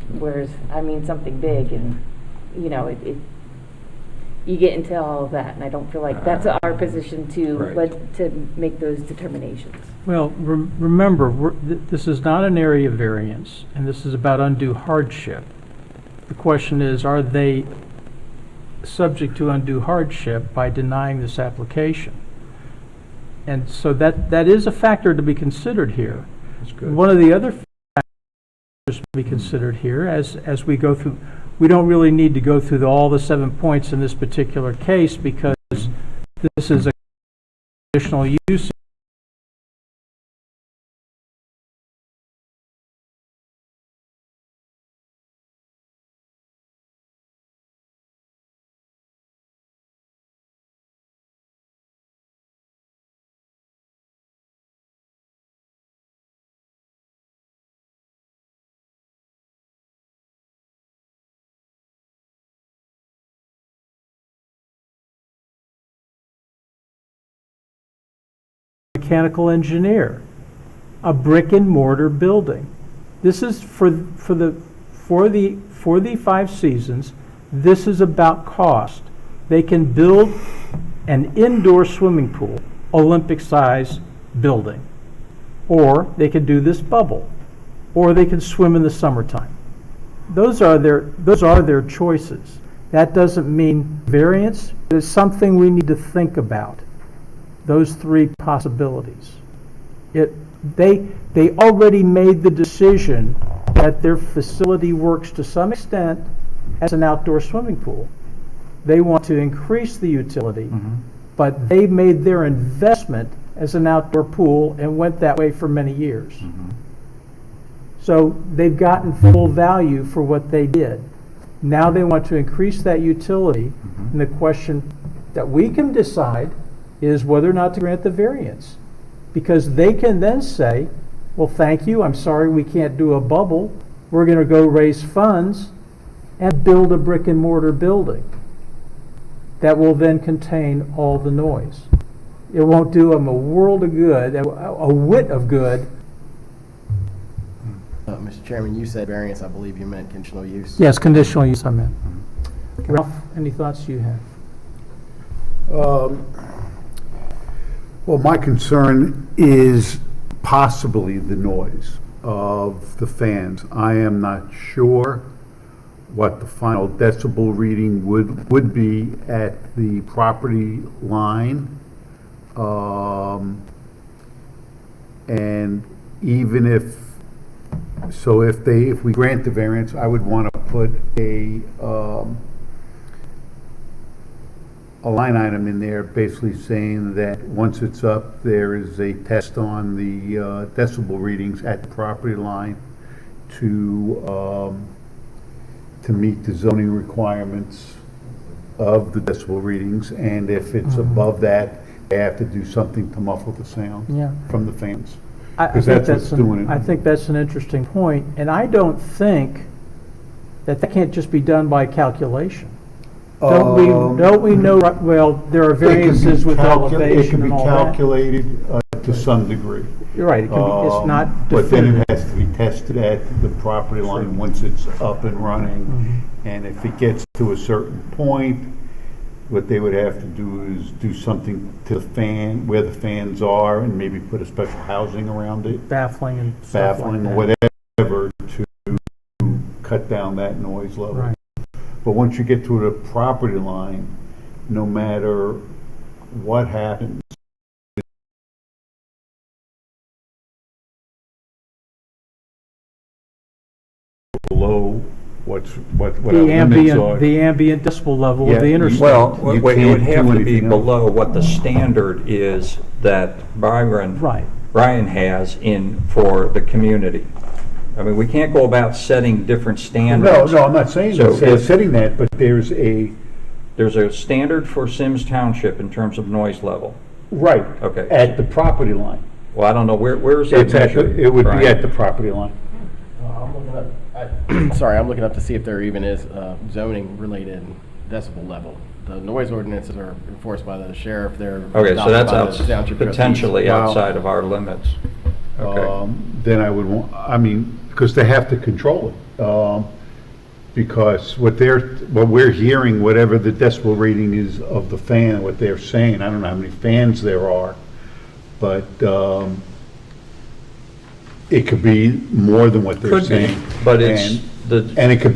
Whereas I mean something big, and you know, you get into all of that, and I don't feel like that's our position to make those determinations. Well, remember, this is not an area variance, and this is about undue hardship. The question is, are they subject to undue hardship by denying this application? And so that is a factor to be considered here. That's good. One of the other factors to be considered here, as we go through, we don't really need to go through all the 7 points in this particular case, because this is a conditional use. Mechanical engineer, a brick and mortar building. This is for the 5 seasons. This is about cost. They can build an indoor swimming pool, Olympic size building, or they could do this bubble, or they can swim in the summertime. Those are their choices. That doesn't mean variance. It's something we need to think about, those three possibilities. They already made the decision that their facility works to some extent as an outdoor swimming pool. They want to increase the utility, but they made their investment as an outdoor pool and went that way for many years. So they've gotten full value for what they did. Now they want to increase that utility, and the question that we can decide is whether or not to grant the variance. Because they can then say, well, thank you, I'm sorry we can't do a bubble. We're going to go raise funds and build a brick and mortar building that will then contain all the noise. It won't do them a world of good, a whit of good. Mr. Chairman, you said variance, I believe you meant conditional use. Yes, conditional use, I meant. Ralph, any thoughts you have? Well, my concern is possibly the noise of the fans. I am not sure what the final decibel reading would be at the property line. And even if we grant the variance, I would want to put a line item in there basically saying that once it's up, there is a test on the decibel readings at the property line to meet the zoning requirements of the decibel readings, and if it's above that, they have to do something to muffle the sound from the fans. Because that's what's doing it. I think that's an interesting point, and I don't think that can't just be done by calculation. Don't we know, well, there are variances with elevation and all that. It can be calculated to some degree. You're right, it can be, it's not But then definitive. it has to be tested at the property line once it's up and running. And if it gets to a certain point, what they would have to do is do something to the fan, where the fans are, and maybe put a special housing around it. Baffling and stuff like Baffling that. or whatever to cut down that noise level. Right. But once you get to the property line, no matter what happens, below what our limits are. The ambient decibel level of the interstate. Well, You it would can't have do to be anything else. below what the standard is that Brian has for the community. I mean, we can't go about setting different standards. No, I'm not saying setting that, but there's a standard for Symmes Township in terms of noise level. Right. Okay. At the property line. Well, I don't know, where is that It's at measured? it would Brian? be at the property line. I'm looking up, sorry, I'm looking up to see if there even is zoning-related decibel level. The noise ordinances are enforced by the sheriff. They're Okay, so adopted that's by the township potentially trustees. outside of our limits. Okay. Then I would want, because they have to control it. Because what we're hearing, whatever the decibel rating is of the fan, what they're saying, I don't know how many fans there are, but it could be more than what they're Could be, saying. but it's And it could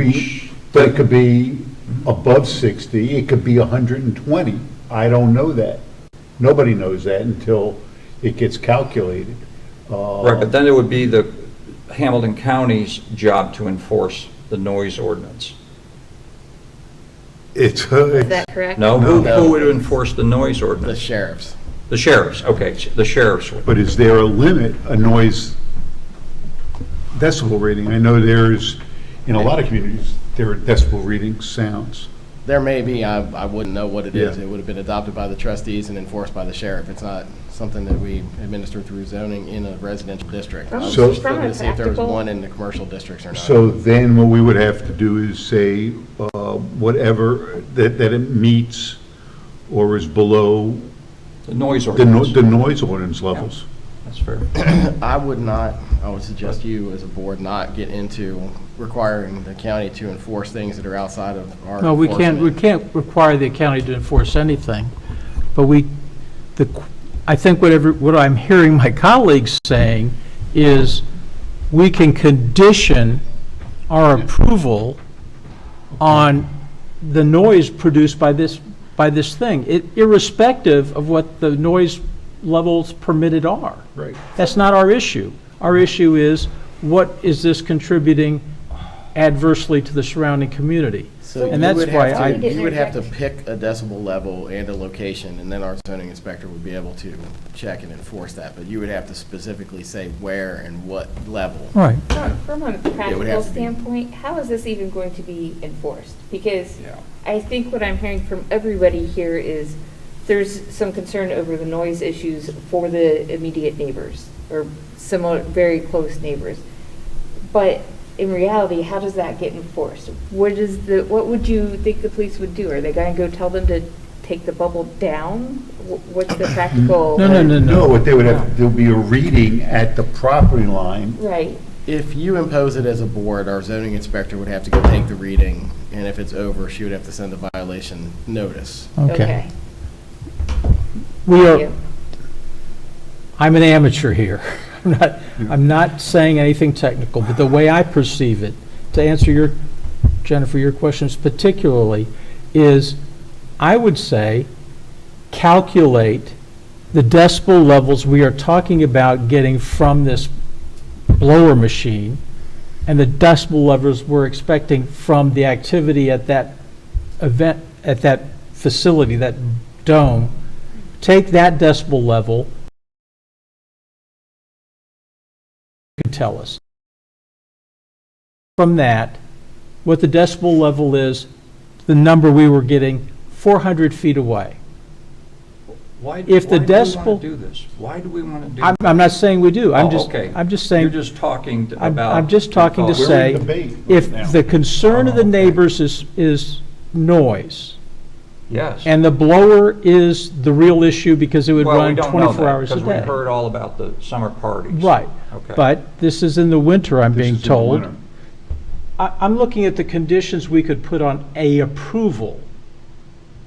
be above 60, it could be 120. I don't know that. Nobody knows that until it gets calculated. Right, but then it would be the Hamilton County's job to enforce the noise ordinance. Is that correct? No, who would enforce the noise ordinance? The sheriffs. The sheriffs, okay, the sheriffs would. But is there a limit, a noise decibel rating? I know there's, in a lot of communities, there are decibel reading sounds. There may be, I wouldn't know what it is. Yeah. It would have been adopted by the trustees and enforced by the sheriff. It's not something that we administer through zoning in a residential district. I was So- just looking to see if there was one in the commercial districts or not. So then what we would have to do is say, whatever, that it meets or is below The noise the ordinance. noise ordinance levels. That's fair. I would suggest you as a board not get into requiring the county to enforce things that are outside of our No, we enforcement. can't require the county to enforce anything, but I think what I'm hearing my colleagues saying is we can condition our approval on the noise produced by this thing, irrespective of what the noise levels permitted are. Right. That's not our issue. Our issue is, what is this contributing adversely to the surrounding community? So And that's why you would have to pick a decibel level and a location, and then our zoning inspector would be able to check and enforce that. But you would have to specifically say where and what level. Right. From a It would practical have to be- standpoint, how is this even going to be enforced? Because Yeah. I think what I'm hearing from everybody here is there's some concern over the noise issues for the immediate neighbors or similar, very close neighbors. But in reality, how does that get enforced? What would you think the police would do? Are they going to go tell them to take the bubble down? What's the practical? No, what they would have, there'll be a reading at the property line. Right. If you impose it as a board, our zoning inspector would have to go take the reading, and if it's over, she would have to send a violation notice. Okay. Thank you. I'm an amateur here. I'm not saying anything technical, but the way I perceive it, to answer Jennifer, your questions particularly, is I would say calculate the decibel levels we are talking about getting from this blower machine and the decibel levels we're expecting from the activity at that event, at that facility, that dome. Take that decibel level, you can tell us. From that, what the decibel level is, the number we were getting 400 feet away. Why, If the why do we decibel- want to do this? Why do we want to do I'm this? not saying we do. Okay. I'm just saying. You're just talking about. I'm just talking to We're in say, debate if right now. the concern of the neighbors is noise, Yes. and the blower is the real issue because it would Well, we run don't know 24 that, hours a because we day. heard all about the summer parties. Right. Okay. But this is in the winter, I'm being This is in the told. winter. I'm looking at the conditions we could put on a approval.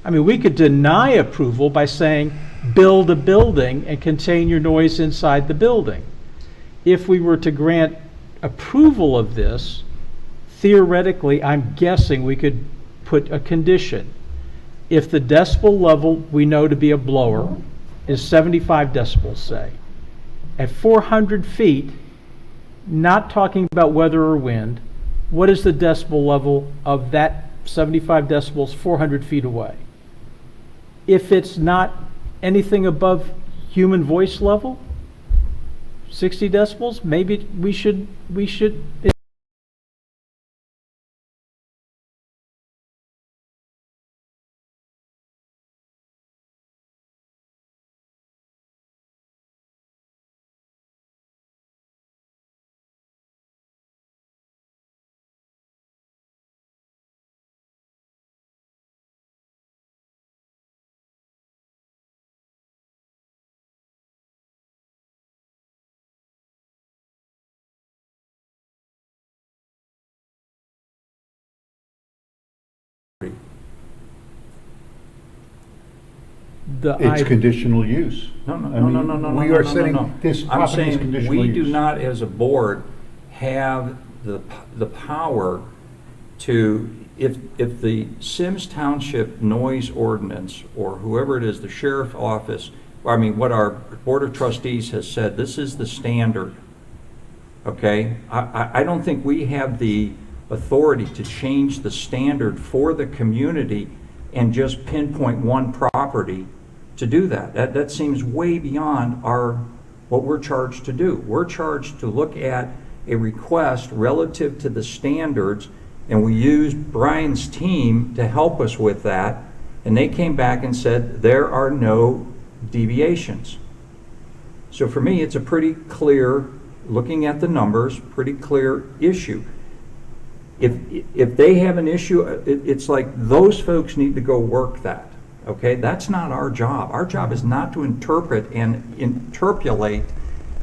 I mean, we could deny approval by saying, build a building and contain your noise inside the building. If we were to grant approval of this, theoretically, I'm guessing we could put a condition. If the decibel level we know to be a blower is 75 decibels, say, at 400 feet, not talking about weather or wind, what is the decibel level of that 75 decibels 400 feet away? If it's not anything above human voice level, 60 decibels, maybe we should It's conditional use. No, I no, mean, no, no, no, no, we no, are no, setting no. this I'm property as saying conditional we do use. not, as a board, have the power to, if the Symmes Township noise ordinance, or whoever it is, the sheriff office, I mean, what our board of trustees has said, this is the standard, okay? I don't think we have the authority to change the standard for the community and just pinpoint one property to do that. That seems way beyond what we're charged to do. We're charged to look at a request relative to the standards, and we used Brian's team to help us with that, and they came back and said there are no deviations. So for me, it's a pretty clear, looking at the numbers, pretty clear issue. If they have an issue, it's like those folks need to go work that, okay? That's not our job. Our job is not to interpret and interpolate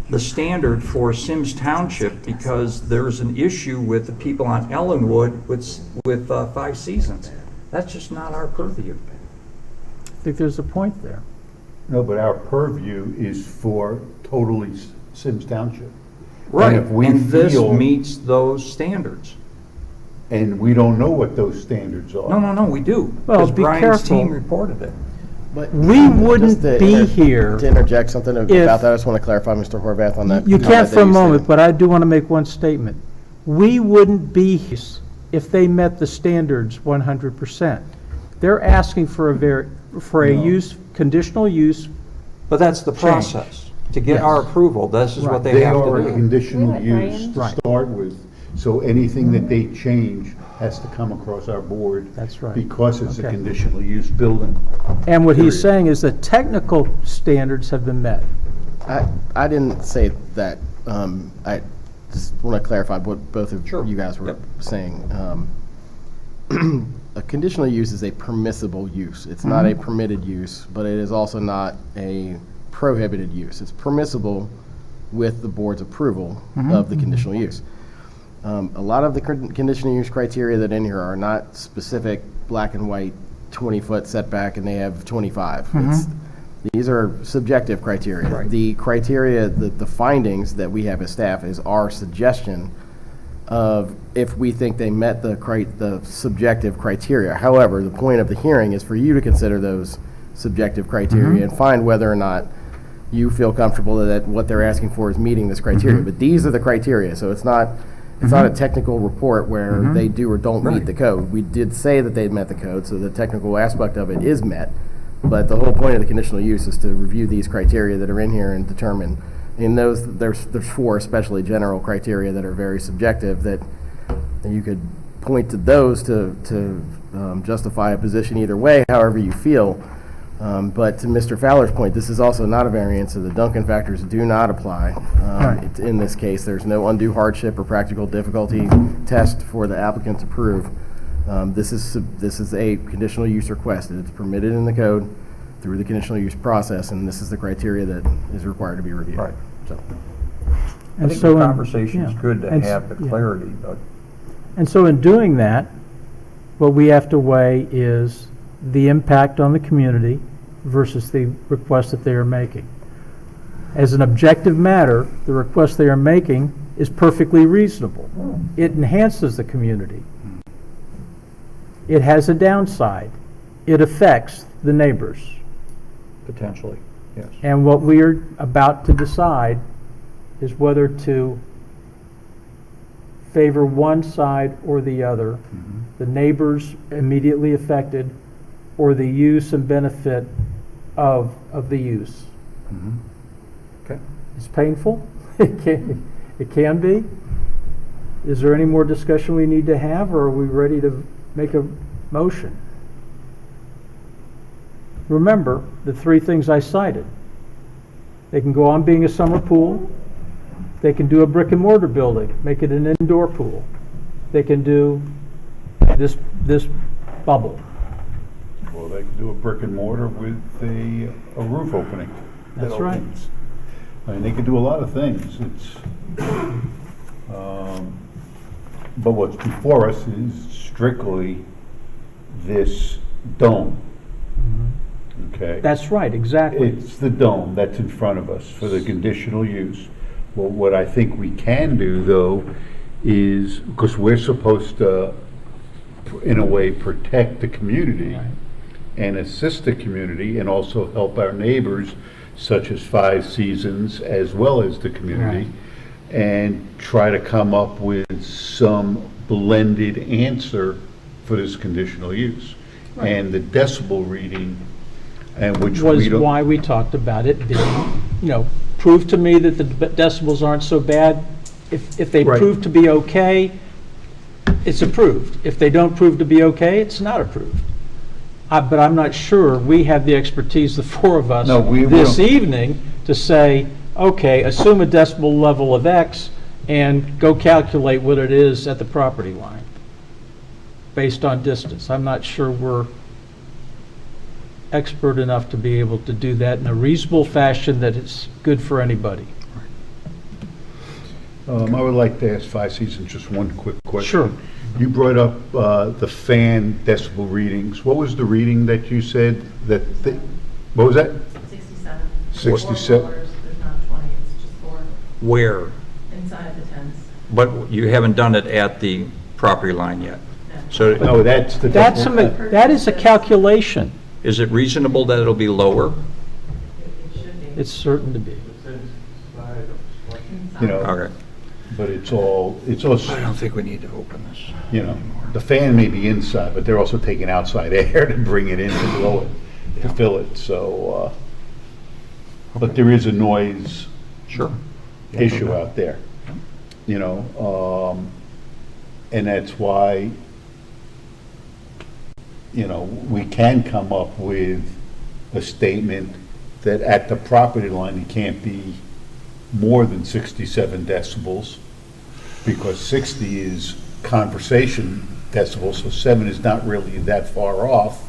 the standard for Symmes Township because there's an issue with the people on Ellenwood with Five Seasons. That's just not our purview. I think there's a point there. No, but our purview is for totally Symmes Township. Right, And if we and this feel, meets those standards. and we don't know what those standards are. No, we do. Well, Because be Brian's careful. team reported it. But We wouldn't just to be here To interject something if- about that, I just want to clarify, Mr. Horvath, on that. You comment can't that for a you moment, stated. but I do want to make one statement. We wouldn't be here if they met the standards 100%. They're asking for a use, conditional use. But that's the Change. process. To get our approval, this is what they They have are a to do. conditional use to Right. start with, so anything that they change has to come across our board. That's right. Because it's a Okay. conditional use building. And what he's Period. saying is that technical standards have been met. I didn't say that. I just want to clarify what both of you guys were saying. A conditional use is a permissible use. It's not a permitted use, but it is also not a prohibited use. It's permissible with the board's approval of the conditional use. A lot of the conditional use criteria that in here are not specific black and white 20-foot setback and they have 25. These are subjective criteria. Right. The criteria, the findings that we have as staff is our suggestion of if we think they met the subjective criteria. However, the point of the hearing is for you to consider those subjective criteria and find whether or not you feel comfortable that what they're asking for is meeting this criteria. But these are the criteria, so it's not a technical report where they do or don't meet the code. We did say that they met the code, so the technical aspect of it is met. But the whole point of the conditional use is to review these criteria that are in here and determine. In those, there's 4 especially general criteria that are very subjective that you could point to those to justify a position either way, however you feel. But to Mr. Fowler's point, this is also not a variance, so the Duncan factors do not apply. In this case, there's no undue hardship or practical difficulty test for the applicant to prove. This is a conditional use request. It's permitted in the code through the conditional use process, and this is the criteria that is required to be reviewed. Right. So, I think the conversation is good to have the clarity, but And so in doing that, what we have to weigh is the impact on the community versus the request that they are making. As an objective matter, the request they are making is perfectly reasonable. It enhances the community. It has a downside. It affects the neighbors. potentially, yes. And what we are about to decide is whether to favor one side or the other, the neighbors immediately affected, or the use and benefit of the use. Okay. It's painful. It can be. Is there any more discussion we need to have, or are we ready to make a motion? Remember the 3 things I cited. They can go on being a summer pool. They can do a brick and mortar building, make it an indoor pool. They can do this bubble. Well, they can do a brick and mortar with a roof opening. that That's right. opens. I mean, they can do a lot of things. But what's before us is strictly this dome. Okay? That's right, exactly. It's the dome that's in front of us for the conditional use. Well, what I think we can do, though, is, because we're supposed to, in a way, protect the community and assist the community and also help our neighbors, such as Five Seasons, as well as the community, and try to come up with some blended answer for this conditional use. Right. And the decibel reading, and which was we don't. why we talked about it being, prove to me that the decibels aren't so bad. If they Right. prove to be okay, it's approved. If they don't prove to be okay, it's not approved. But I'm not sure we have the expertise, the 4 of us, No, we this don't. evening to say, okay, assume a decibel level of X and go calculate what it is at the property line based on distance. I'm not sure we're expert enough to be able to do that in a reasonable fashion that is good for anybody. I would like to ask Five Seasons just one quick question. Sure. You brought up the fan decibel readings. What was the reading that you said what was that? 67. 67. There's not 20, it's just 4 Where? inside the tents. But you haven't done it at the property line yet. So No, that's the. That is a calculation. is it reasonable that it'll be lower? It's certain to be. You know, Okay. but it's all, I don't think we need to open this. you know, the fan may be inside, but they're also taking outside air to bring it in to blow it, to fill it, so, but there is a noise Sure. issue out there, you know, and that's why, you know, we can come up with a statement that at the property line, it can't be more than 67 decibels, because 60 is conversation decibels, so 7 is not really that far off.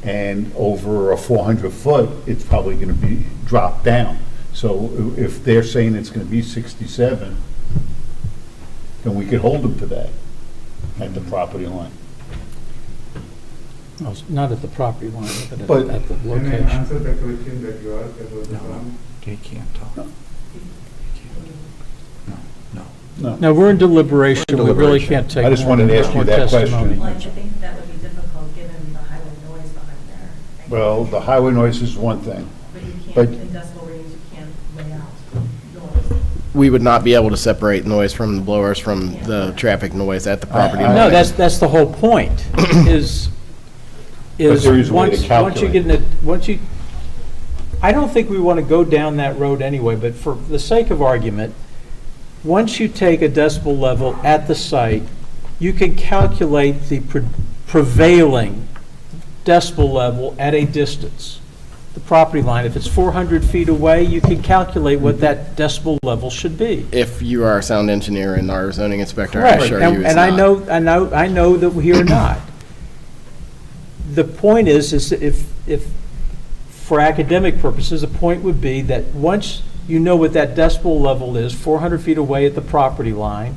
And over a 400 foot, it's probably gonna be dropped down. So if they're saying it's gonna be 67, then we could hold them to that at the property line. Well, it's not at the property line, But- but at the Can I location. answer the question that you asked about the sound? They can't talk. No. No, we're in deliberation. We really can't take I just more wanted to ask you more that testimony. question. Well, I think that would be difficult given the highway noise behind there. Well, the highway noise is one thing. But you but- can't, in decibel range, you can't lay out noise. We would not be able to separate noise from the blowers from the traffic noise at the property line. No, that's the whole point, is there is a way to once you calculate. get in it, I don't think we want to go down that road anyway, but for the sake of argument, once you take a decibel level at the site, you can calculate the prevailing decibel level at a distance. The property line, if it's 400 feet away, you can calculate what that decibel level should be. If you are a sound engineer and our zoning inspector, I Correct, assure you it's and not. I know that we are not. The point is that if, for academic purposes, the point would be that once you know what that decibel level is, 400 feet away at the property line,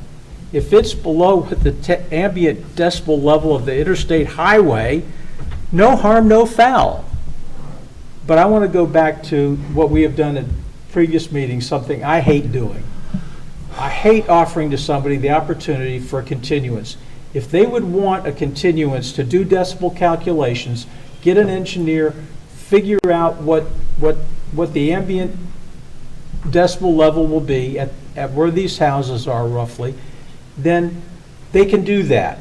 if it's below the ambient decibel level of the interstate highway, no harm, no foul. But I want to go back to what we have done at previous meetings, something I hate doing. I hate offering to somebody the opportunity for a continuance. If they would want a continuance to do decibel calculations, get an engineer, figure out what the ambient decibel level will be at where these houses are roughly, then they can do that.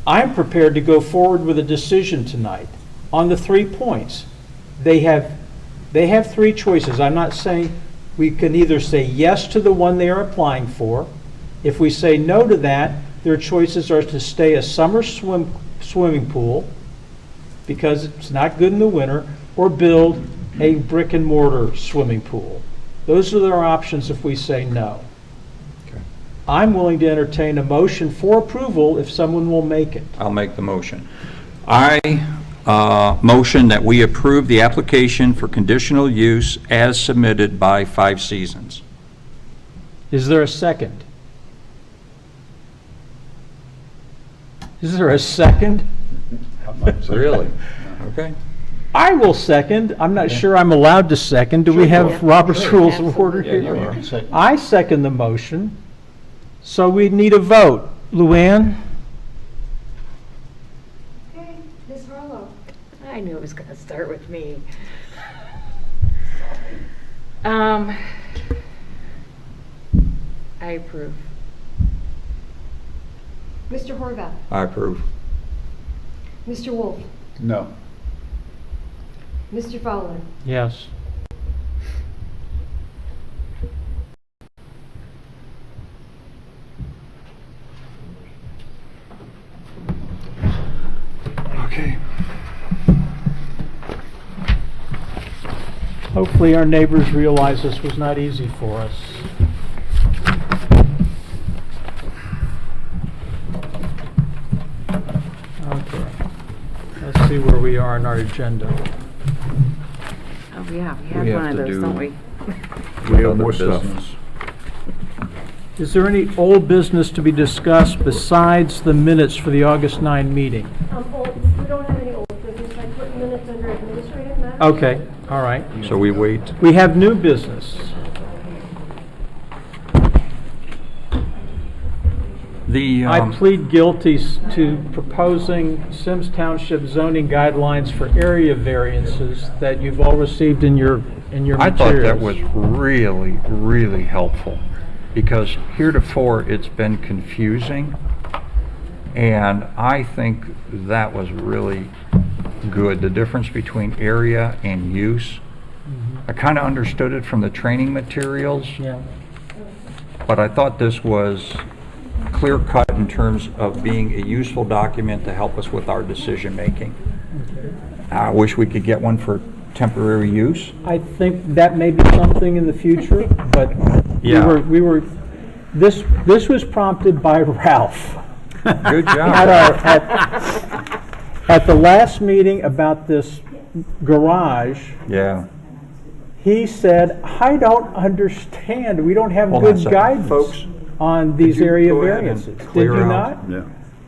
I'm prepared to go forward with a decision tonight on the 3 points. They have 3 choices. I'm not saying we can either say yes to the one they are applying for. If we say no to that, their choices are to stay a summer swimming pool because it's not good in the winter, or build a brick and mortar swimming pool. Those are their options if we say no. Okay. I'm willing to entertain a motion for approval if someone will make it. I'll make the motion. I motion that we approve the application for conditional use as submitted by 5 Seasons. Is there a second? Is there a second? Really? Okay. I will second. I'm not sure I'm allowed to second. Do we have Robert's Rules of Order Yeah, you here? are. I second the motion. So we need a vote. Luann? Okay, Ms. Harlow. I knew it was going to start with me. I approve. Mr. Horvath. I approve. Mr. Wolf. No. Mr. Fowler. Yes. Okay. Hopefully our neighbors realize this was not easy for us. Okay. Let's see where we are in our agenda. Oh, yeah, we We had have one of to those, do- don't we? We have more stuff. Is there any old business to be discussed besides the minutes for the August 9 meeting? We don't have any old business. I put minutes under administrative matters. Okay, all right. So we wait. We have new business. I plead guilty to proposing Symmes Township zoning guidelines for area variances that you've all received in your materials. I thought that was really, really helpful, because heretofore it's been confusing, and I think that was really good, the difference between area and use. I kind of understood it from the training materials, but I thought this was clear cut in terms of being a useful document to help us with our decision making. I wish we could get one for temporary use. I think that may be something in the future, but this was prompted by Ralph. Good job. At the last meeting about this garage, he said, I don't understand. We don't have good guidance, folks, on these area variances. Did you not? Yeah.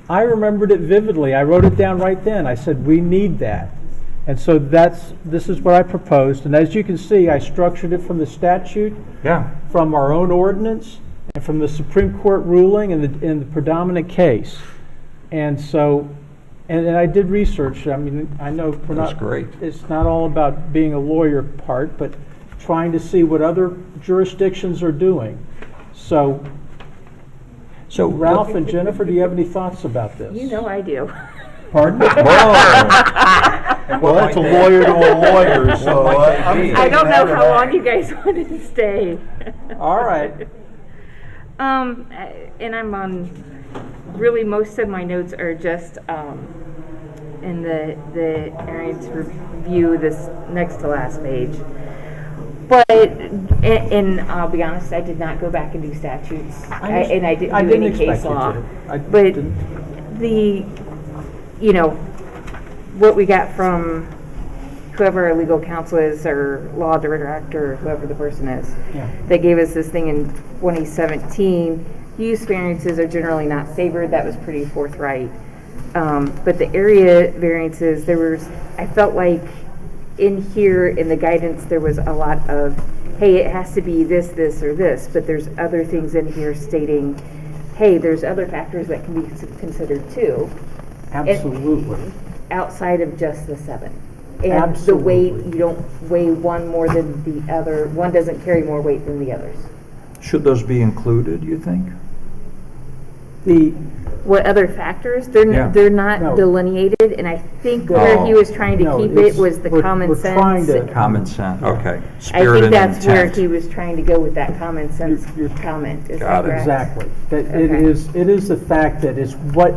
I remembered it vividly. I wrote it down right then. I said, we need that. And so this is what I proposed. And as you can see, I structured it from the statute, from our own ordinance, and from the Supreme Court ruling in the predominant case. And so, and I did research. I mean, I know we're not, great. It's not all about being a lawyer part, but trying to see what other jurisdictions are doing. So Ralph and Jennifer, do you have any thoughts about this? You know I do. Pardon? Well, that's a lawyer to a lawyer, so I don't know how long you guys want to stay. All right. And I'm on, really most of my notes are just in the area to review this next to last page. But, and I'll be honest, I did not go back and do statutes, and I didn't do any case law. But what we got from whoever our legal counsel is, or law director, or whoever the person is, they gave us this thing in 2017. Use variances are generally not favored. That was pretty forthright. But the area variances, I felt like in here in the guidance there was a lot of, hey, it has to be this, this, or this, but there's other things in here stating, hey, there's other factors that can be considered too. Absolutely. Outside of just the 7. And Absolutely. The weight, you don't weigh one more than the other. One doesn't carry more weight than the others. Should those be included, you think? What other factors? They're not delineated, and I think where he was trying to keep it was the common sense. Common sense, okay. I Spirit think that's and where intent. he was trying to go with that common sense comment. Is that correct? Exactly. It is the fact that it's what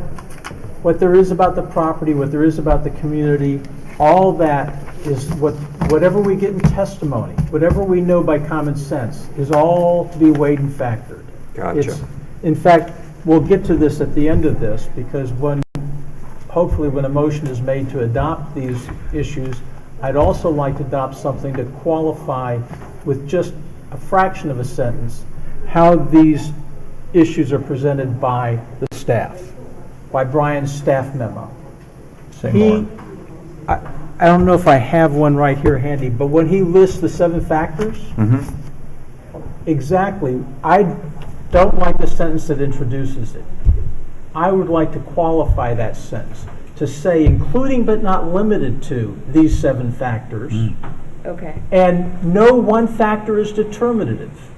there is about the property, what there is about the community, all that is whatever we get in testimony, whatever we know by common sense, is all to be weighed and factored. Gotcha. In fact, we'll get to this at the end of this, because hopefully when a motion is made to adopt these issues, I'd also like to adopt something to qualify with just a fraction of a sentence how these issues are presented by the staff, by Brian's staff memo. I don't know if I have one right here handy, but when he lists the 7 factors, exactly, I don't like the sentence that introduces it. I would like to qualify that sentence to say, including but not limited to these 7 factors. Okay. And no one factor is determinative.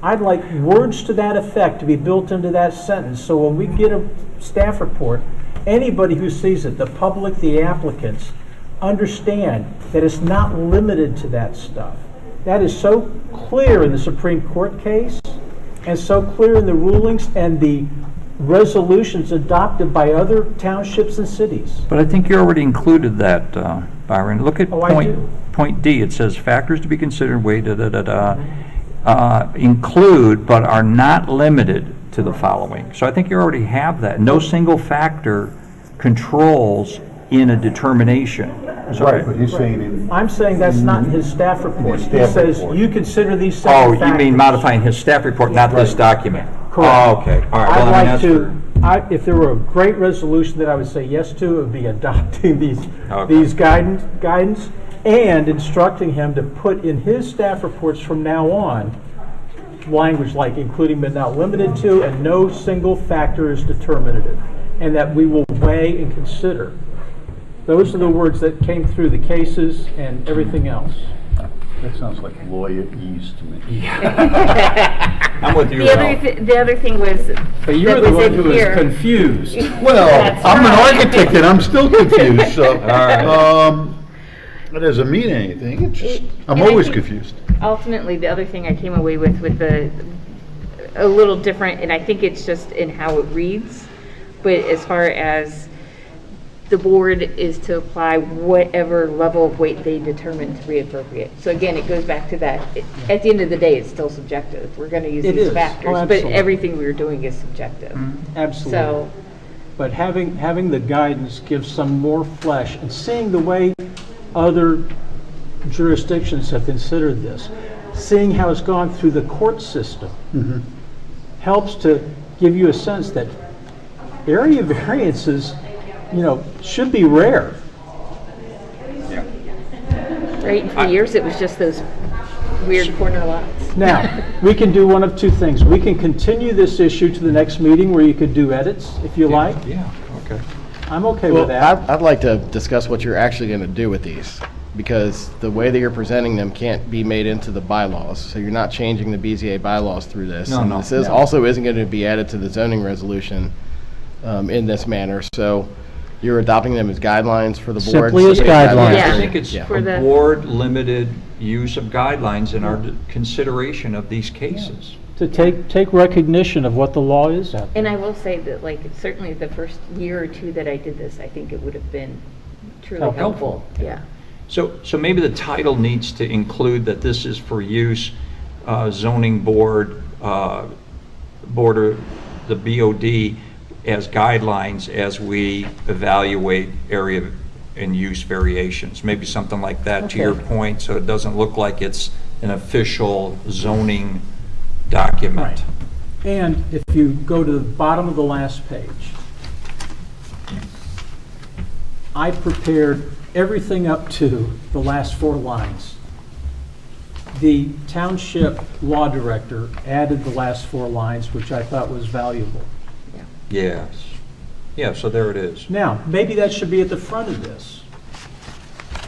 I'd like words to that effect to be built into that sentence, so when we get a staff report, anybody who sees it, the public, the applicants, understand that it's not limited to that stuff. That is so clear in the Supreme Court case, and so clear in the rulings and the resolutions adopted by other townships and cities. But I think you already included that, Byron. Look at point D. It says factors to be considered, include but are not limited to the following. So I think you already have that. No single factor controls in a determination. Right, but he's saying I'm saying that's not in his staff report. He says you consider these 7 factors. You mean modifying his staff report, not this document? Correct. Oh, okay. All right. Well, I'd like to, if there were a great resolution that I would say yes to, it would be adopting these guidance and instructing him to put in his staff reports from now on language like including but not limited to, and no single factor is determinative, and that we will weigh and consider. Those are the words that came through the cases and everything else. That sounds like lawyer-ease to me. I'm with you, The other thing was. But you're that the was one in who here. is confused. Well, That's I'm an right. architect and I'm still confused, so, it doesn't mean anything, it's just, I'm And I always think confused. Ultimately, the other thing I came away with a little different, and I think it's just in how it reads, but as far as the board is to apply whatever level of weight they determine to be appropriate. So again, it goes back to that, at the end of the day, it's still subjective. We're gonna use It these is. factors, Oh, but absolutely. everything we're doing is subjective. Absolutely. So, But having the guidance gives some more flesh, and seeing the way other jurisdictions have considered this, seeing how it's gone through the court system, helps to give you a sense that area variances, should be rare. right, for years, it was just those weird corner lots. Now, we can do one of two things. We can continue this issue to the next meeting where you could do edits, if you like. Yeah, okay. I'm okay Well, with that. I'd like to discuss what you're actually going to do with these, because the way that you're presenting them can't be made into the bylaws. So you're not changing the BZA bylaws through this. No, And no. this also isn't going to be added to the zoning resolution in this manner. So you're adopting them as guidelines for the board. Simply as guidelines. Yeah. I think it's Yeah. For a the- board-limited use of guidelines in our consideration of these cases. To take recognition of what the law is out there. And I will say that, like, certainly the first year or two that I did this, I think it would have been truly helpful. Yeah. So maybe the title needs to include that this is for use, zoning board, the BOD, as guidelines as we evaluate area and use variations. Maybe something like that, to your Okay. point, so it doesn't look like it's an official zoning document. And if you go to the bottom of the last page, I prepared everything up to the last 4 lines. The township law director added the last 4 lines, which I thought was valuable. Yes. Yeah, so there it is. Now, maybe that should be at the front of this.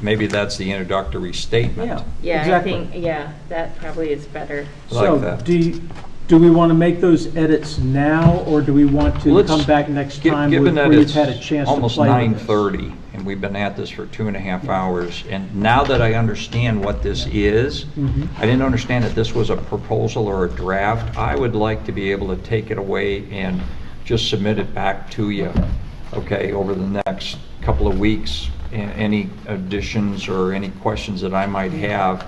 Maybe that's the introductory statement. Yeah, Yeah, exactly. I think, that probably is better. I like So, that. do we want to make those edits now, or do we want to Let's- come back next time Given that where you've it's had a chance to almost play with this? 9:30, and we've been at this for 2.5 hours, and now that I understand what this is, Mhm. I didn't understand that this was a proposal or a draft. I would like to be able to take it away and just submit it back to you, okay, over the next couple of weeks. Any additions or any questions that I might have,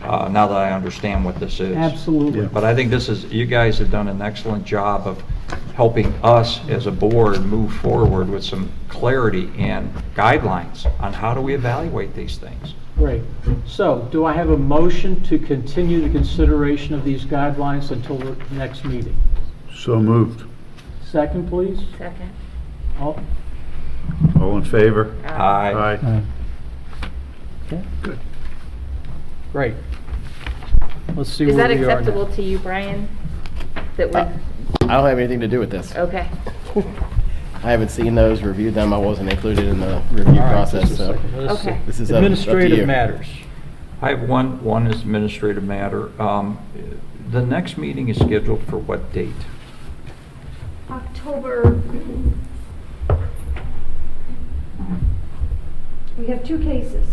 now that I understand what this is. Absolutely. But I think you guys have done an excellent job of helping us as a board move forward with some clarity and guidelines on how do we evaluate these things. Great. So, do I have a motion to continue the consideration of these guidelines until the next meeting? So moved. Second, please. Second. All All in favor? Aye. Okay. Good. Great. Let's see Is where that we are now. acceptable to you, Brian? That would, I don't have anything to do with this. okay. I haven't seen those, reviewed them. I wasn't included in the review All right, process, just a so second. Let's see. Okay. this is up to you. Administrative matters. I have one is administrative matter. The next meeting is scheduled for what date? October, we have 2 cases.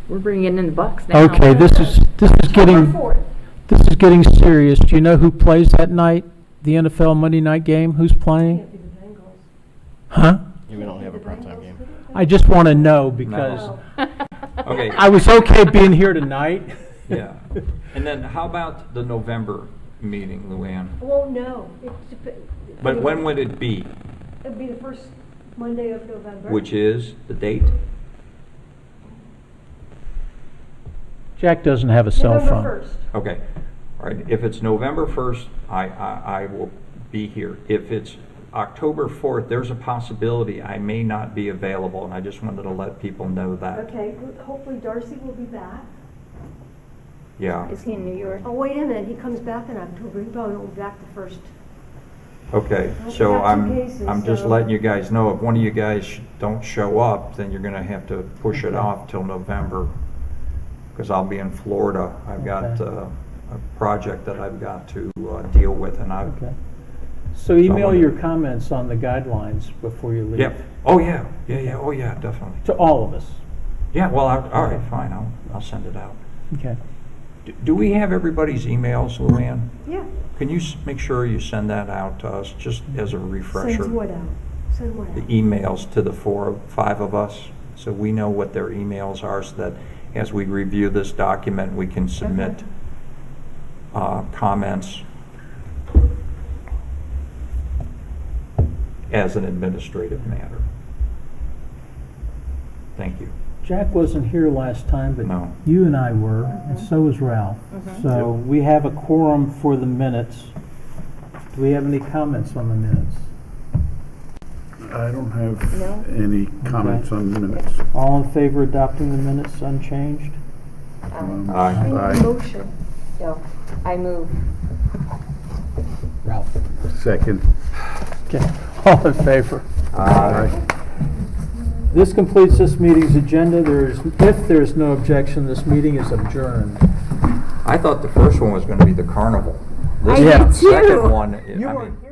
We're bringing in the bucks now. Okay, this is October 4th. this is getting serious. Do you know who plays that night? The NFL Monday night game? Who's playing? Can't be the Bengals. Huh? Yeah, we don't have a primetime game. I just want to know because Okay. I was okay being here tonight. Yeah. And then how about the November meeting, Luann? Well, no. But when would it be? It'd be the first Monday of November. Which is the date? Jack doesn't have a cell phone. November 1st. Okay. All right. If it's November 1st, I will be here. If it's October 4th, there's a possibility I may not be available, and I just wanted to let people know that. Okay, hopefully Darcy will be back. Yeah. Is he in New York? Oh, wait a minute, he comes back in October, he probably won't be back the first. Okay, Well, so we got two cases, I'm just so- letting you guys know, if one of you guys don't show up, then you're gonna have to push it off till November, because I'll be in Florida. I've got Okay. a project that I've got to deal with, and I've, Okay. So email wanna- your comments on the guidelines before you leave. yeah, oh yeah, oh yeah, definitely. To all of us. Yeah, well, all right, fine, I'll send it out. Okay. Do we have everybody's emails, Luann? Yeah. Can you make sure you send that out to us, just as a refresher? Send what out? Send what The out? emails to the 5 of us, so we know what their emails are, so that as we review this document, we can submit comments as an administrative matter. Thank you. Jack wasn't here last time, but No. you and I were, and so was Ralph. So we have a quorum for the minutes. Do we have any comments on the minutes? I don't have No. any comments on the minutes. All in favor of adopting the minutes unchanged? Aye. I need Aye. a motion. So, I move. Ralph. Second. Okay, all in favor? Aye. This completes this meeting's agenda. If there's no objection, this meeting is adjourned. I thought the first one was gonna be the carnival. This I did too. second one, I You weren't mean, here.